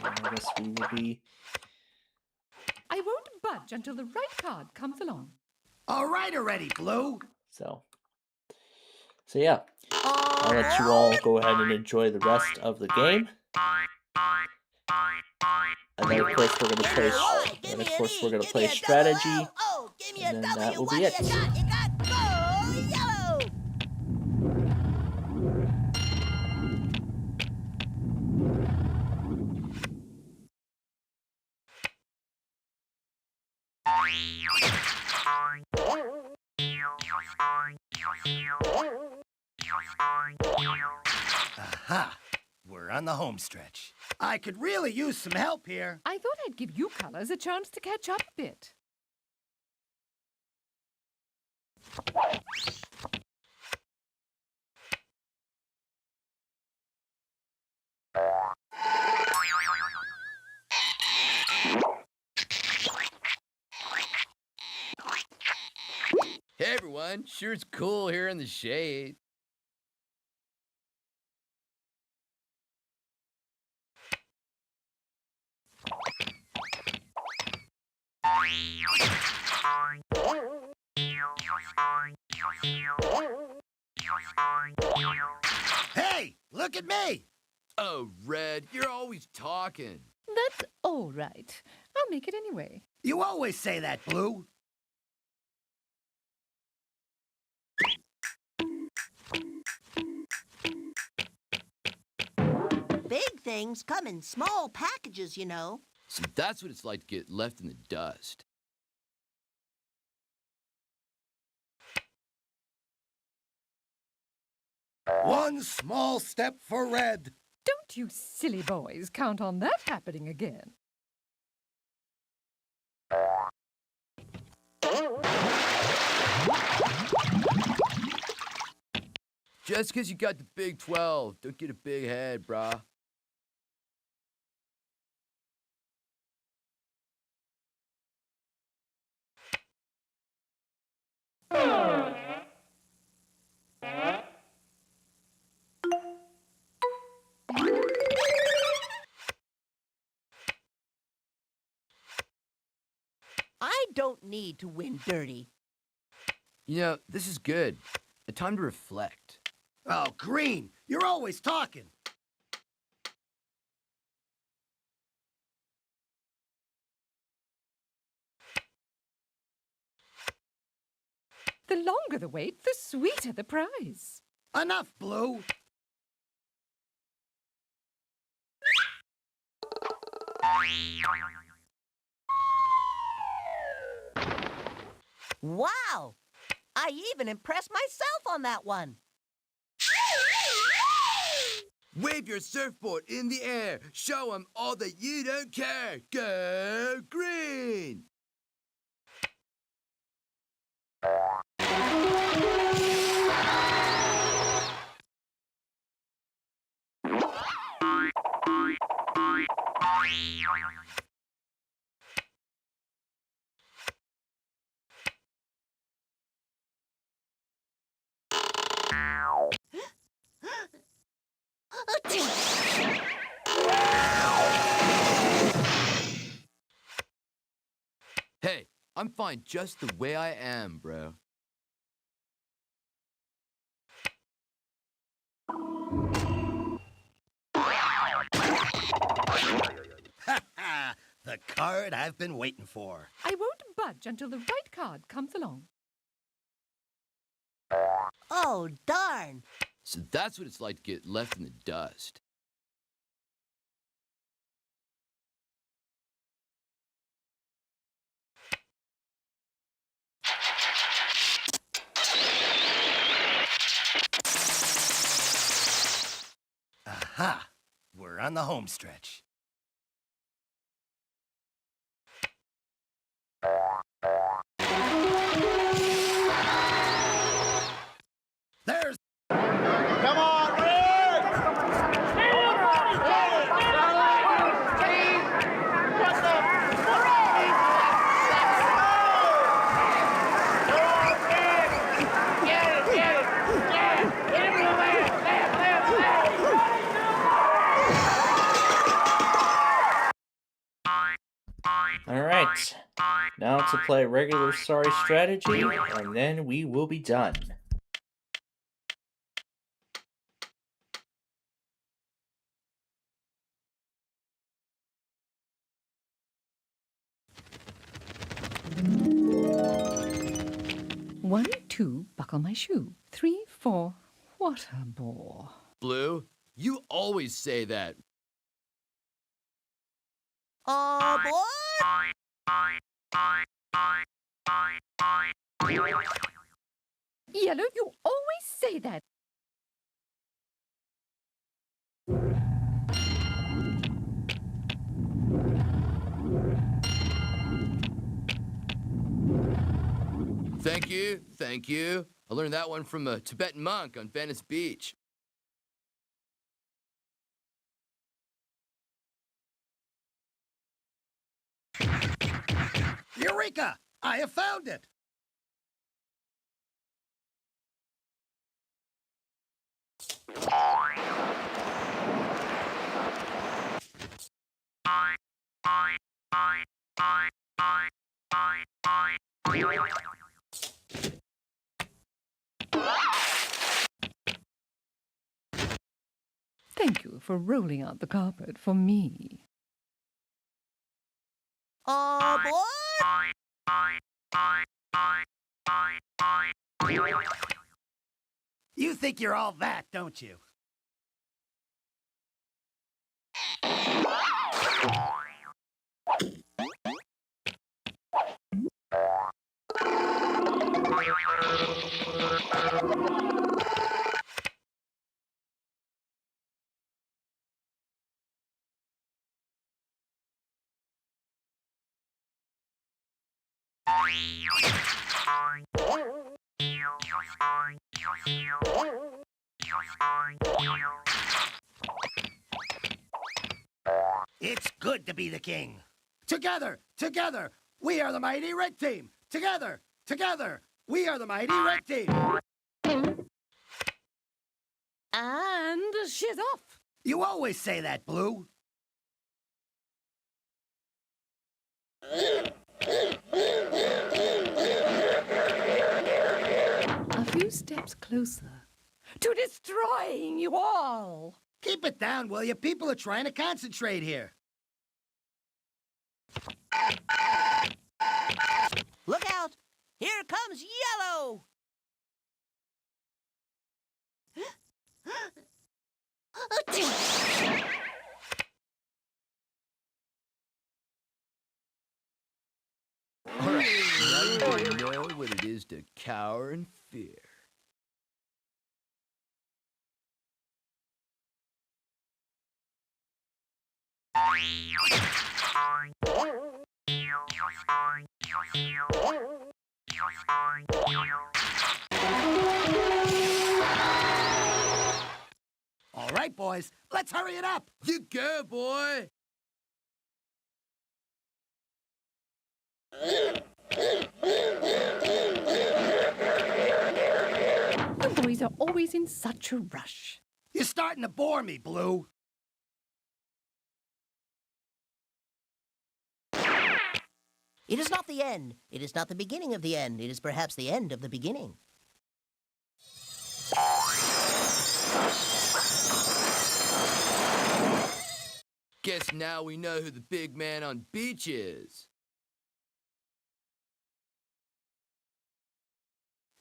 I guess we will be... I won't budge until the right card comes along. All right already, Blue. So yeah, I'll let you all go ahead and enjoy the rest of the game. And then, of course, we're going to play strategy, and then that will be it. Aha! We're on the home stretch. I could really use some help here. I thought I'd give you colors a chance to catch up a bit. Hey everyone, sure it's cool here in the shade. Hey, look at me! Oh, Red, you're always talking. That's all right. I'll make it anyway. You always say that, Blue. Big things come in small packages, you know. So that's what it's like to get left in the dust. One small step for Red. Don't you silly boys count on that happening again. Just because you got the Big 12, don't get a big head, brah. I don't need to win dirty. You know, this is good. A time to reflect. Oh, Green, you're always talking. The longer the wait, the sweeter the prize. Enough, Blue. Wow! I even impressed myself on that one. Wave your surfboard in the air. Show them all that you don't care. Go Green! Hey, I'm fine just the way I am, bro. The card I've been waiting for. I won't budge until the right card comes along. Oh, darn. So that's what it's like to get left in the dust. Ha! We're on the home stretch. There's... Come on, Rick! Alright, now to play regular Sorry strategy, and then we will be done. One, two, buckle my shoe. 3, 4, what a bore. Blue, you always say that. Boy! Yellow, you always say that. Thank you, thank you. I learned that one from a Tibetan monk on Venice Beach. Eureka! I have found it! Thank you for rolling out the carpet for me. Boy! You think you're all that, don't you? It's good to be the king. Together, together, we are the mighty Red Team. Together, together, we are the mighty Red Team. And she's off. You always say that, Blue. A few steps closer to destroying you all. Keep it down, will you? People are trying to concentrate here. Look out! Here comes Yellow! All right, now you know what it is to cower in fear. All right, boys, let's hurry it up. You go, boy. You boys are always in such a rush. You're starting to bore me, Blue. It is not the end. It is not the beginning of the end. It is perhaps the end of the beginning. Guess now we know who the big man on beach is.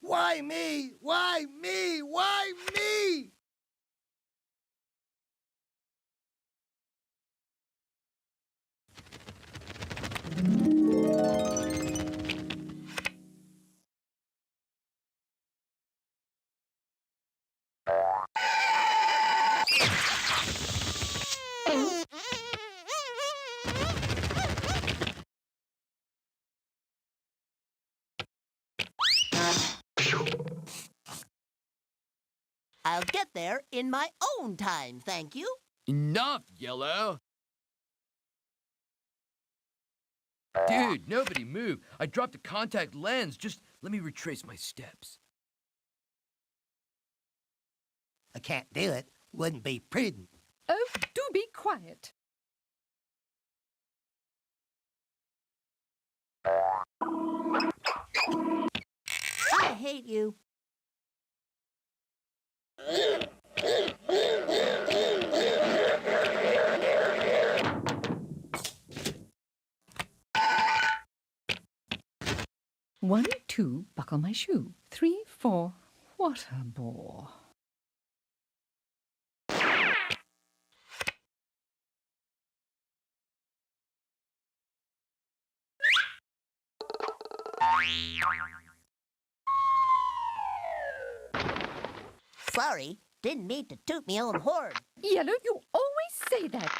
Why me? Why me? Why me? I'll get there in my own time, thank you. Enough, Yellow. Dude, nobody move. I dropped a contact lens. Just let me retrace my steps. I can't do it. Wouldn't be prudent. Oh, do be quiet. I hate you. One, two, buckle my shoe. 3, 4, what a bore. Sorry, didn't mean to toot me own horn. Yellow, you always say that.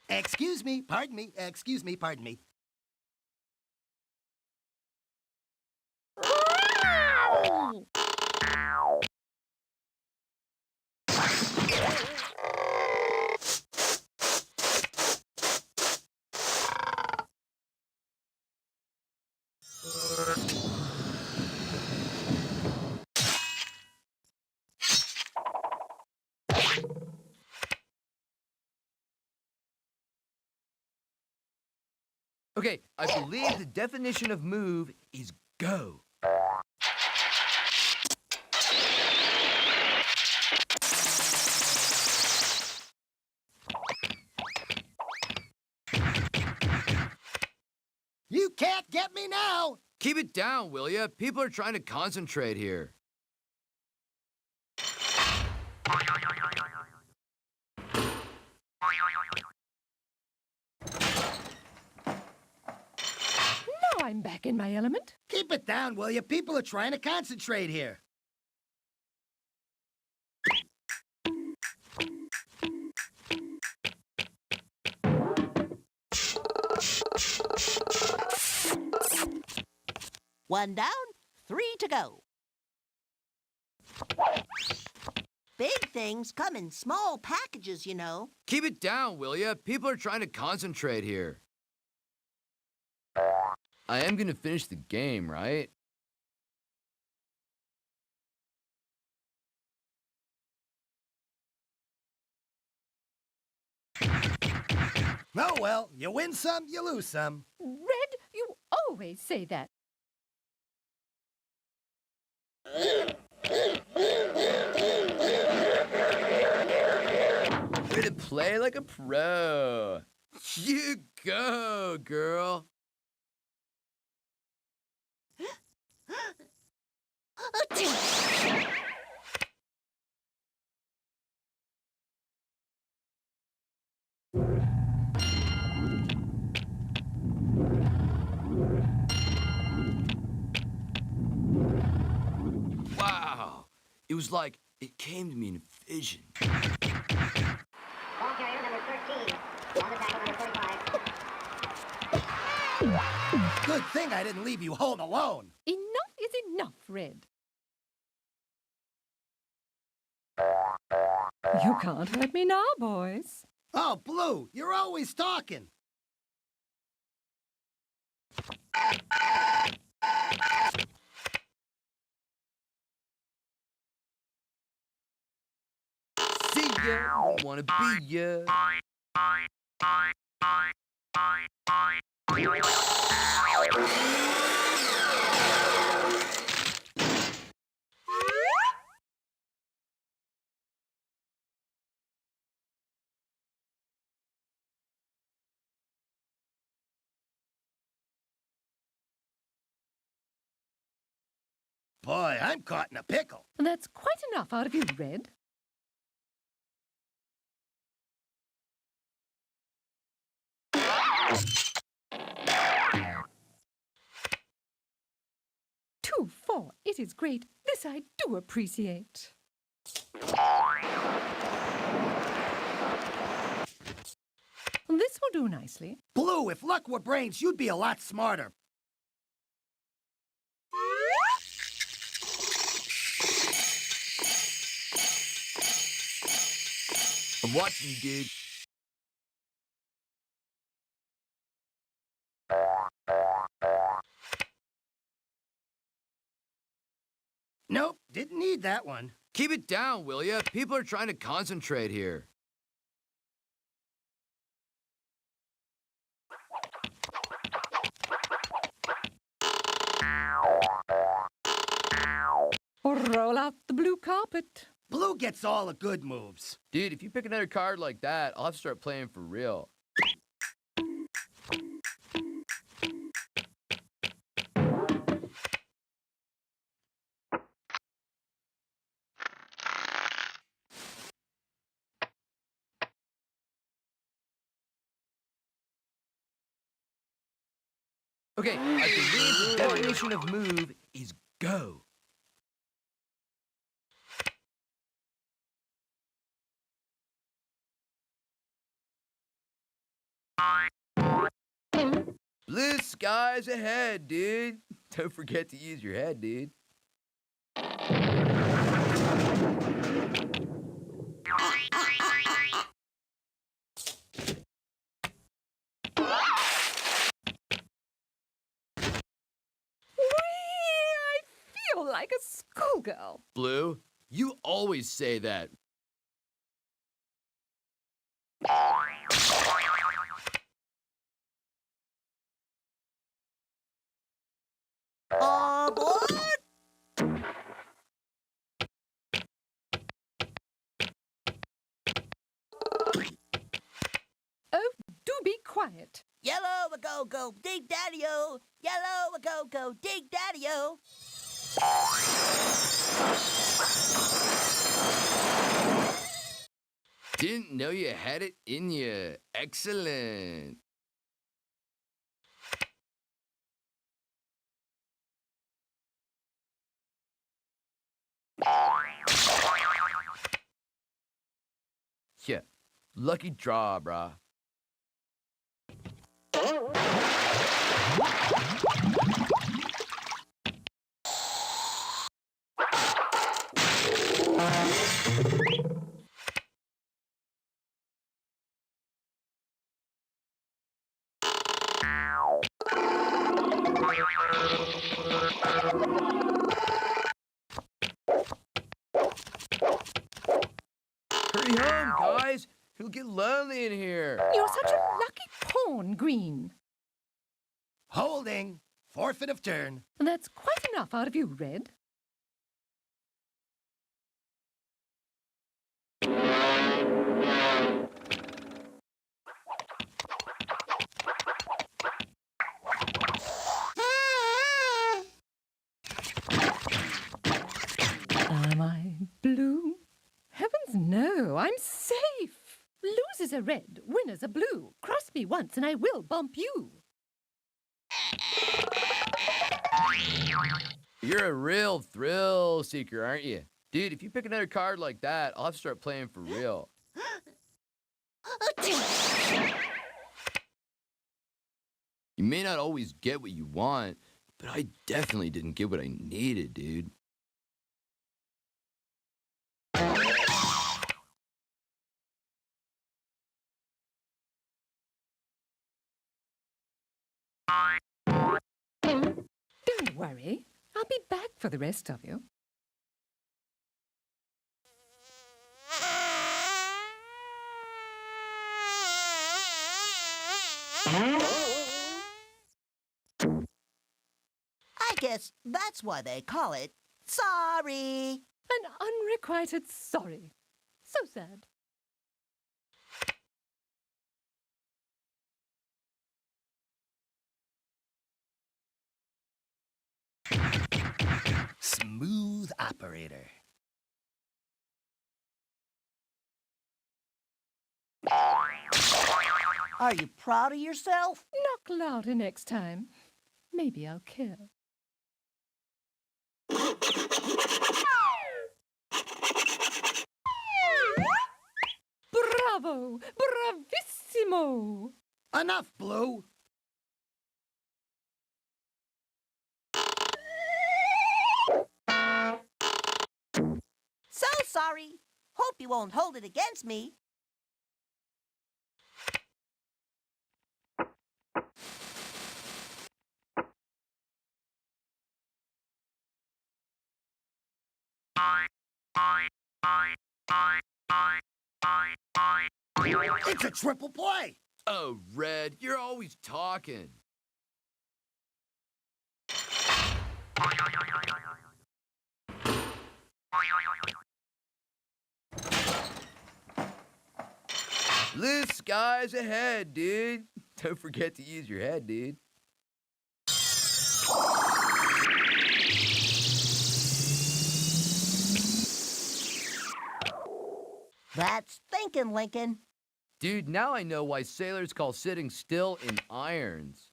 Excuse me, pardon me, excuse me, pardon me. Okay, I believe the definition of move is go. You can't get me now! Keep it down, will ya? People are trying to concentrate here. Now I'm back in my element. Keep it down, will you? People are trying to concentrate here. One down, 3 to go. Big things come in small packages, you know. Keep it down, will ya? People are trying to concentrate here. I am gonna finish the game, right? Oh, well, you win some, you lose some. Red, you always say that. Way to play like a pro. You go, girl. Wow. It was like it came to me in a vision. Ball carrier number 13. On the tackle number 45. Good thing I didn't leave you home alone. Enough is enough, Red. You can't hurt me now, boys. Oh, Blue, you're always talking. See ya, wanna be ya. Boy, I'm caught in a pickle. That's quite enough out of you, Red. 2-4. It is great. This I do appreciate. This will do nicely. Blue, if luck were brains, you'd be a lot smarter. I'm watching you, dude. Nope, didn't need that one. Keep it down, will ya? People are trying to concentrate here. Roll out the blue carpet. Blue gets all the good moves. Dude, if you pick another card like that, I'll have to start playing for real. Okay, I believe the definition of move is go. Blue skies ahead, dude. Don't forget to use your head, dude. I feel like a schoolgirl. Blue, you always say that. Aboard! Oh, do be quiet. Yellow a go go, dig daddy-o. Yellow a go go, dig daddy-o. Didn't know you had it in you. Excellent. Yeah, lucky draw, brah. Hurry home, guys. It'll get lonely in here. You're such a lucky pawn, Green. Holding. Forfeit of turn. That's quite enough out of you, Red. Am I blue? Heavens no, I'm safe. Losers are red, winners are blue. Cross me once and I will bump you. You're a real thrill seeker, aren't you? Dude, if you pick another card like that, I'll have to start playing for real. You may not always get what you want, but I definitely didn't get what I needed, dude. Don't worry, I'll be back for the rest of you. I guess that's why they call it sorry. An unrequited sorry. So sad. Smooth operator. Are you proud of yourself? Knock louder next time. Maybe I'll care. Bravo! Bravissimo! Enough, Blue. So sorry. Hope you won't hold it against me. It's a triple play. Oh, Red, you're always talking. Blue skies ahead, dude. Don't forget to use your head, dude. That's thinking, Lincoln. Dude, now I know why sailors call sitting still in irons.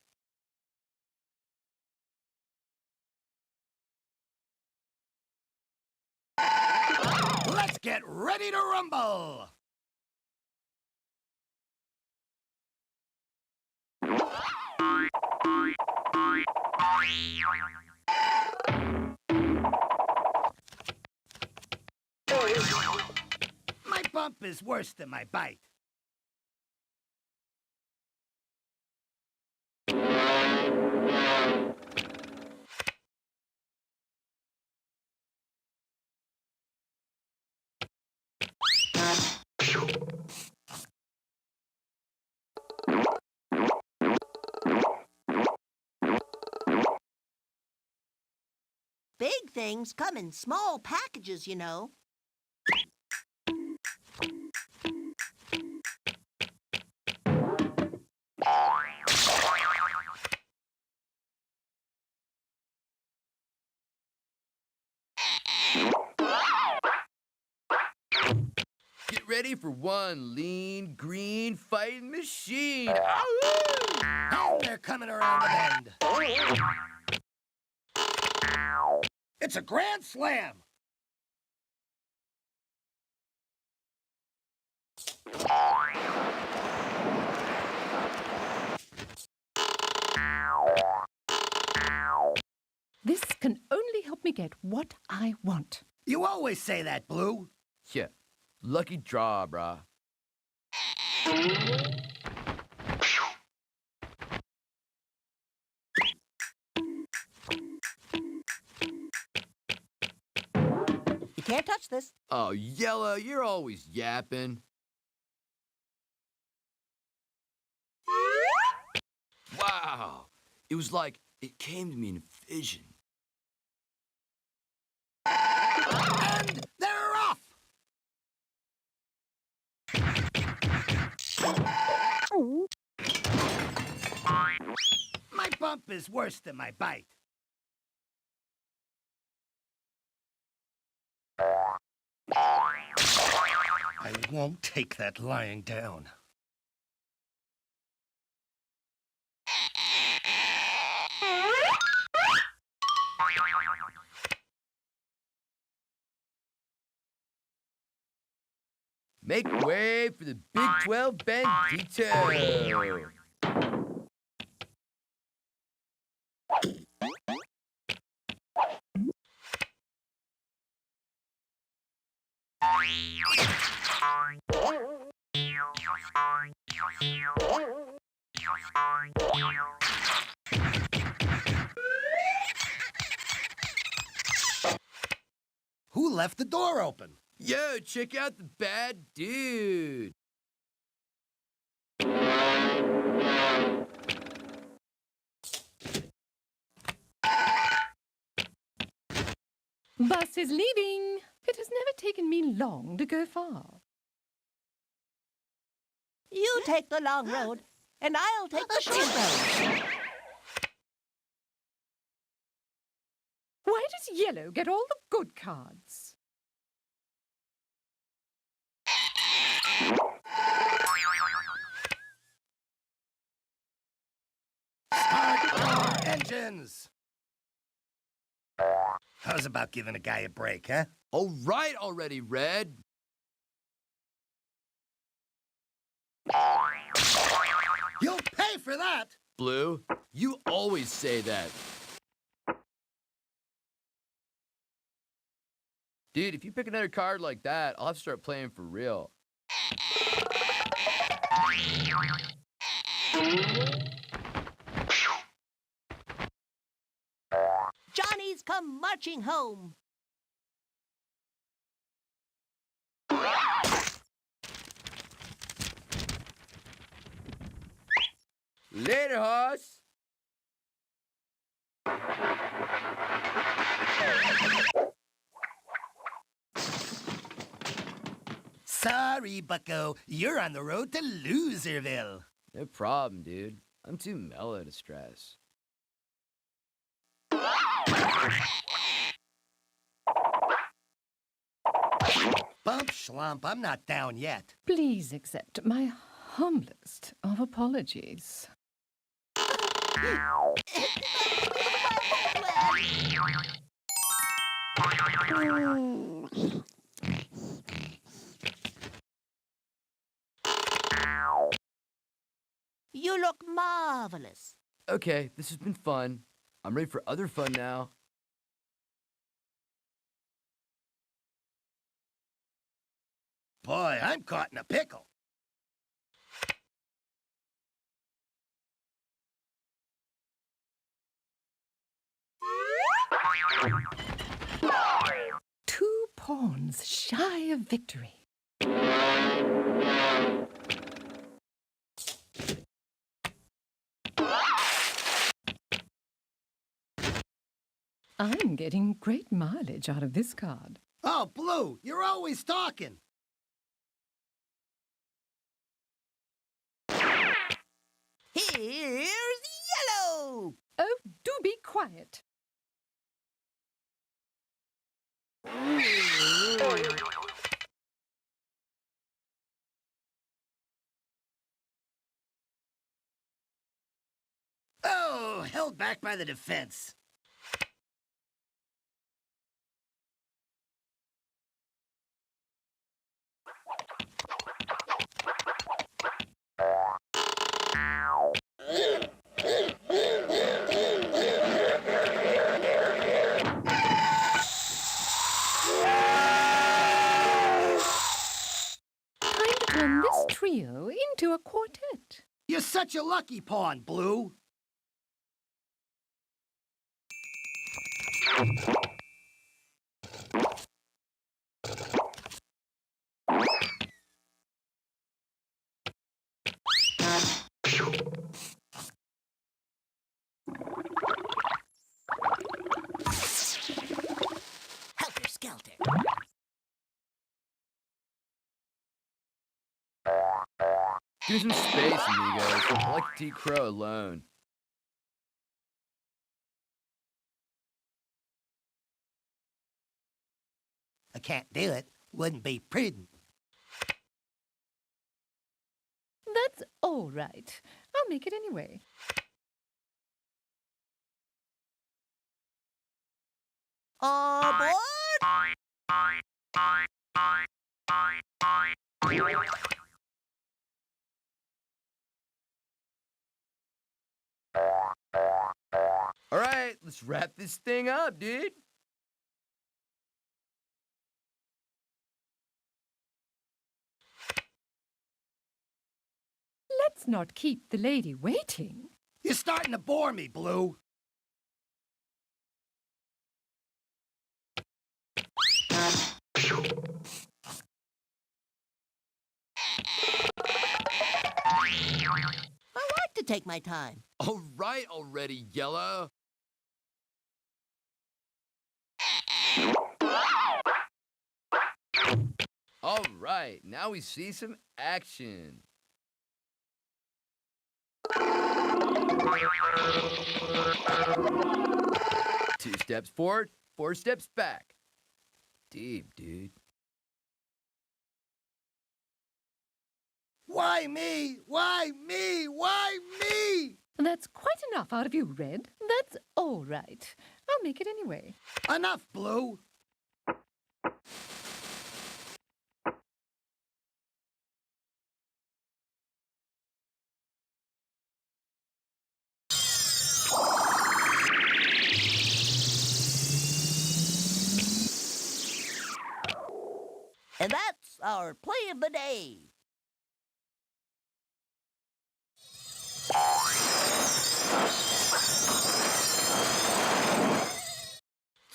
Let's get ready to rumble. My bump is worse than my bite. Big things come in small packages, you know. Get ready for one lean, green fighting machine. And they're coming around the bend. It's a grand slam. This can only help me get what I want. You always say that, Blue. Yeah, lucky draw, brah. You can't touch this. Oh, Yellow, you're always yapping. Wow, it was like it came to me in a vision. And they're off. My bump is worse than my bite. I won't take that lying down. Make way for the Big 12 Bandito. Who left the door open? Yo, check out the bad dude. Bus is leaving. It has never taken me long to go far. You take the long road, and I'll take the short road. Why does Yellow get all the good cards? Start your engines. How's about giving a guy a break, huh? All right already, Red. for that. Blue, you always say that. Dude, if you pick another card like that, I'll have to start playing for real. Johnny's come marching home. Later, horse. Sorry, bucko. You're on the road to Loserville. No problem, dude. I'm too mellow to stress. Bump schlump, I'm not down yet. Please accept my humblest of apologies. You look marvelous. Okay, this has been fun. I'm ready for other fun now. Boy, I'm caught in a pickle. Two pawns shy of victory. I'm getting great mileage out of this card. Oh, Blue, you're always talking. Here's yellow. Oh, do be quiet. Oh, held back by the defense. Time to turn this trio into a quartet. You're such a lucky pawn, Blue. Helter skelter. Give me some space, amigos. I like to eat crow alone. I can't do it. Wouldn't be prudent. That's all right. I'll make it anyway. Aboard! All right, let's wrap this thing up, dude. Let's not keep the lady waiting. You're starting to bore me, Blue. I like to take my time. All right already, Yellow. All right, now we see some action. Two steps forward, 4 steps back. Deep, dude. Why me? Why me? Why me? That's quite enough out of you, Red. That's all right. I'll make it anyway. Enough, Blue. And that's our play of the day.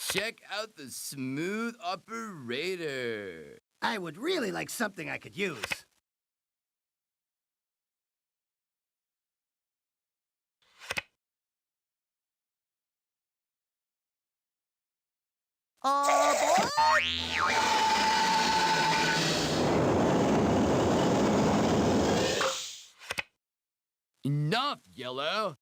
Check out the smooth operator. I would really like something I could use. Enough, Yellow.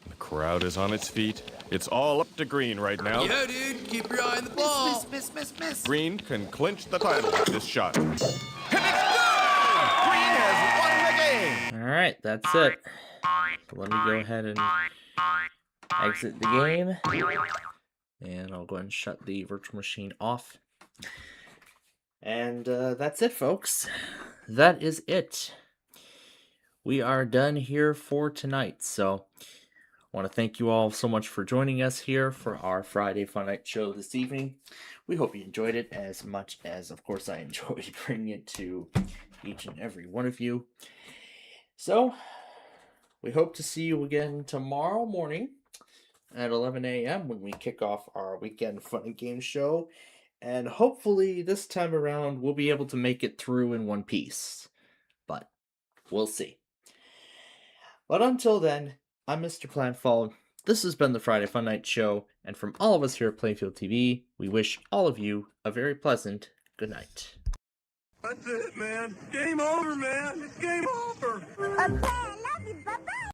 The crowd is on its feet. It's all up to Green right now. Yo, dude, keep your eye on the ball. Miss. Green can clinch the title with this shot. And it's good! Green has won the game! All right, that's it. Let me go ahead and exit the game. And I'll go ahead and shut the virtual machine off. And that's it, folks. That is it. We are done here for tonight. So I want to thank you all so much for joining us here for our Friday Fun Night show this evening. We hope you enjoyed it as much as, of course, I enjoyed bringing it to each and every one of you. So we hope to see you again tomorrow morning at 11 a.m. when we kick off our weekend fun and game show. And hopefully this time around we'll be able to make it through in one piece. But we'll see. But until then, I'm Mr. Planfall. This has been the Friday Fun Night Show. And from all of us here at Playfield TV, we wish all of you a very pleasant good night. That's it, man. Game over, man. It's game over. Okay, I love you. Bye-bye.